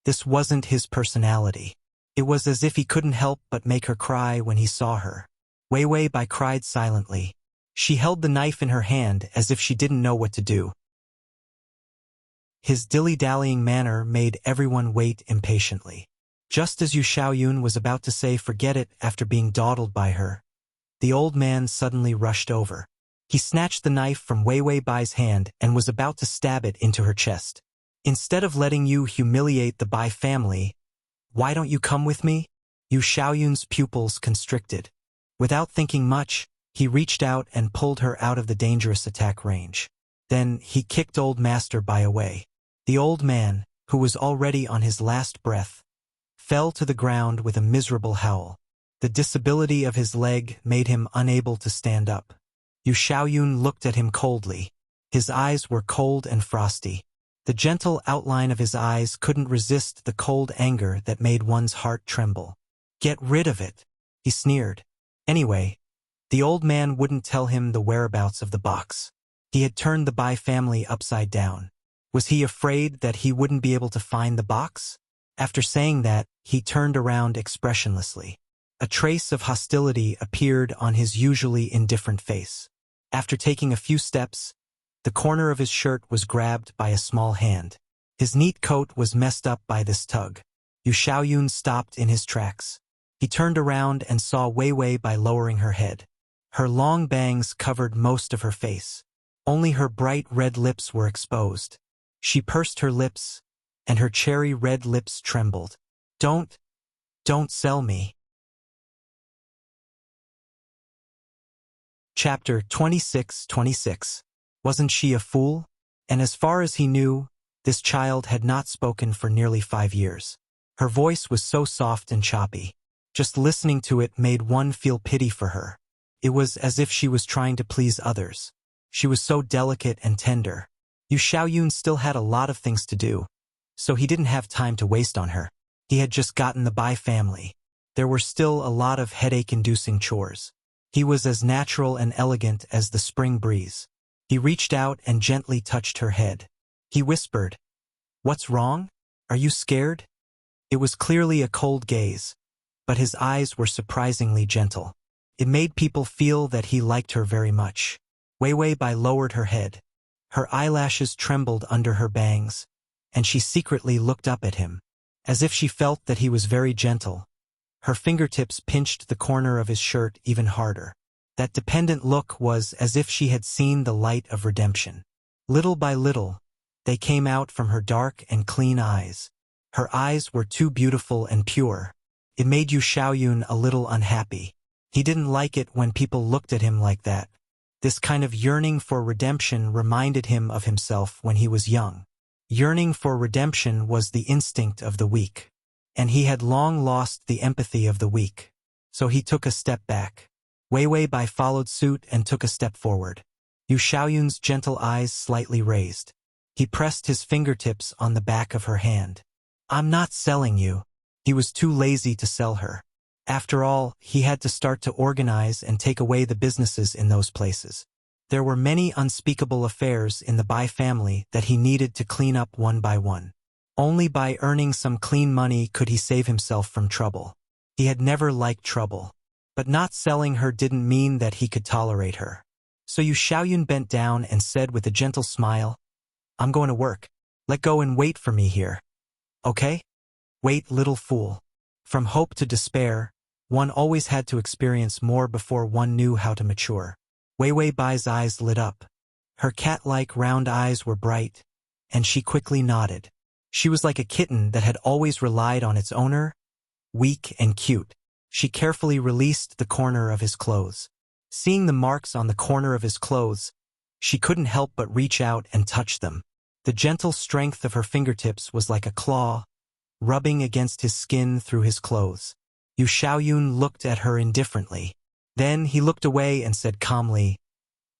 This wasn't his personality. It was as if he couldn't help but make her cry when he saw her. Wei Wei Bai cried silently. She held the knife in her hand as if she didn't know what to do. His dilly-dallying manner made everyone wait impatiently. Just as Yu Xiaoyun was about to say forget it after being dawdled by her, the old man suddenly rushed over. He snatched the knife from Wei Wei Bai's hand and was about to stab it into her chest. "Instead of letting you humiliate the Bai family, why don't you come with me?" Yu Xiaoyun's pupils constricted. Without thinking much, he reached out and pulled her out of the dangerous attack range. Then he kicked old Master Bai away. The old man, who was already on his last breath, fell to the ground with a miserable howl. The disability of his leg made him unable to stand up. Yu Xiaoyun looked at him coldly. His eyes were cold and frosty. The gentle outline of his eyes couldn't resist the cold anger that made one's heart tremble. "Get rid of it," he sneered. Anyway, the old man wouldn't tell him the whereabouts of the box. He had turned the Bai family upside down. Was he afraid that he wouldn't be able to find the box? After saying that, he turned around expressionlessly. A trace of hostility appeared on his usually indifferent face. After taking a few steps, the corner of his shirt was grabbed by a small hand. His neat coat was messed up by this tug. Yu Xiaoyun stopped in his tracks. He turned around and saw Wei Wei Bai lowering her head. Her long bangs covered most of her face. Only her bright red lips were exposed. She pursed her lips, and her cherry red lips trembled. "Don't Don't sell me. Chapter 26:26. Wasn't she a fool? And as far as he knew, this child had not spoken for nearly 5 years. Her voice was so soft and choppy. Just listening to it made one feel pity for her. It was as if she was trying to please others. She was so delicate and tender. Yu Xiaoyun still had a lot of things to do, so he didn't have time to waste on her. He had just gotten the Bai family. There were still a lot of headache-inducing chores. He was as natural and elegant as the spring breeze. He reached out and gently touched her head. He whispered, "What's wrong? Are you scared?" It was clearly a cold gaze, but his eyes were surprisingly gentle. It made people feel that he liked her very much. Wei Wei Bai lowered her head. Her eyelashes trembled under her bangs, and she secretly looked up at him, as if she felt that he was very gentle. Her fingertips pinched the corner of his shirt even harder. That dependent look was as if she had seen the light of redemption. Little by little, they came out from her dark and clean eyes. Her eyes were too beautiful and pure. It made Yu Xiaoyun a little unhappy. He didn't like it when people looked at him like that. This kind of yearning for redemption reminded him of himself when he was young. Yearning for redemption was the instinct of the weak, and he had long lost the empathy of the weak. So he took a step back. Wei Wei Bai followed suit and took a step forward. Yu Xiaoyun's gentle eyes slightly raised. He pressed his fingertips on the back of her hand. "I'm not selling you." He was too lazy to sell her. After all, he had to start to organize and take away the businesses in those places. There were many unspeakable affairs in the Bai family that he needed to clean up one by one. Only by earning some clean money could he save himself from trouble. He had never liked trouble. But not selling her didn't mean that he could tolerate her. So Yu Xiaoyun bent down and said with a gentle smile, "I'm going to work. Let go and wait for me here. Okay? Wait, little fool." From hope to despair, one always had to experience more before one knew how to mature. Wei Wei Bai's eyes lit up. Her cat-like round eyes were bright, and she quickly nodded. She was like a kitten that had always relied on its owner, weak and cute. She carefully released the corner of his clothes. Seeing the marks on the corner of his clothes, she couldn't help but reach out and touch them. The gentle strength of her fingertips was like a claw, rubbing against his skin through his clothes. Yu Xiaoyun looked at her indifferently. Then he looked away and said calmly,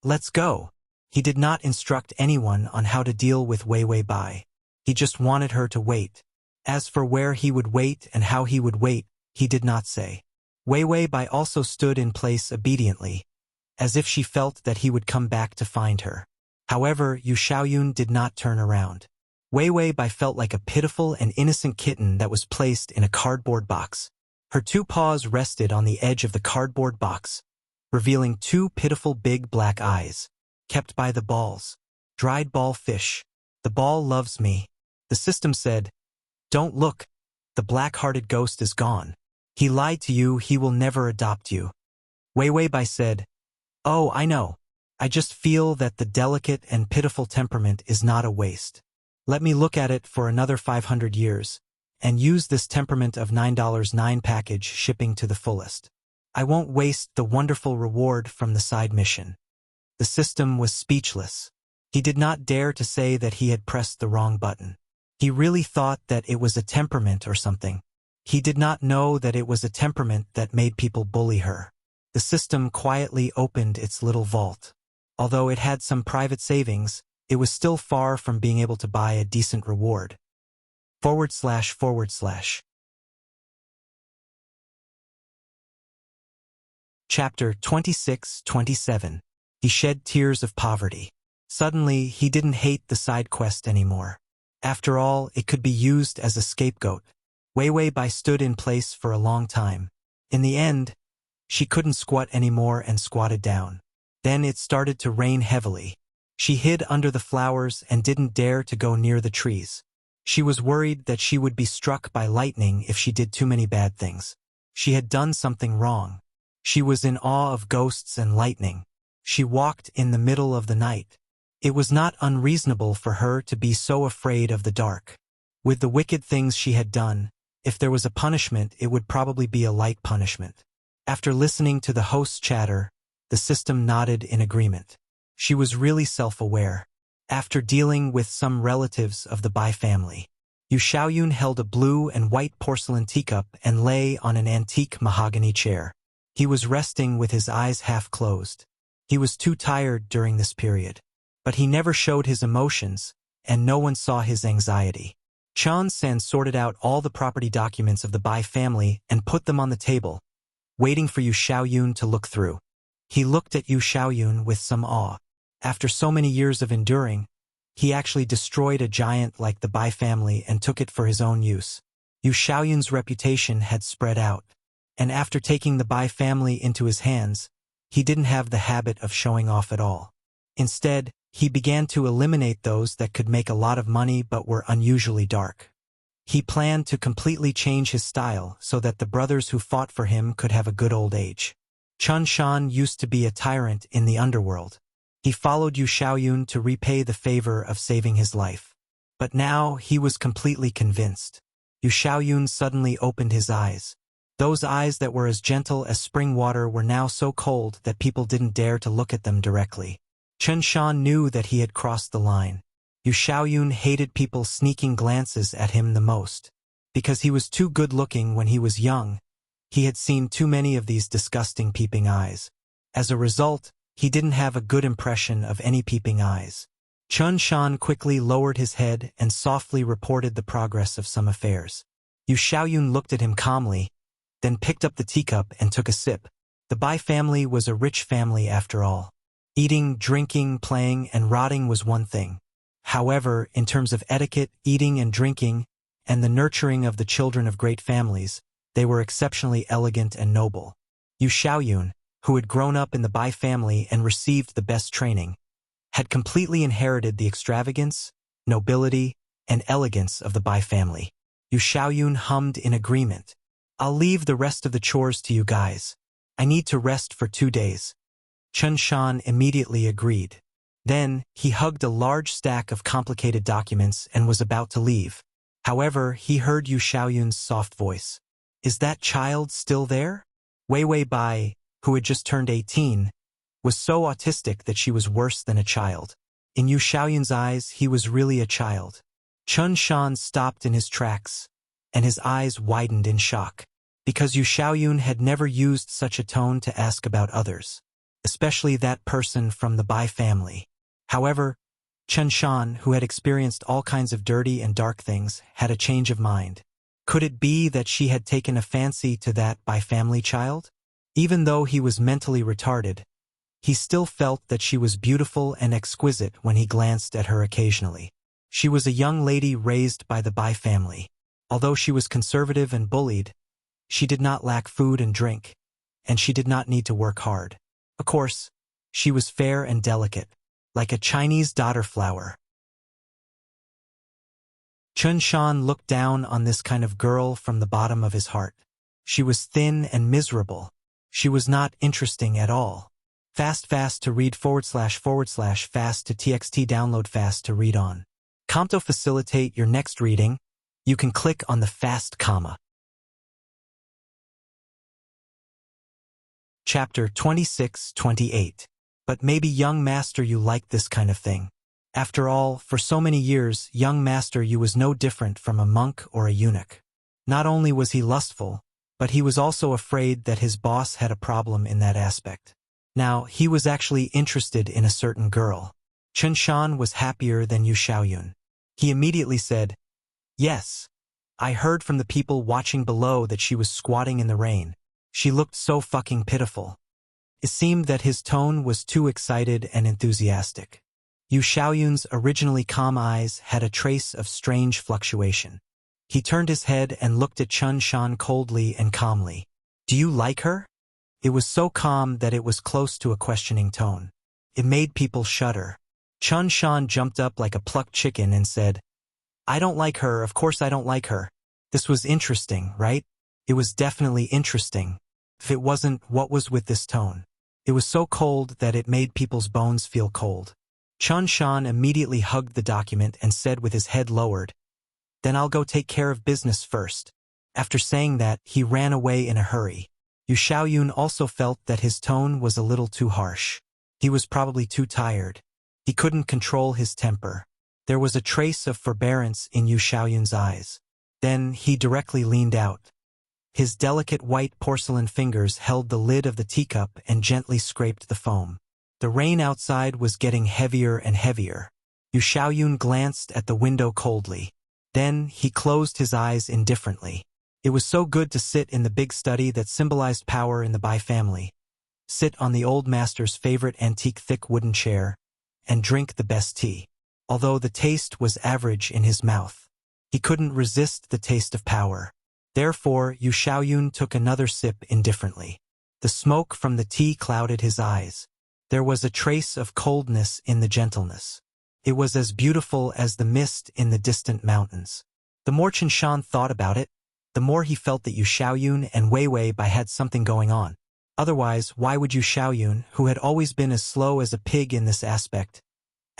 "Let's go." He did not instruct anyone on how to deal with Wei Wei Bai. He just wanted her to wait. As for where he would wait and how he would wait, he did not say. Wei Wei Bai also stood in place obediently, as if she felt that he would come back to find her. However, Yu Xiaoyun did not turn around. Wei Wei Bai felt like a pitiful and innocent kitten that was placed in a cardboard box. Her two paws rested on the edge of the cardboard box, revealing two pitiful big black eyes, kept by the balls. Dried ball fish. The ball loves me. The system said, "Don't look. The black-hearted ghost is gone. He lied to you, he will never adopt you." Wei Wei Bai said, "Oh, I know. I just feel that the delicate and pitiful temperament is not a waste. Let me look at it for another 500 years, and use this temperament of $9.9 package shipping to the fullest. I won't waste the wonderful reward from the side mission." The system was speechless. He did not dare to say that he had pressed the wrong button. He really thought that it was a temperament or something. He did not know that it was a temperament that made people bully her. The system quietly opened its little vault. Although it had some private savings, it was still far from being able to buy a decent reward. // Chapter 26:27. He shed tears of poverty. Suddenly, he didn't hate the side quest anymore. After all, it could be used as a scapegoat. Wei Wei Bai stood in place for a long time. In the end, she couldn't squat anymore and squatted down. Then it started to rain heavily. She hid under the flowers and didn't dare to go near the trees. She was worried that she would be struck by lightning if she did too many bad things. She had done something wrong. She was in awe of ghosts and lightning. She walked in the middle of the night. It was not unreasonable for her to be so afraid of the dark. With the wicked things she had done, If there was a punishment, it would probably be a light punishment. After listening to the host's chatter, the system nodded in agreement. She was really self-aware. After dealing with some relatives of the Bai family, Yu Xiaoyun held a blue and white porcelain teacup and lay on an antique mahogany chair. He was resting with his eyes half closed. He was too tired during this period. But he never showed his emotions, and no one saw his anxiety. Chan San sorted out all the property documents of the Bai family and put them on the table, waiting for Yu Xiaoyun to look through. He looked at Yu Xiaoyun with some awe. After so many years of enduring, he actually destroyed a giant like the Bai family and took it for his own use. Yu Xiaoyun's reputation had spread out, and after taking the Bai family into his hands, he didn't have the habit of showing off at all. Instead, he began to eliminate those that could make a lot of money but were unusually dark. He planned to completely change his style so that the brothers who fought for him could have a good old age. Chun Shan used to be a tyrant in the underworld. He followed Yu Xiaoyun to repay the favor of saving his life. But now he was completely convinced. Yu Xiaoyun suddenly opened his eyes. Those eyes that were as gentle as spring water were now so cold that people didn't dare to look at them directly. Chun Shan knew that he had crossed the line. Yu Xiaoyun hated people sneaking glances at him the most. Because he was too good-looking when he was young, he had seen too many of these disgusting peeping eyes. As a result, he didn't have a good impression of any peeping eyes. Chun Shan quickly lowered his head and softly reported the progress of some affairs. Yu Xiaoyun looked at him calmly, then picked up the teacup and took a sip. The Bai family was a rich family after all. Eating, drinking, playing, and rotting was one thing. However, in terms of etiquette, eating and drinking, and the nurturing of the children of great families, they were exceptionally elegant and noble. Yu Xiaoyun, who had grown up in the Bai family and received the best training, had completely inherited the extravagance, nobility, and elegance of the Bai family. Yu Xiaoyun hummed in agreement. "I'll leave the rest of the chores to you guys. I need to rest for 2 days." Chun Shan immediately agreed. Then, he hugged a large stack of complicated documents and was about to leave. However, he heard Yu Xiaoyun's soft voice. "Is that child still there?" Wei Wei Bai, who had just turned 18, was so autistic that she was worse than a child. In Yu Xiaoyun's eyes, he was really a child. Chun Shan stopped in his tracks, and his eyes widened in shock, because Yu Xiaoyun had never used such a tone to ask about others, especially that person from the Bai family. However, Chun Shan, who had experienced all kinds of dirty and dark things, had a change of mind. Could it be that she had taken a fancy to that Bai family child? Even though he was mentally retarded, he still felt that she was beautiful and exquisite when he glanced at her occasionally. She was a young lady raised by the Bai family. Although she was conservative and bullied, she did not lack food and drink, and she did not need to work hard. Of course, she was fair and delicate, like a Chinese daughter flower. Chun Shan looked down on this kind of girl from the bottom of his heart. She was thin and miserable. She was not interesting at all. Fast to read / fast to txt download fast to read on. To facilitate your next reading, you can click on the fast comma. Chapter 26-28. But maybe young master you liked this kind of thing. After all, for so many years, young master you was no different from a monk or a eunuch. Not only was he lustful, but he was also afraid that his boss had a problem in that aspect. Now, he was actually interested in a certain girl. Chun Shan was happier than Yu Xiaoyun. He immediately said, "Yes. I heard from the people watching below that she was squatting in the rain. She looked so fucking pitiful." It seemed that his tone was too excited and enthusiastic. Yu Xiaoyun's originally calm eyes had a trace of strange fluctuation. He turned his head and looked at Chun Shan coldly and calmly. "Do you like her?" It was so calm that it was close to a questioning tone. It made people shudder. Chun Shan jumped up like a plucked chicken and said, "I don't like her, of course I don't like her." This was interesting, right? It was definitely interesting. If it wasn't, what was with this tone? It was so cold that it made people's bones feel cold. Chun Shan immediately hugged the document and said with his head lowered, "Then I'll go take care of business first." After saying that, he ran away in a hurry. Yu Xiaoyun also felt that his tone was a little too harsh. He was probably too tired. He couldn't control his temper. There was a trace of forbearance in Yu Xiaoyun's eyes. Then he directly leaned out. His delicate white porcelain fingers held the lid of the teacup and gently scraped the foam. The rain outside was getting heavier and heavier. Yu Xiaoyun glanced at the window coldly. Then he closed his eyes indifferently. It was so good to sit in the big study that symbolized power in the Bai family, sit on the old master's favorite antique thick wooden chair, and drink the best tea. Although the taste was average in his mouth, he couldn't resist the taste of power. Therefore, Yu Xiaoyun took another sip indifferently. The smoke from the tea clouded his eyes. There was a trace of coldness in the gentleness. It was as beautiful as the mist in the distant mountains. The more Chen Shan thought about it, the more he felt that Yu Xiaoyun and Wei Wei Bai had something going on. Otherwise, why would Yu Xiaoyun, who had always been as slow as a pig in this aspect,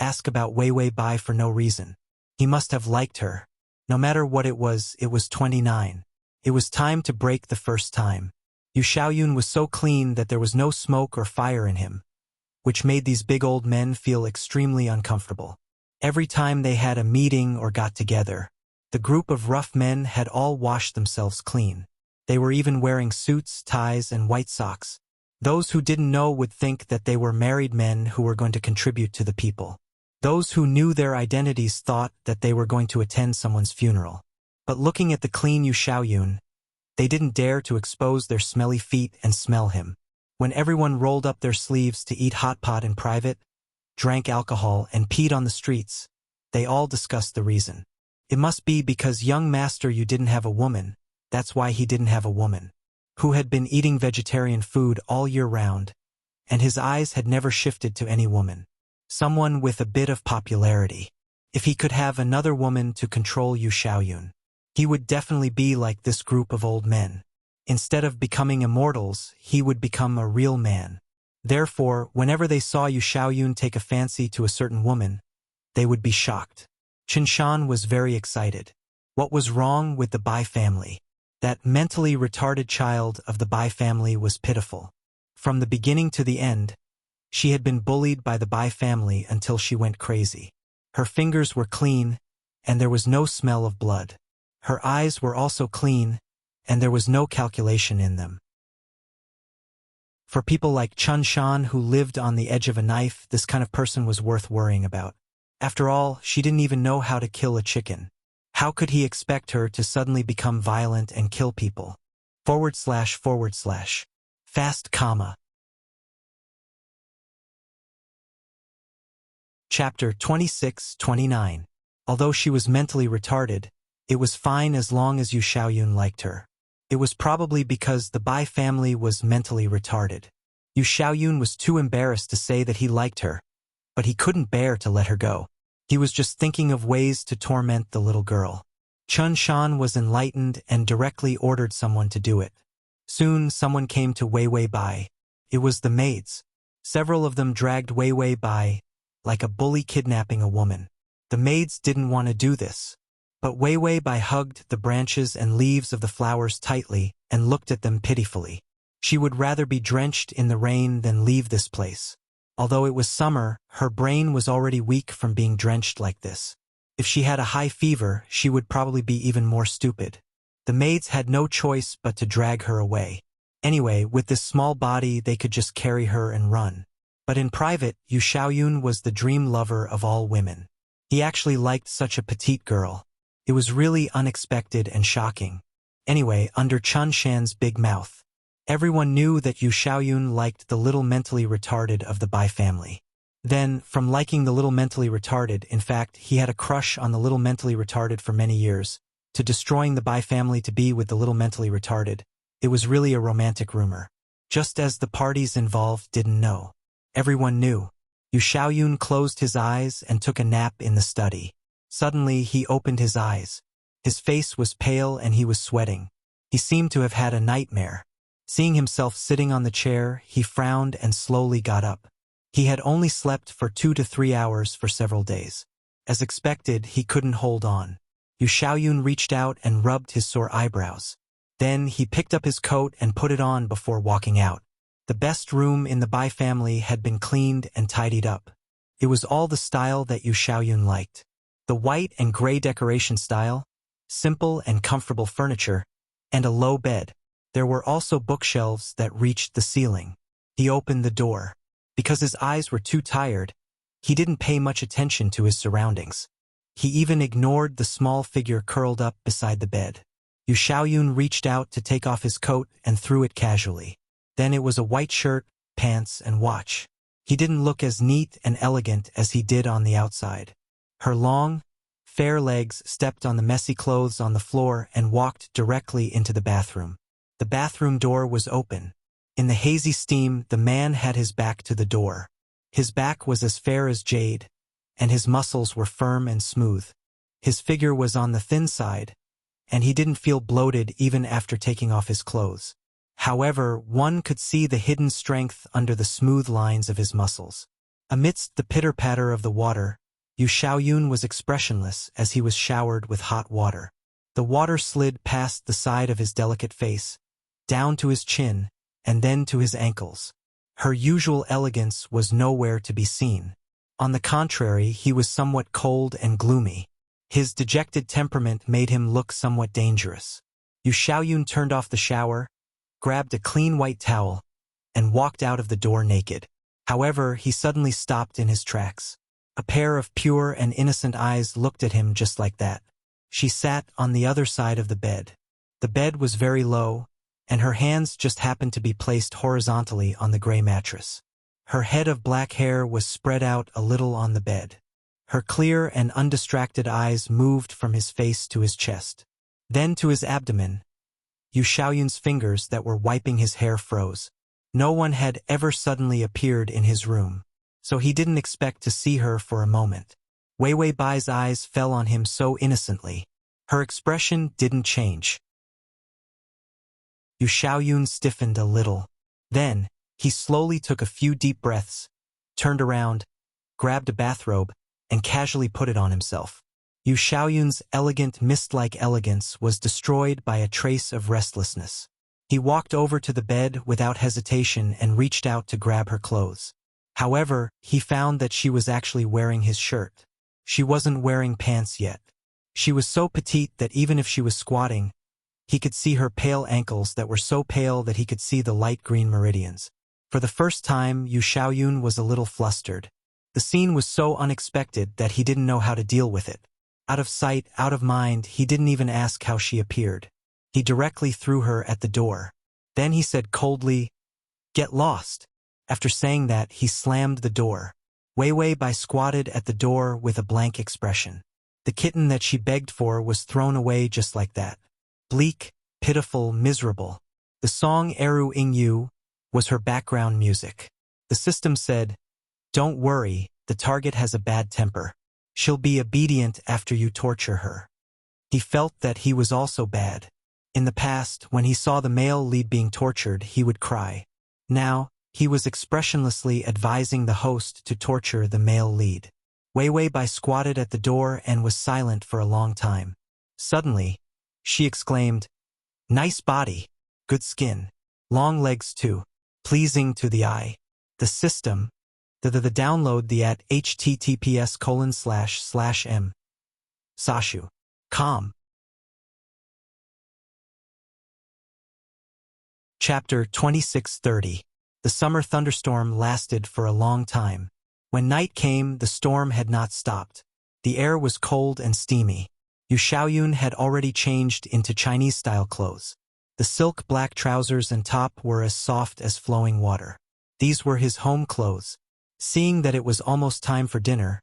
ask about Wei Wei Bai for no reason? He must have liked her. No matter what it was 29. It was time to break the first time. Yu Xiaoyun was so clean that there was no smoke or fire in him, which made these big old men feel extremely uncomfortable. Every time they had a meeting or got together, the group of rough men had all washed themselves clean. They were even wearing suits, ties, and white socks. Those who didn't know would think that they were married men who were going to contribute to the people. Those who knew their identities thought that they were going to attend someone's funeral. But looking at the clean Yu Xiaoyun, they didn't dare to expose their smelly feet and smell him. When everyone rolled up their sleeves to eat hot pot in private, drank alcohol, and peed on the streets, they all discussed the reason. It must be because young master you didn't have a woman, that's why he didn't have a woman, who had been eating vegetarian food all year round, and his eyes had never shifted to any woman. Someone with a bit of popularity. If he could have another woman to control Yu Xiaoyun, he would definitely be like this group of old men. Instead of becoming immortals, he would become a real man. Therefore, whenever they saw Yu Xiaoyun take a fancy to a certain woman, they would be shocked. Chen Shan was very excited. What was wrong with the Bai family? That mentally retarded child of the Bai family was pitiful. From the beginning to the end, she had been bullied by the Bai family until she went crazy. Her fingers were clean, and there was no smell of blood. Her eyes were also clean, and there was no calculation in them. For people like Chen Shan who lived on the edge of a knife, this kind of person was worth worrying about. After all, she didn't even know how to kill a chicken. How could he expect her to suddenly become violent and kill people? / Fast comma. Chapter 26-29. Although she was mentally retarded, it was fine as long as Yu Xiaoyun liked her. It was probably because the Bai family was mentally retarded. Yu Xiaoyun was too embarrassed to say that he liked her, but he couldn't bear to let her go. He was just thinking of ways to torment the little girl. Chen Shan was enlightened and directly ordered someone to do it. Soon someone came to Wei Wei Bai. It was the maids. Several of them dragged Wei Wei Bai, like a bully kidnapping a woman. The maids didn't want to do this, but Wei Wei Bai hugged the branches and leaves of the flowers tightly and looked at them pitifully. She would rather be drenched in the rain than leave this place. Although it was summer, her brain was already weak from being drenched like this. If she had a high fever, she would probably be even more stupid. The maids had no choice but to drag her away. Anyway, with this small body, they could just carry her and run. But in private, Yu Xiaoyun was the dream lover of all women. He actually liked such a petite girl. It was really unexpected and shocking. Anyway, under Chen Shan's big mouth, everyone knew that Yu Xiaoyun liked the little mentally retarded of the Bai family. Then, from liking the little mentally retarded, in fact, he had a crush on the little mentally retarded for many years, to destroying the Bai family to be with the little mentally retarded, it was really a romantic rumor. Just as the parties involved didn't know. Everyone knew. Yu Xiaoyun closed his eyes and took a nap in the study. Suddenly, he opened his eyes. His face was pale and he was sweating. He seemed to have had a nightmare. Seeing himself sitting on the chair, he frowned and slowly got up. He had only slept for 2 to 3 hours for several days. As expected, he couldn't hold on. Yu Xiaoyun reached out and rubbed his sore eyebrows. Then he picked up his coat and put it on before walking out. The best room in the Bai family had been cleaned and tidied up. It was all the style that Yu Xiaoyun liked. The white and gray decoration style, simple and comfortable furniture, and a low bed. There were also bookshelves that reached the ceiling. He opened the door. Because his eyes were too tired, he didn't pay much attention to his surroundings. He even ignored the small figure curled up beside the bed. Yu Xiaoyun reached out to take off his coat and threw it casually. Then it was a white shirt, pants, and watch. He didn't look as neat and elegant as he did on the outside. Her long, fair legs stepped on the messy clothes on the floor and walked directly into the bathroom. The bathroom door was open. In the hazy steam, the man had his back to the door. His back was as fair as jade, and his muscles were firm and smooth. His figure was on the thin side, and he didn't feel bloated even after taking off his clothes. However, one could see the hidden strength under the smooth lines of his muscles. Amidst the pitter-patter of the water, Yu Xiaoyun was expressionless as he was showered with hot water. The water slid past the side of his delicate face, down to his chin, and then to his ankles. Her usual elegance was nowhere to be seen. On the contrary, he was somewhat cold and gloomy. His dejected temperament made him look somewhat dangerous. Yu Xiaoyun turned off the shower, grabbed a clean white towel, and walked out of the door naked. However, he suddenly stopped in his tracks. A pair of pure and innocent eyes looked at him just like that. She sat on the other side of the bed. The bed was very low, and her hands just happened to be placed horizontally on the gray mattress. Her head of black hair was spread out a little on the bed. Her clear and undistracted eyes moved from his face to his chest, then to his abdomen. Yu Xiaoyun's fingers that were wiping his hair froze. No one had ever suddenly appeared in his room, so he didn't expect to see her for a moment. Wei Wei Bai's eyes fell on him so innocently. Her expression didn't change. Yu Xiaoyun stiffened a little. Then, he slowly took a few deep breaths, turned around, grabbed a bathrobe, and casually put it on himself. Yu Xiaoyun's elegant mist-like elegance was destroyed by a trace of restlessness. He walked over to the bed without hesitation and reached out to grab her clothes. However, he found that she was actually wearing his shirt. She wasn't wearing pants yet. She was so petite that even if she was squatting, he could see her pale ankles that were so pale that he could see the light green meridians. For the first time, Yu Xiaoyun was a little flustered. The scene was so unexpected that he didn't know how to deal with it. Out of sight, out of mind, he didn't even ask how she appeared. He directly threw her at the door. Then he said coldly, "Get lost." After saying that, he slammed the door. Wei Wei Bai squatted at the door with a blank expression. The kitten that she begged for was thrown away just like that. Bleak, pitiful, miserable. The song Eru Ing Yu was her background music. The system said, "Don't worry, the target has a bad temper. She'll be obedient after you torture her." He felt that he was also bad. In the past, when he saw the male lead being tortured, he would cry. Now, he was expressionlessly advising the host to torture the male lead. Wei Wei Bai squatted at the door and was silent for a long time. Suddenly, she exclaimed, "Nice body, good skin, long legs too, pleasing to the eye." The system, the download the at https://m. Sashu.com. Chapter 2630. The summer thunderstorm lasted for a long time. When night came, the storm had not stopped. The air was cold and steamy. Yu Xiaoyun had already changed into Chinese-style clothes. The silk black trousers and top were as soft as flowing water. These were his home clothes. Seeing that it was almost time for dinner,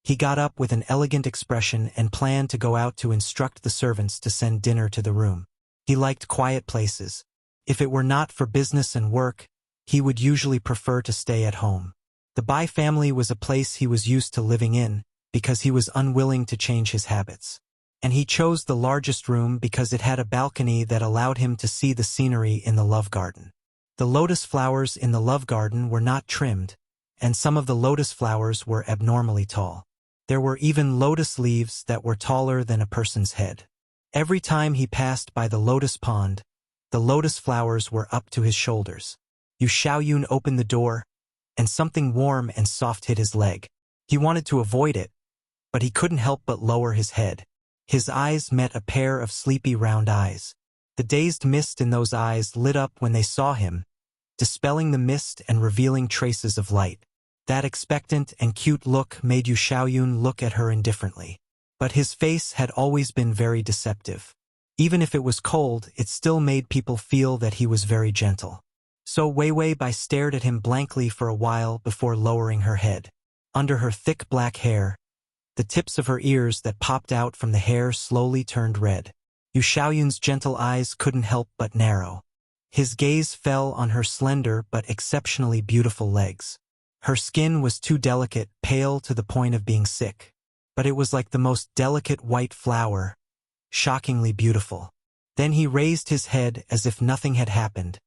he got up with an elegant expression and planned to go out to instruct the servants to send dinner to the room. He liked quiet places. If it were not for business and work, he would usually prefer to stay at home. The Bai family was a place he was used to living in because he was unwilling to change his habits. And he chose the largest room because it had a balcony that allowed him to see the scenery in the love garden. The lotus flowers in the love garden were not trimmed, and some of the lotus flowers were abnormally tall. There were even lotus leaves that were taller than a person's head. Every time he passed by the lotus pond, The lotus flowers were up to his shoulders. Yu Xiaoyun opened the door, and something warm and soft hit his leg. He wanted to avoid it, but he couldn't help but lower his head. His eyes met a pair of sleepy round eyes. The dazed mist in those eyes lit up when they saw him, dispelling the mist and revealing traces of light. That expectant and cute look made Yu Xiaoyun look at her indifferently. But his face had always been very deceptive. Even if it was cold, it still made people feel that he was very gentle. So Wei Wei Bai stared at him blankly for a while before lowering her head. Under her thick black hair, the tips of her ears that popped out from the hair slowly turned red. Yu Xiaoyun's gentle eyes couldn't help but narrow. His gaze fell on her slender but exceptionally beautiful legs. Her skin was too delicate, pale to the point of being sick. But it was like the most delicate white flower, shockingly beautiful. Then he raised his head as if nothing had happened,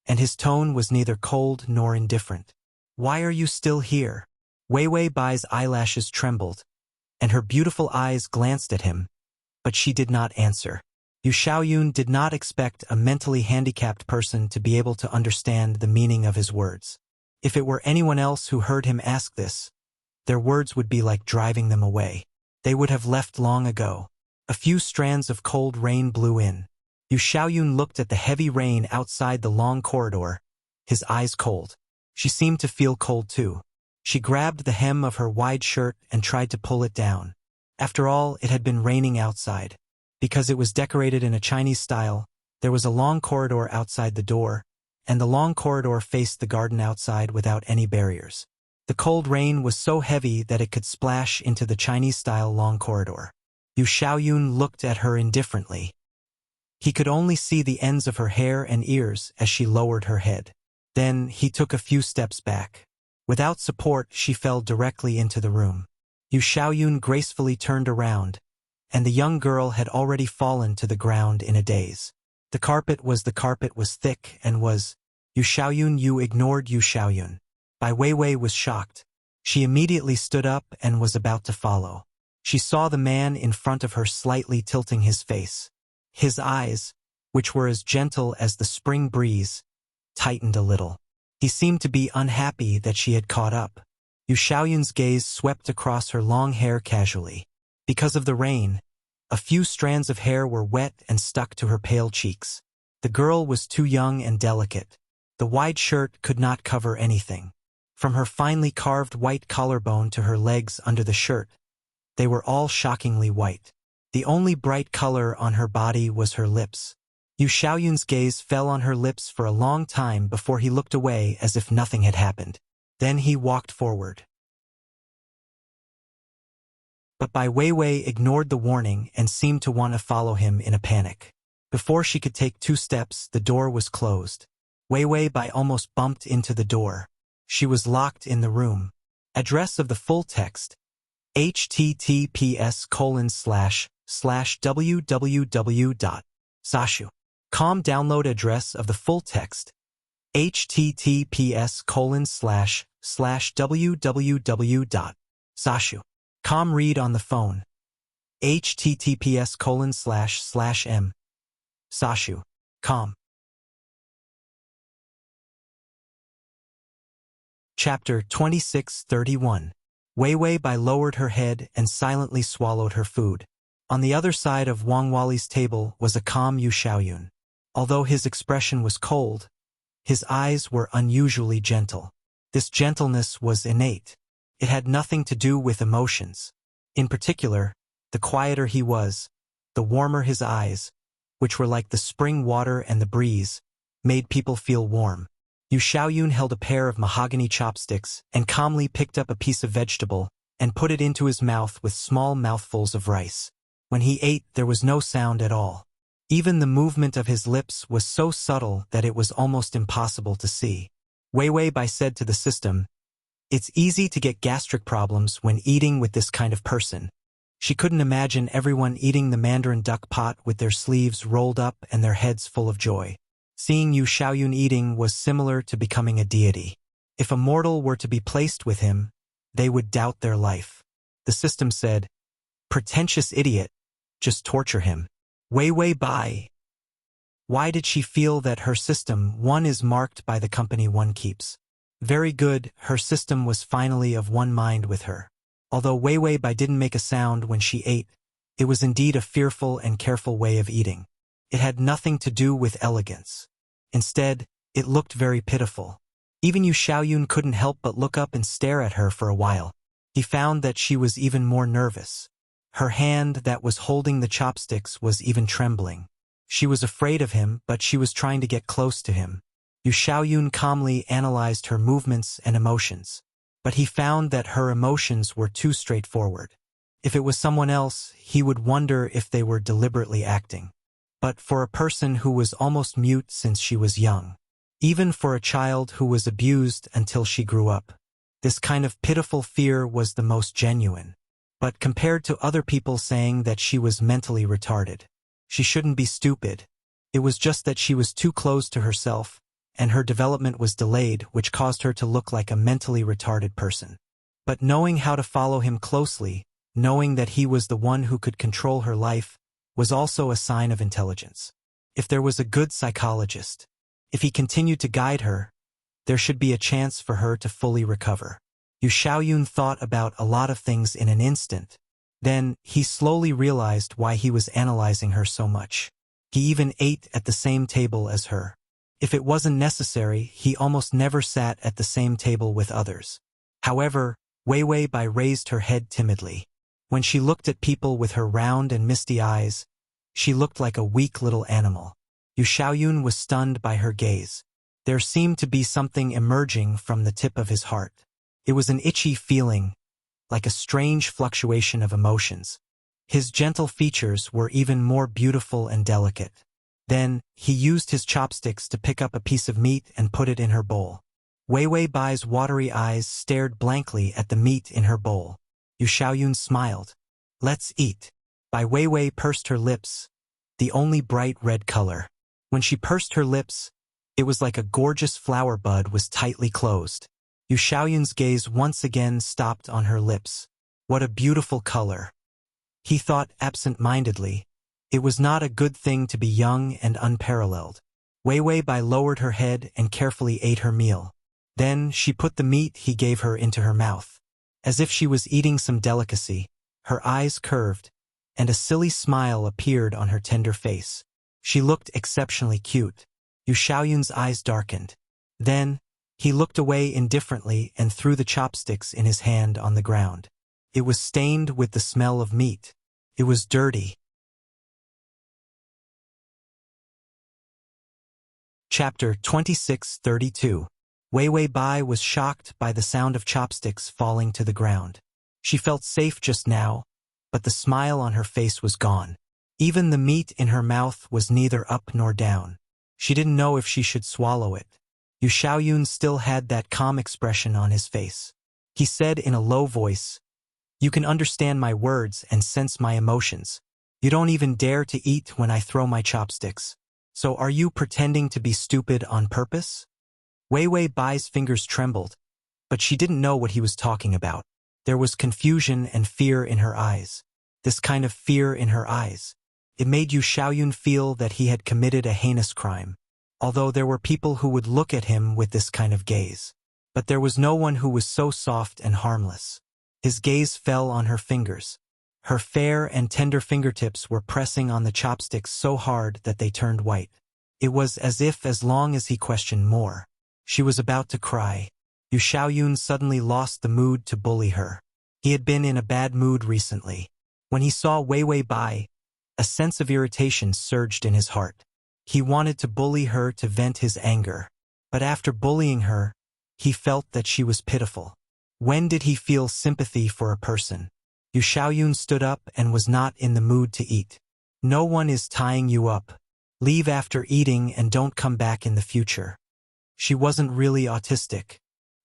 and his tone was neither cold nor indifferent. "Why are you still here?" Wei Wei Bai's eyelashes trembled, and her beautiful eyes glanced at him, but she did not answer. Yu Xiaoyun did not expect a mentally handicapped person to be able to understand the meaning of his words. If it were anyone else who heard him ask this, their words would be like driving them away. They would have left long ago. A few strands of cold rain blew in. Yu Xiaoyun looked at the heavy rain outside the long corridor, his eyes cold. She seemed to feel cold too. She grabbed the hem of her wide shirt and tried to pull it down. After all, it had been raining outside. Because it was decorated in a Chinese style, there was a long corridor outside the door, and the long corridor faced the garden outside without any barriers. The cold rain was so heavy that it could splash into the Chinese-style long corridor. Yu Xiaoyun looked at her indifferently. He could only see the ends of her hair and ears as she lowered her head. Then he took a few steps back. Without support, she fell directly into the room. Yu Xiaoyun gracefully turned around, and the young girl had already fallen to the ground in a daze. The carpet was thick and was, "Yu Xiaoyun, you ignored Yu Xiaoyun." Bai Weiwei was shocked. She immediately stood up and was about to follow. She saw the man in front of her slightly tilting his face. His eyes, which were as gentle as the spring breeze, tightened a little. He seemed to be unhappy that she had caught up. Yu Xiaoyun's gaze swept across her long hair casually. Because of the rain, a few strands of hair were wet and stuck to her pale cheeks. The girl was too young and delicate. The wide shirt could not cover anything. From her finely carved white collarbone to her legs under the shirt, they were all shockingly white. The only bright color on her body was her lips. Yu Xiaoyun's gaze fell on her lips for a long time before he looked away as if nothing had happened. Then he walked forward. But Bai Weiwei ignored the warning and seemed to want to follow him in a panic. Before she could take 2 steps, the door was closed. Weiwei Bai almost bumped into the door. She was locked in the room. Address of the full text: https://www.sashu.com. Download address of the full text: https://www.sashu.com. Read on the phone: https://m. Sashu.com. Chapter 2631. Weiwei Bai lowered her head and silently swallowed her food. On the other side of Wang Wali's table was a calm Yu Xiaoyun. Although his expression was cold, his eyes were unusually gentle. This gentleness was innate. It had nothing to do with emotions. In particular, the quieter he was, the warmer his eyes, which were like the spring water and the breeze, made people feel warm. Yu Xiaoyun held a pair of mahogany chopsticks and calmly picked up a piece of vegetable and put it into his mouth with small mouthfuls of rice. When he ate, there was no sound at all. Even the movement of his lips was so subtle that it was almost impossible to see. Weiwei Bai said to the system, "It's easy to get gastric problems when eating with this kind of person." She couldn't imagine everyone eating the mandarin duck pot with their sleeves rolled up and their heads full of joy. Seeing Yu Xiaoyun eating was similar to becoming a deity. If a mortal were to be placed with him, they would doubt their life. The system said, "Pretentious idiot, just torture him." Weiwei Bai Why did she feel that her system one is marked by the company one keeps? Very good, her system was finally of one mind with her. Although Wei Wei Bai didn't make a sound when she ate, it was indeed a fearful and careful way of eating. It had nothing to do with elegance. Instead, it looked very pitiful. Even Yu Xiaoyun couldn't help but look up and stare at her for a while. He found that she was even more nervous. Her hand that was holding the chopsticks was even trembling. She was afraid of him, but she was trying to get close to him. Yu Xiaoyun calmly analyzed her movements and emotions. But he found that her emotions were too straightforward. If it was someone else, he would wonder if they were deliberately acting. But for a person who was almost mute since she was young, even for a child who was abused until she grew up, this kind of pitiful fear was the most genuine. But compared to other people saying that she was mentally retarded, she shouldn't be stupid. It was just that she was too close to herself, and her development was delayed, which caused her to look like a mentally retarded person. But knowing how to follow him closely, knowing that he was the one who could control her life, was also a sign of intelligence. If there was a good psychologist, if he continued to guide her, there should be a chance for her to fully recover. Yu Xiaoyun thought about a lot of things in an instant. Then, he slowly realized why he was analyzing her so much. He even ate at the same table as her. If it wasn't necessary, he almost never sat at the same table with others. However, Wei Wei Bai raised her head timidly. When she looked at people with her round and misty eyes, she looked like a weak little animal. Yu Xiaoyun was stunned by her gaze. There seemed to be something emerging from the tip of his heart. It was an itchy feeling, like a strange fluctuation of emotions. His gentle features were even more beautiful and delicate. Then, he used his chopsticks to pick up a piece of meat and put it in her bowl. Wei Wei Bai's watery eyes stared blankly at the meat in her bowl. Yu Xiaoyun smiled. "Let's eat." Bai Wei Wei pursed her lips, the only bright red color. When she pursed her lips, it was like a gorgeous flower bud was tightly closed. Yu Xiaoyun's gaze once again stopped on her lips. What a beautiful color. He thought absent-mindedly. It was not a good thing to be young and unparalleled. Wei Wei Bai lowered her head and carefully ate her meal. Then she put the meat he gave her into her mouth. As if she was eating some delicacy, her eyes curved, and a silly smile appeared on her tender face. She looked exceptionally cute. Yu Xiaoyun's eyes darkened. Then, he looked away indifferently and threw the chopsticks in his hand on the ground. It was stained with the smell of meat. It was dirty. Chapter 26:32. Wei Wei Bai was shocked by the sound of chopsticks falling to the ground. She felt safe just now, but the smile on her face was gone. Even the meat in her mouth was neither up nor down. She didn't know if she should swallow it. Yu Xiaoyun still had that calm expression on his face. He said in a low voice, "You can understand my words and sense my emotions. You don't even dare to eat when I throw my chopsticks. So are you pretending to be stupid on purpose?" Wei Wei Bai's fingers trembled, but she didn't know what he was talking about. There was confusion and fear in her eyes. This kind of fear in her eyes. It made Yu Xiaoyun feel that he had committed a heinous crime, although there were people who would look at him with this kind of gaze. But there was no one who was so soft and harmless. His gaze fell on her fingers. Her fair and tender fingertips were pressing on the chopsticks so hard that they turned white. It was as if as long as he questioned more, she was about to cry. Yu Xiaoyun suddenly lost the mood to bully her. He had been in a bad mood recently. When he saw Wei Wei Bai, a sense of irritation surged in his heart. He wanted to bully her to vent his anger. But after bullying her, he felt that she was pitiful. When did he feel sympathy for a person? Yu Xiaoyun stood up and was not in the mood to eat. "No one is tying you up. Leave after eating and don't come back in the future." She wasn't really autistic.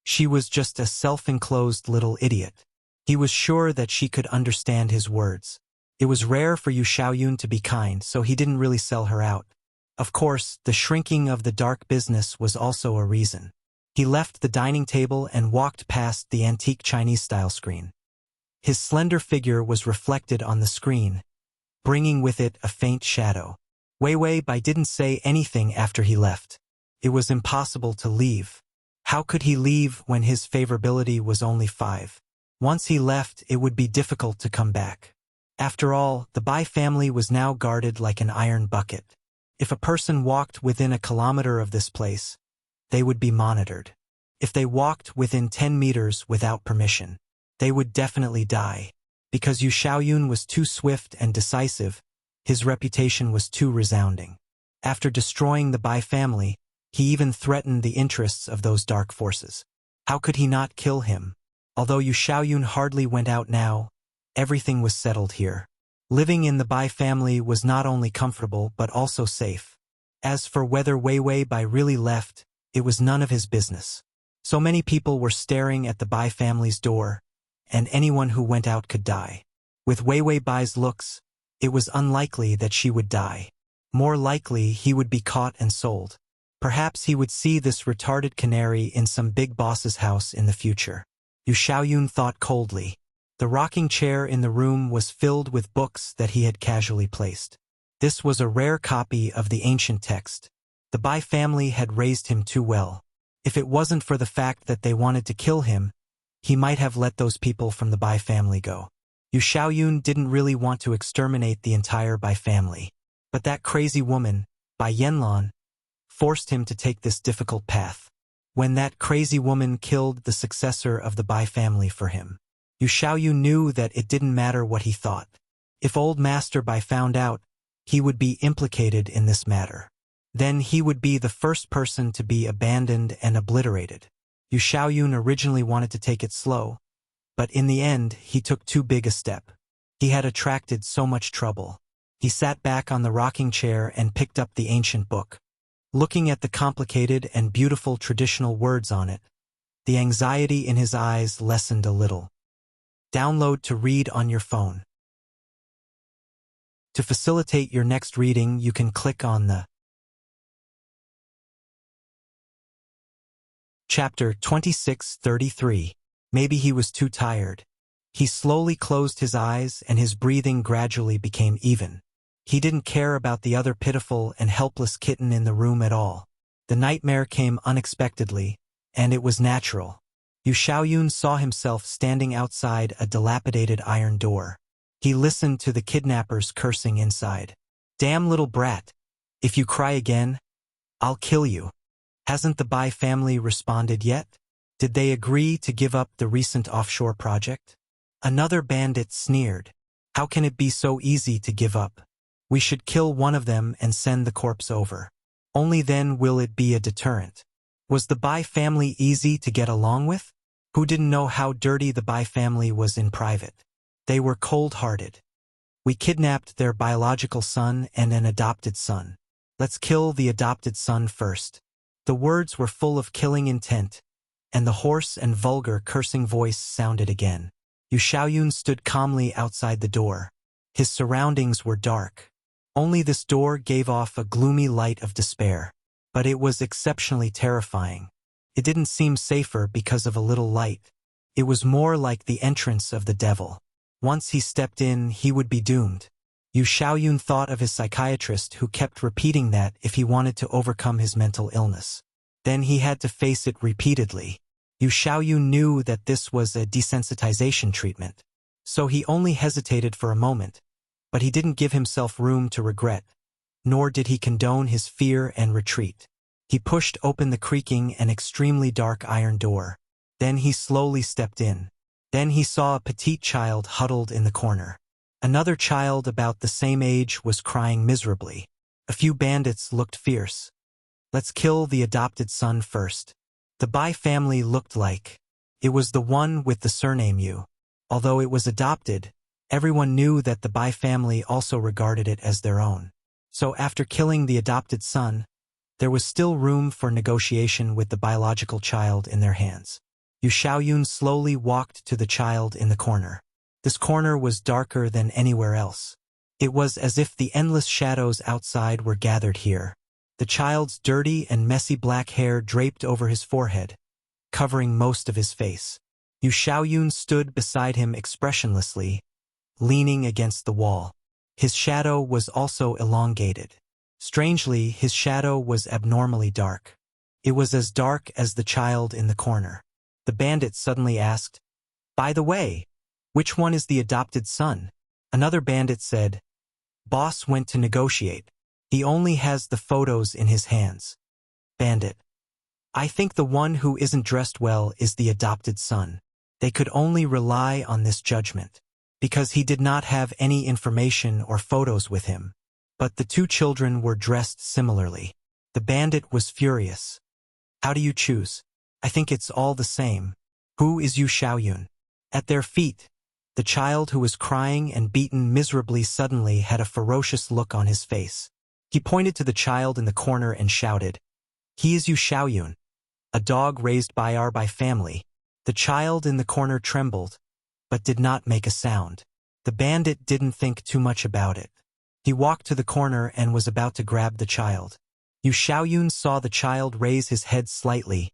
She was just a self-enclosed little idiot. He was sure that she could understand his words. It was rare for Yu Xiaoyun to be kind, so he didn't really sell her out. Of course, the shrinking of the dark business was also a reason. He left the dining table and walked past the antique Chinese-style screen. His slender figure was reflected on the screen, bringing with it a faint shadow. Wei Wei Bai didn't say anything after he left. It was impossible to leave. How could he leave when his favorability was only 5? Once he left, it would be difficult to come back. After all, the Bai family was now guarded like an iron bucket. If a person walked within a kilometer of this place, they would be monitored. If they walked within 10 meters without permission, they would definitely die. Because Yu Xiaoyun was too swift and decisive, his reputation was too resounding. After destroying the Bai family, he even threatened the interests of those dark forces. How could he not kill him? Although Yu Xiaoyun hardly went out now, everything was settled here. Living in the Bai family was not only comfortable but also safe. As for whether Wei Wei Bai really left, it was none of his business. So many people were staring at the Bai family's door, and anyone who went out could die. With Wei Wei Bai's looks, it was unlikely that she would die. More likely, he would be caught and sold. Perhaps he would see this retarded canary in some big boss's house in the future. Yu Xiaoyun thought coldly. The rocking chair in the room was filled with books that he had casually placed. This was a rare copy of the ancient text. The Bai family had raised him too well. If it wasn't for the fact that they wanted to kill him, he might have let those people from the Bai family go. Yu Xiaoyun didn't really want to exterminate the entire Bai family. But that crazy woman, Bai Yanlan, forced him to take this difficult path. When that crazy woman killed the successor of the Bai family for him, Yu Xiaoyun knew that it didn't matter what he thought. If old Master Bai found out, he would be implicated in this matter. Then he would be the first person to be abandoned and obliterated. Yu Xiaoyun originally wanted to take it slow, but in the end he took too big a step. He had attracted so much trouble. He sat back on the rocking chair and picked up the ancient book. Looking at the complicated and beautiful traditional words on it, the anxiety in his eyes lessened a little. Download to read on your phone. To facilitate your next reading, you can click on the Chapter 2633. Maybe he was too tired. He slowly closed his eyes and his breathing gradually became even. He didn't care about the other pitiful and helpless kitten in the room at all. The nightmare came unexpectedly, and it was natural. Yu Xiaoyun saw himself standing outside a dilapidated iron door. He listened to the kidnappers cursing inside. "Damn little brat. If you cry again, I'll kill you." Hasn't the Bai family responded yet? Did they agree to give up the recent offshore project? Another bandit sneered. "How can it be so easy to give up? We should kill one of them and send the corpse over. Only then will it be a deterrent." Was the Bai family easy to get along with? Who didn't know how dirty the Bai family was in private? They were cold-hearted. "We kidnapped their biological son and an adopted son. Let's kill the adopted son first." The words were full of killing intent, and the hoarse and vulgar cursing voice sounded again. Yu Xiaoyun stood calmly outside the door. His surroundings were dark. Only this door gave off a gloomy light of despair. But it was exceptionally terrifying. It didn't seem safer because of a little light. It was more like the entrance of the devil. Once he stepped in, he would be doomed. Yu Xiaoyun thought of his psychiatrist who kept repeating that if he wanted to overcome his mental illness, then he had to face it repeatedly. Yu Xiaoyun knew that this was a desensitization treatment. So he only hesitated for a moment, but he didn't give himself room to regret, nor did he condone his fear and retreat. He pushed open the creaking and extremely dark iron door. Then he slowly stepped in. Then he saw a petite child huddled in the corner. Another child about the same age was crying miserably. A few bandits looked fierce. "Let's kill the adopted son first." The Bai family looked like. It was the one with the surname Yu. Although it was adopted, everyone knew that the Bai family also regarded it as their own. So after killing the adopted son, there was still room for negotiation with the biological child in their hands. Yu Xiaoyun slowly walked to the child in the corner. This corner was darker than anywhere else. It was as if the endless shadows outside were gathered here. The child's dirty and messy black hair draped over his forehead, covering most of his face. Yu Xiaoyun stood beside him expressionlessly, leaning against the wall. His shadow was also elongated. Strangely, his shadow was abnormally dark. It was as dark as the child in the corner. The bandit suddenly asked, "By the way, which one is the adopted son?" Another bandit said, "Boss went to negotiate. He only has the photos in his hands." Bandit: "I think the one who isn't dressed well is the adopted son. They could only rely on this judgment, because he did not have any information or photos with him." But the two children were dressed similarly. The bandit was furious. "How do you choose? I think it's all the same. Who is Yu Xiaoyun?" At their feet, the child who was crying and beaten miserably suddenly had a ferocious look on his face. He pointed to the child in the corner and shouted, "He is Yu Xiaoyun, a dog raised by our family." The child in the corner trembled, but did not make a sound. The bandit didn't think too much about it. He walked to the corner and was about to grab the child. Yu Xiaoyun saw the child raise his head slightly,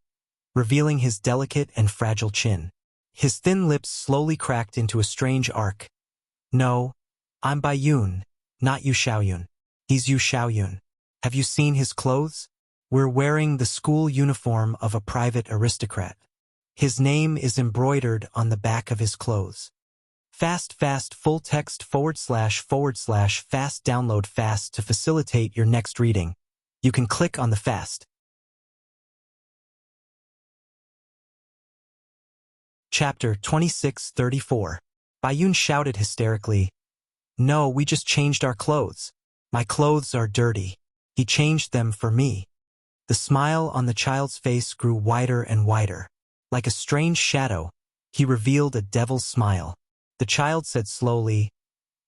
revealing his delicate and fragile chin. His thin lips slowly cracked into a strange arc. "No, I'm Baiyun, not Yu Xiaoyun. He's Yu Xiaoyun. Have you seen his clothes? We're wearing the school uniform of a private aristocrat. His name is embroidered on the back of his clothes." Fast full text / fast download fast to facilitate your next reading. You can click on the fast. Chapter 2634. Baiyun shouted hysterically, "No, we just changed our clothes. My clothes are dirty." He changed them for me. The smile on the child's face grew wider and wider. Like a strange shadow, he revealed a devil's smile. The child said slowly,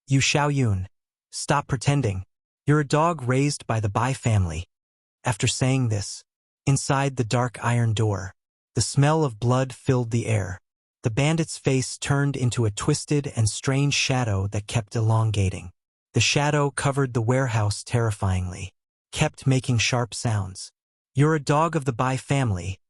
"Yu Xiaoyun, stop pretending. You're a dog raised by the Bai family." After saying this, inside the dark iron door, the smell of blood filled the air. The bandit's face turned into a twisted and strange shadow that kept elongating. The shadow covered the warehouse terrifyingly, kept making sharp sounds. "You're a dog of the Bai family.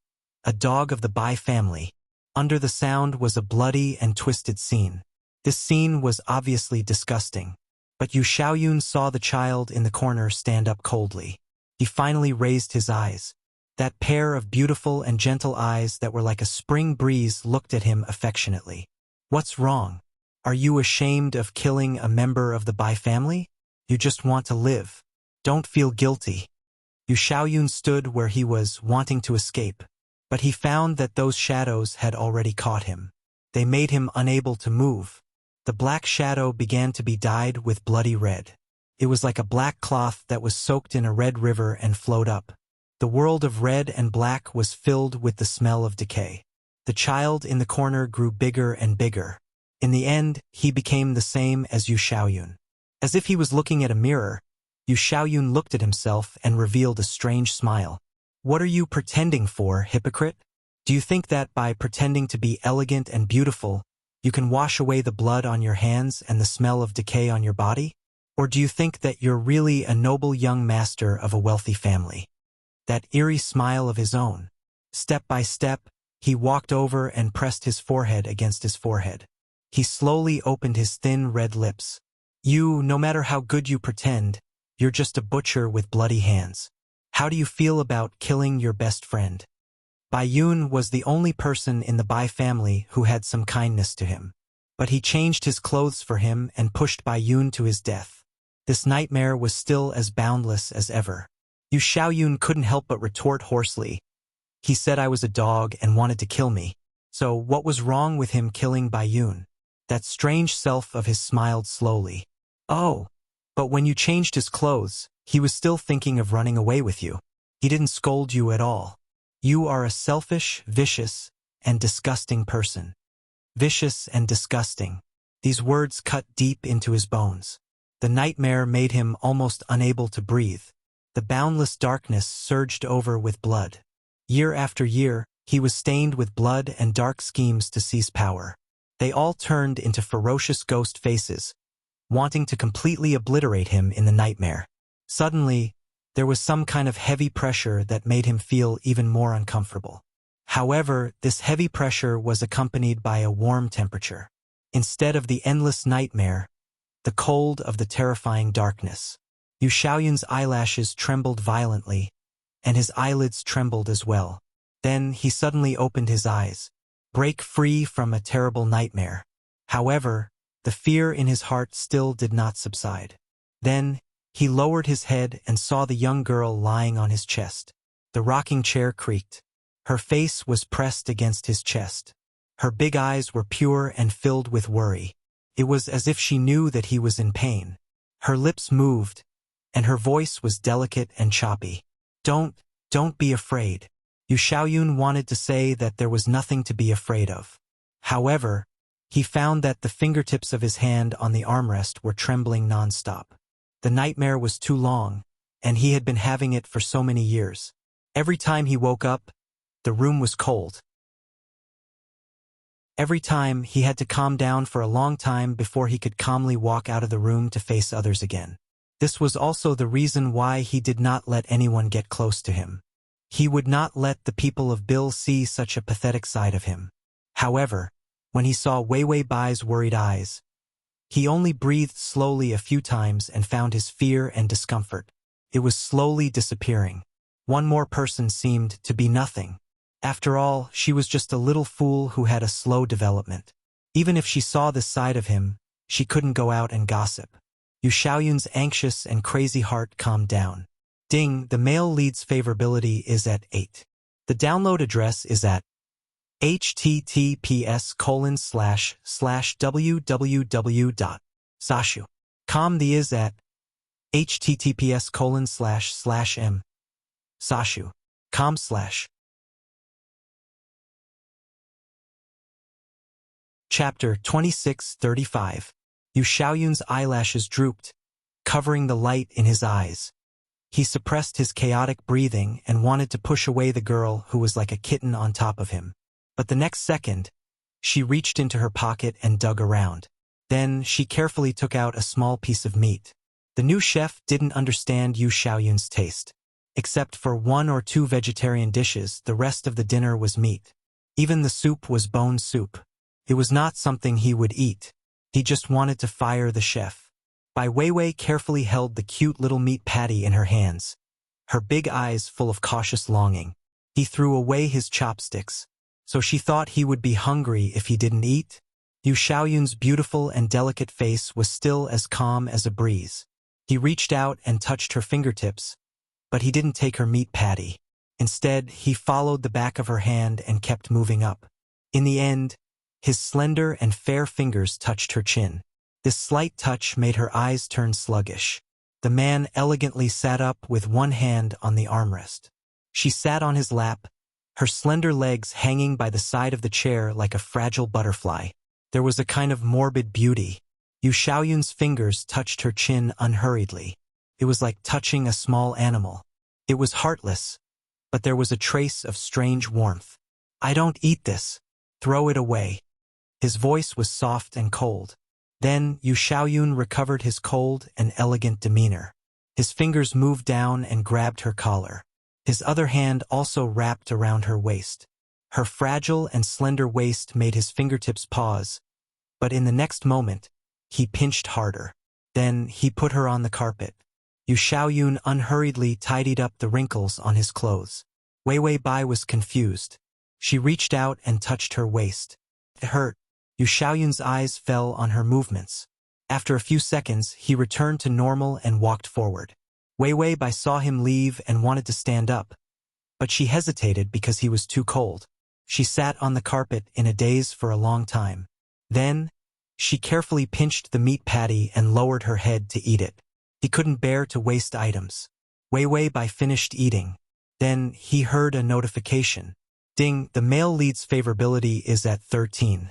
A dog of the Bai family." Under the sound was a bloody and twisted scene. This scene was obviously disgusting, but Yu Xiaoyun saw the child in the corner stand up coldly. He finally raised his eyes. That pair of beautiful and gentle eyes that were like a spring breeze looked at him affectionately. "What's wrong? Are you ashamed of killing a member of the Bai family? You just want to live. Don't feel guilty." Yu Xiaoyun stood where he was, wanting to escape, but he found that those shadows had already caught him. They made him unable to move. The black shadow began to be dyed with bloody red. It was like a black cloth that was soaked in a red river and flowed up. The world of red and black was filled with the smell of decay. The child in the corner grew bigger and bigger. In the end, he became the same as Yu Xiaoyun. As if he was looking at a mirror, Yu Xiaoyun looked at himself and revealed a strange smile. "What are you pretending for, hypocrite? Do you think that by pretending to be elegant and beautiful, you can wash away the blood on your hands and the smell of decay on your body? Or do you think that you're really a noble young master of a wealthy family?" That eerie smile of his own. Step by step, he walked over and pressed his forehead against his forehead. He slowly opened his thin red lips. "You, no matter how good you pretend, you're just a butcher with bloody hands. How do you feel about killing your best friend?" Baiyun was the only person in the Bai family who had some kindness to him. But he changed his clothes for him and pushed Baiyun to his death. This nightmare was still as boundless as ever. Yu Xiaoyun couldn't help but retort hoarsely. "He said I was a dog and wanted to kill me. So what was wrong with him killing Baiyun?" That strange self of his smiled slowly. "Oh, but when you changed his clothes, he was still thinking of running away with you. He didn't scold you at all. You are a selfish, vicious, and disgusting person." Vicious and disgusting. These words cut deep into his bones. The nightmare made him almost unable to breathe. The boundless darkness surged over with blood. Year after year, he was stained with blood and dark schemes to seize power. They all turned into ferocious ghost faces, wanting to completely obliterate him in the nightmare. Suddenly, there was some kind of heavy pressure that made him feel even more uncomfortable. However, this heavy pressure was accompanied by a warm temperature. Instead of the endless nightmare, the cold of the terrifying darkness. Yu Xiaoyun's eyelashes trembled violently, and his eyelids trembled as well. Then he suddenly opened his eyes, break free from a terrible nightmare. However, the fear in his heart still did not subside. Then, he lowered his head and saw the young girl lying on his chest. The rocking chair creaked. Her face was pressed against his chest. Her big eyes were pure and filled with worry. It was as if she knew that he was in pain. Her lips moved, and her voice was delicate and choppy. Don't be afraid. Yu Xiaoyun wanted to say that there was nothing to be afraid of. However, he found that the fingertips of his hand on the armrest were trembling non-stop. The nightmare was too long, and he had been having it for so many years. Every time he woke up, the room was cold. Every time, he had to calm down for a long time before he could calmly walk out of the room to face others again. This was also the reason why he did not let anyone get close to him. He would not let the people of Bill see such a pathetic side of him. However, when he saw Wei Bai's worried eyes, he only breathed slowly a few times and found his fear and discomfort. It was slowly disappearing. One more person seemed to be nothing. After all, she was just a little fool who had a slow development. Even if she saw this side of him, she couldn't go out and gossip. Yu Xiaoyun's anxious and crazy heart calmed down. Ding, the male lead's favorability is at 8. The download address is at https://www.sashu.com. The is at https://m.sashu.com/. Chapter 2635. Yu Xiaoyun's eyelashes drooped, covering the light in his eyes. He suppressed his chaotic breathing and wanted to push away the girl who was like a kitten on top of him. But the next second, she reached into her pocket and dug around. Then she carefully took out a small piece of meat. The new chef didn't understand Yu Xiaoyun's taste. Except for 1 or 2 vegetarian dishes, the rest of the dinner was meat. Even the soup was bone soup. It was not something he would eat. He just wanted to fire the chef. Bai Weiwei carefully held the cute little meat patty in her hands, her big eyes full of cautious longing. He threw away his chopsticks. So she thought he would be hungry if he didn't eat? Yu Xiaoyun's beautiful and delicate face was still as calm as a breeze. He reached out and touched her fingertips, but he didn't take her meat patty. Instead, he followed the back of her hand and kept moving up. In the end, his slender and fair fingers touched her chin. This slight touch made her eyes turn sluggish. The man elegantly sat up with one hand on the armrest. She sat on his lap, her slender legs hanging by the side of the chair like a fragile butterfly. There was a kind of morbid beauty. Yu Xiaoyun's fingers touched her chin unhurriedly. It was like touching a small animal. It was heartless, but there was a trace of strange warmth. "I don't eat this. Throw it away." His voice was soft and cold. Then Yu Xiaoyun recovered his cold and elegant demeanor. His fingers moved down and grabbed her collar. His other hand also wrapped around her waist. Her fragile and slender waist made his fingertips pause, but in the next moment, he pinched harder. Then he put her on the carpet. Yu Xiaoyun unhurriedly tidied up the wrinkles on his clothes. Wei Bai was confused. She reached out and touched her waist. It hurt. Yu Xiaoyun's eyes fell on her movements. After a few seconds, he returned to normal and walked forward. Wei Bai saw him leave and wanted to stand up, but she hesitated because he was too cold. She sat on the carpet in a daze for a long time. Then, she carefully pinched the meat patty and lowered her head to eat it. He couldn't bear to waste items. Wei Bai finished eating. Then, he heard a notification. Ding, the male lead's favorability is at 13.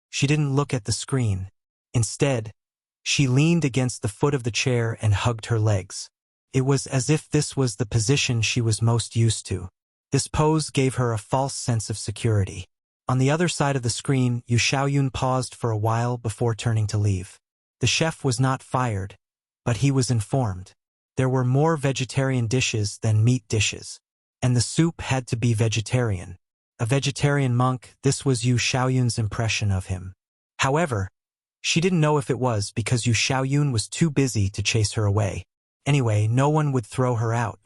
She didn't look at the screen. Instead, she leaned against the foot of the chair and hugged her legs. It was as if this was the position she was most used to. This pose gave her a false sense of security. On the other side of the screen, Yu Xiaoyun paused for a while before turning to leave. The chef was not fired, but he was informed. There were more vegetarian dishes than meat dishes, and the soup had to be vegetarian. A vegetarian monk, this was Yu Xiaoyun's impression of him. However, she didn't know if it was because Yu Xiaoyun was too busy to chase her away. Anyway, no one would throw her out.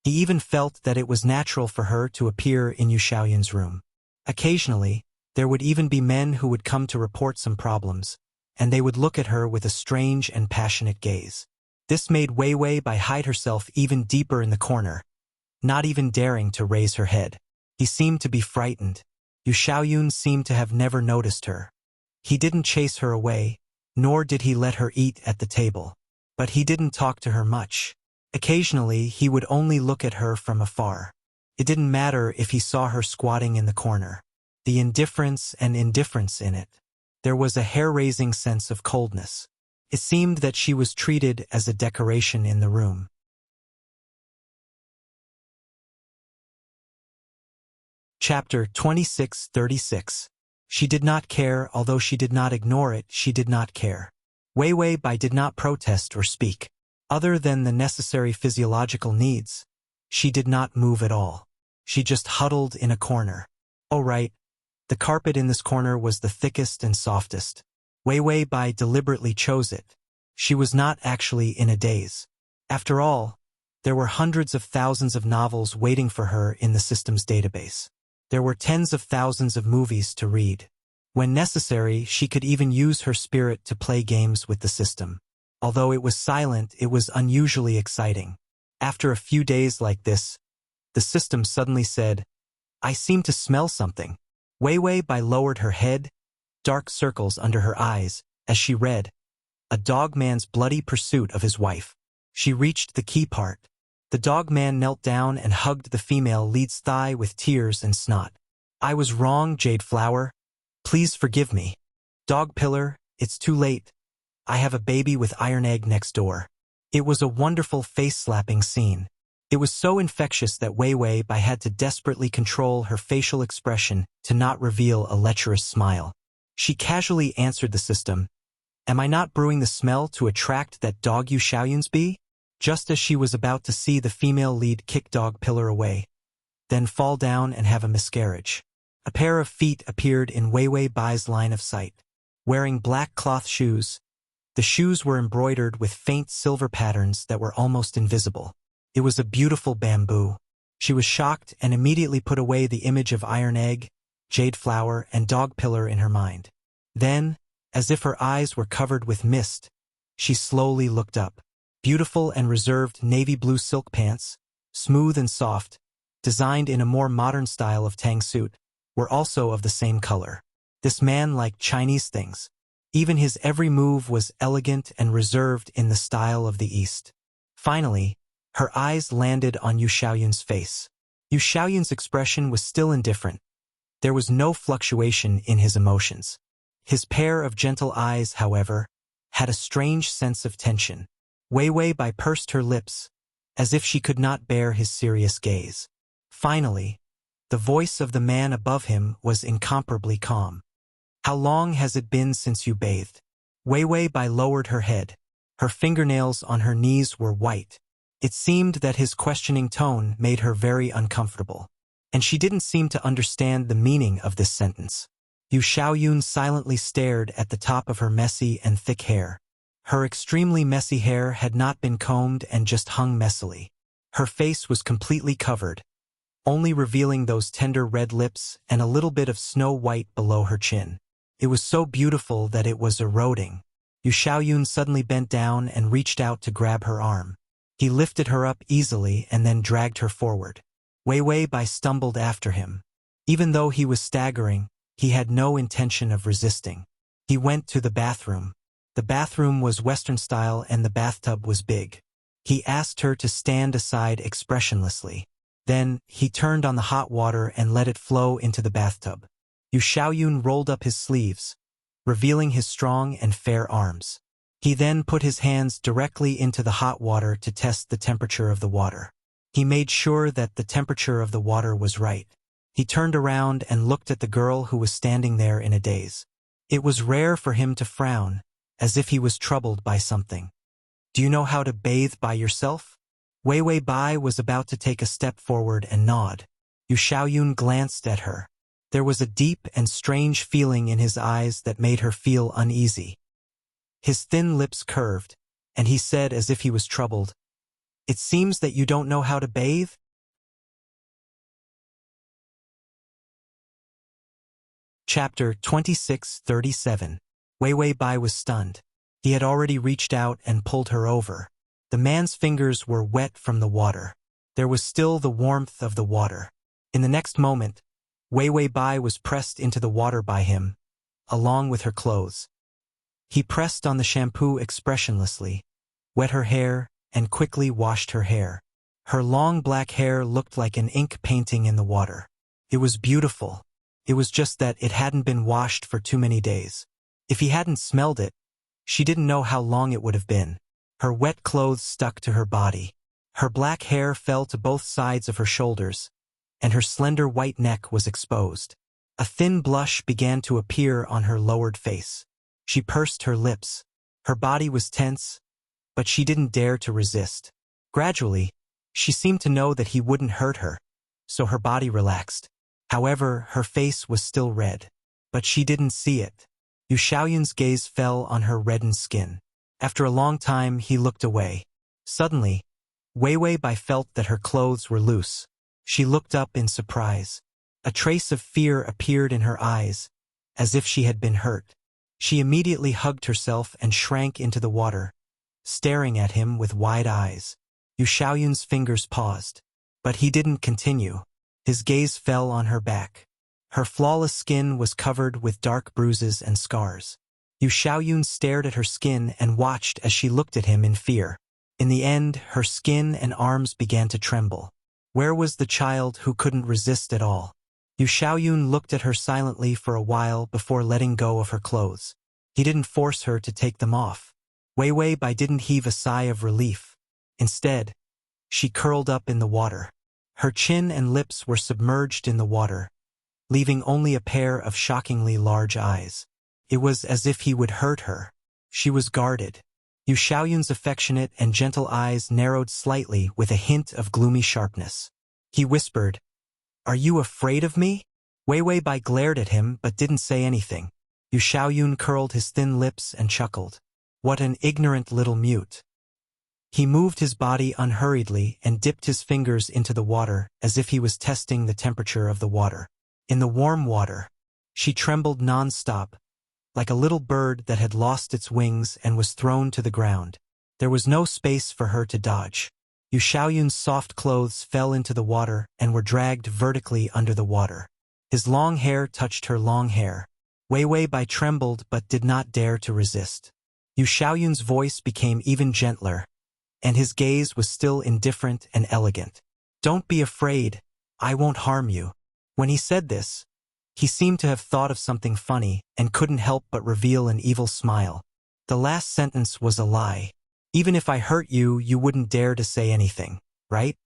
He even felt that it was natural for her to appear in Yu Xiaoyun's room. Occasionally, there would even be men who would come to report some problems, and they would look at her with a strange and passionate gaze. This made Wei Wei hide herself even deeper in the corner, not even daring to raise her head. He seemed to be frightened. Yu Xiaoyun seemed to have never noticed her. He didn't chase her away, nor did he let her eat at the table. But he didn't talk to her much. Occasionally, he would only look at her from afar. It didn't matter if he saw her squatting in the corner. The indifference and indifference in it. There was a hair-raising sense of coldness. It seemed that she was treated as a decoration in the room. Chapter 26:36. She did not care, although she did not ignore it, she did not care. Wei Wei did not protest or speak. Other than the necessary physiological needs, she did not move at all. She just huddled in a corner. Oh right, the carpet in this corner was the thickest and softest. Wei Wei deliberately chose it. She was not actually in a daze. After all, there were hundreds of thousands of novels waiting for her in the system's database. There were tens of thousands of movies to read. When necessary, she could even use her spirit to play games with the system. Although it was silent, it was unusually exciting. After a few days like this, the system suddenly said, "I seem to smell something." Wei Wei lowered her head, dark circles under her eyes, as she read, "A dog man's bloody pursuit of his wife." She reached the key part. The dog man knelt down and hugged the female lead's thigh with tears and snot. "I was wrong, Jade Flower. Please forgive me. Dog Pillar, it's too late. I have a baby with Iron Egg next door." It was a wonderful face-slapping scene. It was so infectious that Wei Wei had to desperately control her facial expression to not reveal a lecherous smile. She casually answered the system, "Am I not brewing the smell to attract that dog Yu Xiaoyun's bee?" Just as she was about to see the female lead kick Dog Pillar away, then fall down and have a miscarriage. A pair of feet appeared in Wei Wei's line of sight. Wearing black cloth shoes, the shoes were embroidered with faint silver patterns that were almost invisible. It was a beautiful bamboo. She was shocked and immediately put away the image of Iron Egg, Jade Flower, and Dog Pillar in her mind. Then, as if her eyes were covered with mist, she slowly looked up. Beautiful and reserved navy blue silk pants, smooth and soft, designed in a more modern style of tang suit, were also of the same color. This man liked Chinese things. Even his every move was elegant and reserved in the style of the East. Finally, her eyes landed on Yu Xiaoyun's face. Yu Xiaoyun's expression was still indifferent. There was no fluctuation in his emotions. His pair of gentle eyes, however, had a strange sense of tension. Wei Wei pursed her lips, as if she could not bear his serious gaze. Finally, the voice of the man above him was incomparably calm. "How long has it been since you bathed?" Wei Wei lowered her head. Her fingernails on her knees were white. It seemed that his questioning tone made her very uncomfortable, and she didn't seem to understand the meaning of this sentence. Yu Xiaoyun silently stared at the top of her messy and thick hair. Her extremely messy hair had not been combed and just hung messily. Her face was completely covered, only revealing those tender red lips and a little bit of snow white below her chin. It was so beautiful that it was eroding. Yu Xiaoyun suddenly bent down and reached out to grab her arm. He lifted her up easily and then dragged her forward. Wei Wei stumbled after him. Even though he was staggering, he had no intention of resisting. He went to the bathroom. The bathroom was Western style and the bathtub was big. He asked her to stand aside expressionlessly. Then, he turned on the hot water and let it flow into the bathtub. Yu Xiaoyun rolled up his sleeves, revealing his strong and fair arms. He then put his hands directly into the hot water to test the temperature of the water. He made sure that the temperature of the water was right. He turned around and looked at the girl who was standing there in a daze. It was rare for him to frown, as if he was troubled by something. "Do you know how to bathe by yourself?" Wei Wei was about to take a step forward and nod. Yu Xiaoyun glanced at her. There was a deep and strange feeling in his eyes that made her feel uneasy. His thin lips curved, and he said as if he was troubled, It seems that you don't know how to bathe? Chapter 26:37. Wei Wei Bai was stunned. He had already reached out and pulled her over. The man's fingers were wet from the water. There was still the warmth of the water. In the next moment, Wei Wei Bai was pressed into the water by him, along with her clothes. He pressed on the shampoo expressionlessly, wet her hair, and quickly washed her hair. Her long black hair looked like an ink painting in the water. It was beautiful. It was just that it hadn't been washed for too many days. If he hadn't smelled it, she didn't know how long it would have been. Her wet clothes stuck to her body. Her black hair fell to both sides of her shoulders, and her slender white neck was exposed. A thin blush began to appear on her lowered face. She pursed her lips. Her body was tense, but she didn't dare to resist. Gradually, she seemed to know that he wouldn't hurt her, so her body relaxed. However, her face was still red. But she didn't see it. Yu Xiaoyun's gaze fell on her reddened skin. After a long time, he looked away. Suddenly, Wei Wei Bai felt that her clothes were loose. She looked up in surprise. A trace of fear appeared in her eyes, as if she had been hurt. She immediately hugged herself and shrank into the water, staring at him with wide eyes. Yu Xiaoyun's fingers paused. But he didn't continue. His gaze fell on her back. Her flawless skin was covered with dark bruises and scars. Yu Xiaoyun stared at her skin and watched as she looked at him in fear. In the end, her skin and arms began to tremble. Where was the child who couldn't resist at all? Yu Xiaoyun looked at her silently for a while before letting go of her clothes. He didn't force her to take them off. Wei Wei Bai didn't heave a sigh of relief. Instead, she curled up in the water. Her chin and lips were submerged in the water, leaving only a pair of shockingly large eyes. It was as if he would hurt her. She was guarded. Yu Xiaoyun's affectionate and gentle eyes narrowed slightly with a hint of gloomy sharpness. He whispered, "Are you afraid of me?" Wei Wei Bai glared at him but didn't say anything. Yu Xiaoyun curled his thin lips and chuckled. What an ignorant little mute. He moved his body unhurriedly and dipped his fingers into the water as if he was testing the temperature of the water. In the warm water, she trembled non-stop, like a little bird that had lost its wings and was thrown to the ground. There was no space for her to dodge. Yu Xiaoyun's soft clothes fell into the water and were dragged vertically under the water. His long hair touched her long hair. Wei Wei Bai trembled but did not dare to resist. Yu Xiaoyun's voice became even gentler, and his gaze was still indifferent and elegant. "Don't be afraid. I won't harm you." When he said this, he seemed to have thought of something funny and couldn't help but reveal an evil smile. The last sentence was a lie. Even if I hurt you, you wouldn't dare to say anything, right?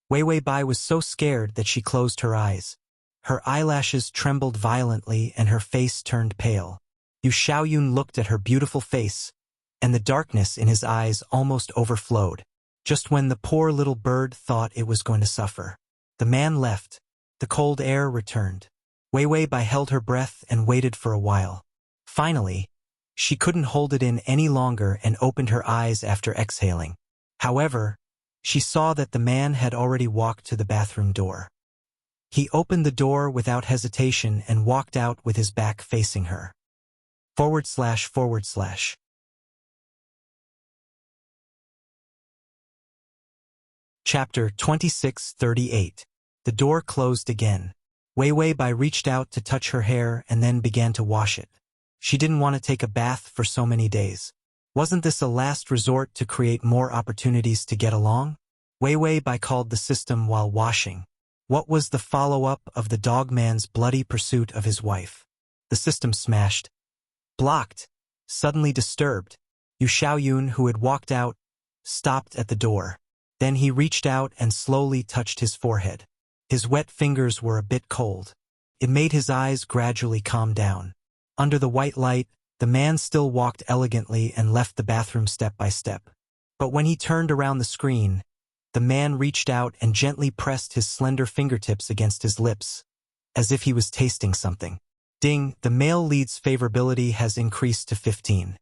Wei Wei Bai was so scared that she closed her eyes. Her eyelashes trembled violently and her face turned pale. Yu Xiaoyun looked at her beautiful face, and the darkness in his eyes almost overflowed. Just when the poor little bird thought it was going to suffer. The man left. The cold air returned. Wei Wei Bai held her breath and waited for a while. Finally, she couldn't hold it in any longer and opened her eyes after exhaling. However, she saw that the man had already walked to the bathroom door. He opened the door without hesitation and walked out with his back facing her. // Chapter 26:38. The door closed again. Wei Wei Bai reached out to touch her hair and then began to wash it. She didn't want to take a bath for so many days. Wasn't this a last resort to create more opportunities to get along? Wei Wei Bai called the system while washing. What was the follow-up of the dogman's bloody pursuit of his wife? The system smashed. Blocked. Suddenly disturbed. Yu Xiaoyun, who had walked out, stopped at the door. Then he reached out and slowly touched his forehead. His wet fingers were a bit cold. It made his eyes gradually calm down. Under the white light, the man still walked elegantly and left the bathroom step by step. But when he turned around the screen, the man reached out and gently pressed his slender fingertips against his lips, as if he was tasting something. Ding, the male lead's favorability has increased to 15.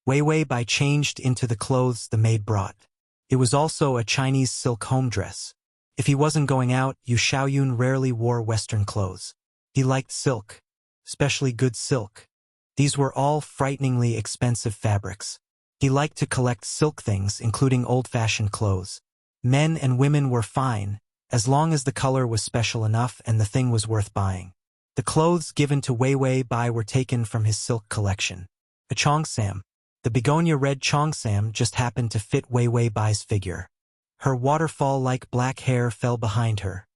Wei Wei Bai changed into the clothes the maid brought. It was also a Chinese silk home dress. If he wasn't going out, Yu Xiaoyun rarely wore Western clothes. He liked silk, especially good silk. These were all frighteningly expensive fabrics. He liked to collect silk things, including old-fashioned clothes. Men and women were fine, as long as the color was special enough and the thing was worth buying. The clothes given to Wei Wei Bai were taken from his silk collection. A cheongsam. The begonia red cheongsam just happened to fit Wei Wei Bai's figure. Her waterfall-like black hair fell behind her,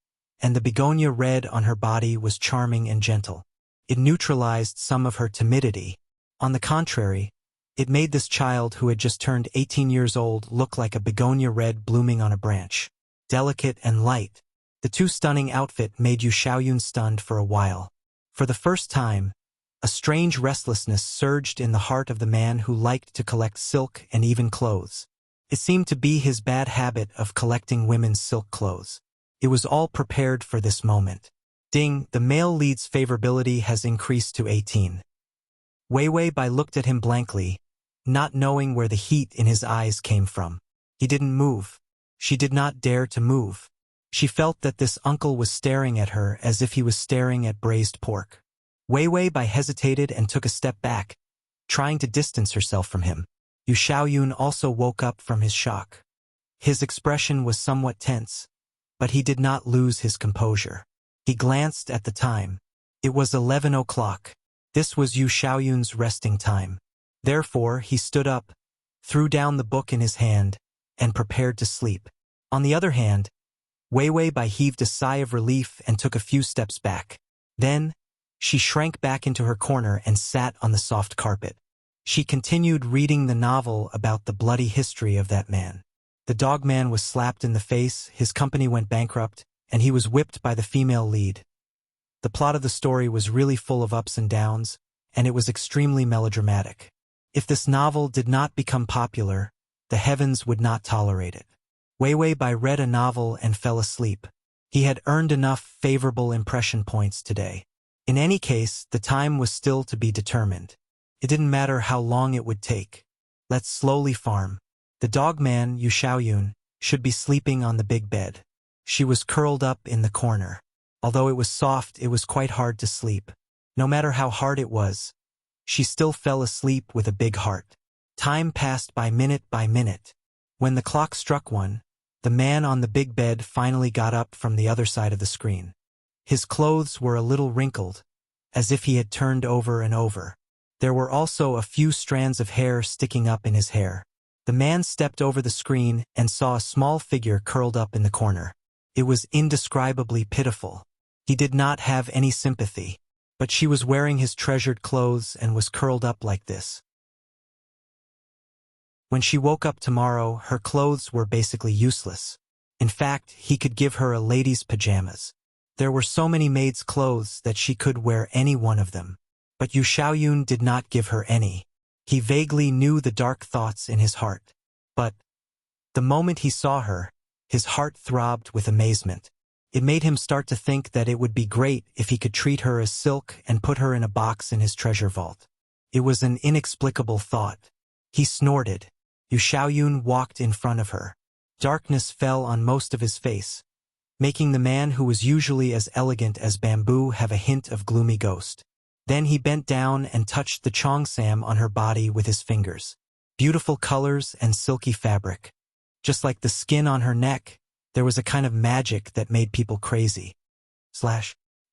and the begonia red on her body was charming and gentle. It neutralized some of her timidity. On the contrary, it made this child who had just turned 18 years old look like a begonia red blooming on a branch. Delicate and light, the too stunning outfit made Yu Xiaoyun stunned for a while. For the first time, a strange restlessness surged in the heart of the man who liked to collect silk and even clothes. It seemed to be his bad habit of collecting women's silk clothes. It was all prepared for this moment. Ding, the male lead's favorability has increased to 18. Wei Wei Bai looked at him blankly, not knowing where the heat in his eyes came from. He didn't move. She did not dare to move. She felt that this uncle was staring at her as if he was staring at braised pork. Wei Wei Bai hesitated and took a step back, trying to distance herself from him. Yu Xiaoyun also woke up from his shock. His expression was somewhat tense, but he did not lose his composure. He glanced at the time. It was 11 o'clock. This was Yu Xiaoyun's resting time. Therefore, he stood up, threw down the book in his hand, and prepared to sleep. On the other hand, Wei Wei Bai heaved a sigh of relief and took a few steps back. Then, she shrank back into her corner and sat on the soft carpet. She continued reading the novel about the bloody history of that man. The dog man was slapped in the face, his company went bankrupt, and he was whipped by the female lead. The plot of the story was really full of ups and downs, and it was extremely melodramatic. If this novel did not become popular, the heavens would not tolerate it. Wei Wei Bai read a novel and fell asleep. He had earned enough favorable impression points today. In any case, the time was still to be determined. It didn't matter how long it would take. Let's slowly farm. The dog man, Yu Xiaoyun, should be sleeping on the big bed. She was curled up in the corner. Although it was soft, it was quite hard to sleep. No matter how hard it was, she still fell asleep with a big heart. Time passed by minute by minute. When the clock struck 1, the man on the big bed finally got up from the other side of the screen. His clothes were a little wrinkled, as if he had turned over and over. There were also a few strands of hair sticking up in his hair. The man stepped over the screen and saw a small figure curled up in the corner. It was indescribably pitiful. He did not have any sympathy, but she was wearing his treasured clothes and was curled up like this. When she woke up tomorrow, her clothes were basically useless. In fact, he could give her a lady's pajamas. There were so many maid's clothes that she could wear any one of them. But Yu Xiaoyun did not give her any. He vaguely knew the dark thoughts in his heart. But the moment he saw her, his heart throbbed with amazement. It made him start to think that it would be great if he could treat her as silk and put her in a box in his treasure vault. It was an inexplicable thought. He snorted. Yu Xiaoyun walked in front of her. Darkness fell on most of his face, making the man who was usually as elegant as bamboo have a hint of gloomy ghost. Then he bent down and touched the cheongsam on her body with his fingers. Beautiful colors and silky fabric. Just like the skin on her neck, there was a kind of magic that made people crazy.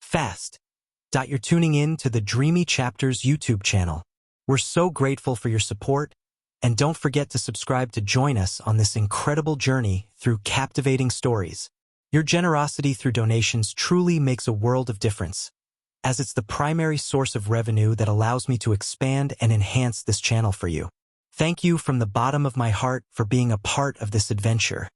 Fast. You're tuning in to the Dreamy Chapters YouTube channel. We're so grateful for your support, and don't forget to subscribe to join us on this incredible journey through captivating stories. Your generosity through donations truly makes a world of difference, as it's the primary source of revenue that allows me to expand and enhance this channel for you. Thank you from the bottom of my heart for being a part of this adventure.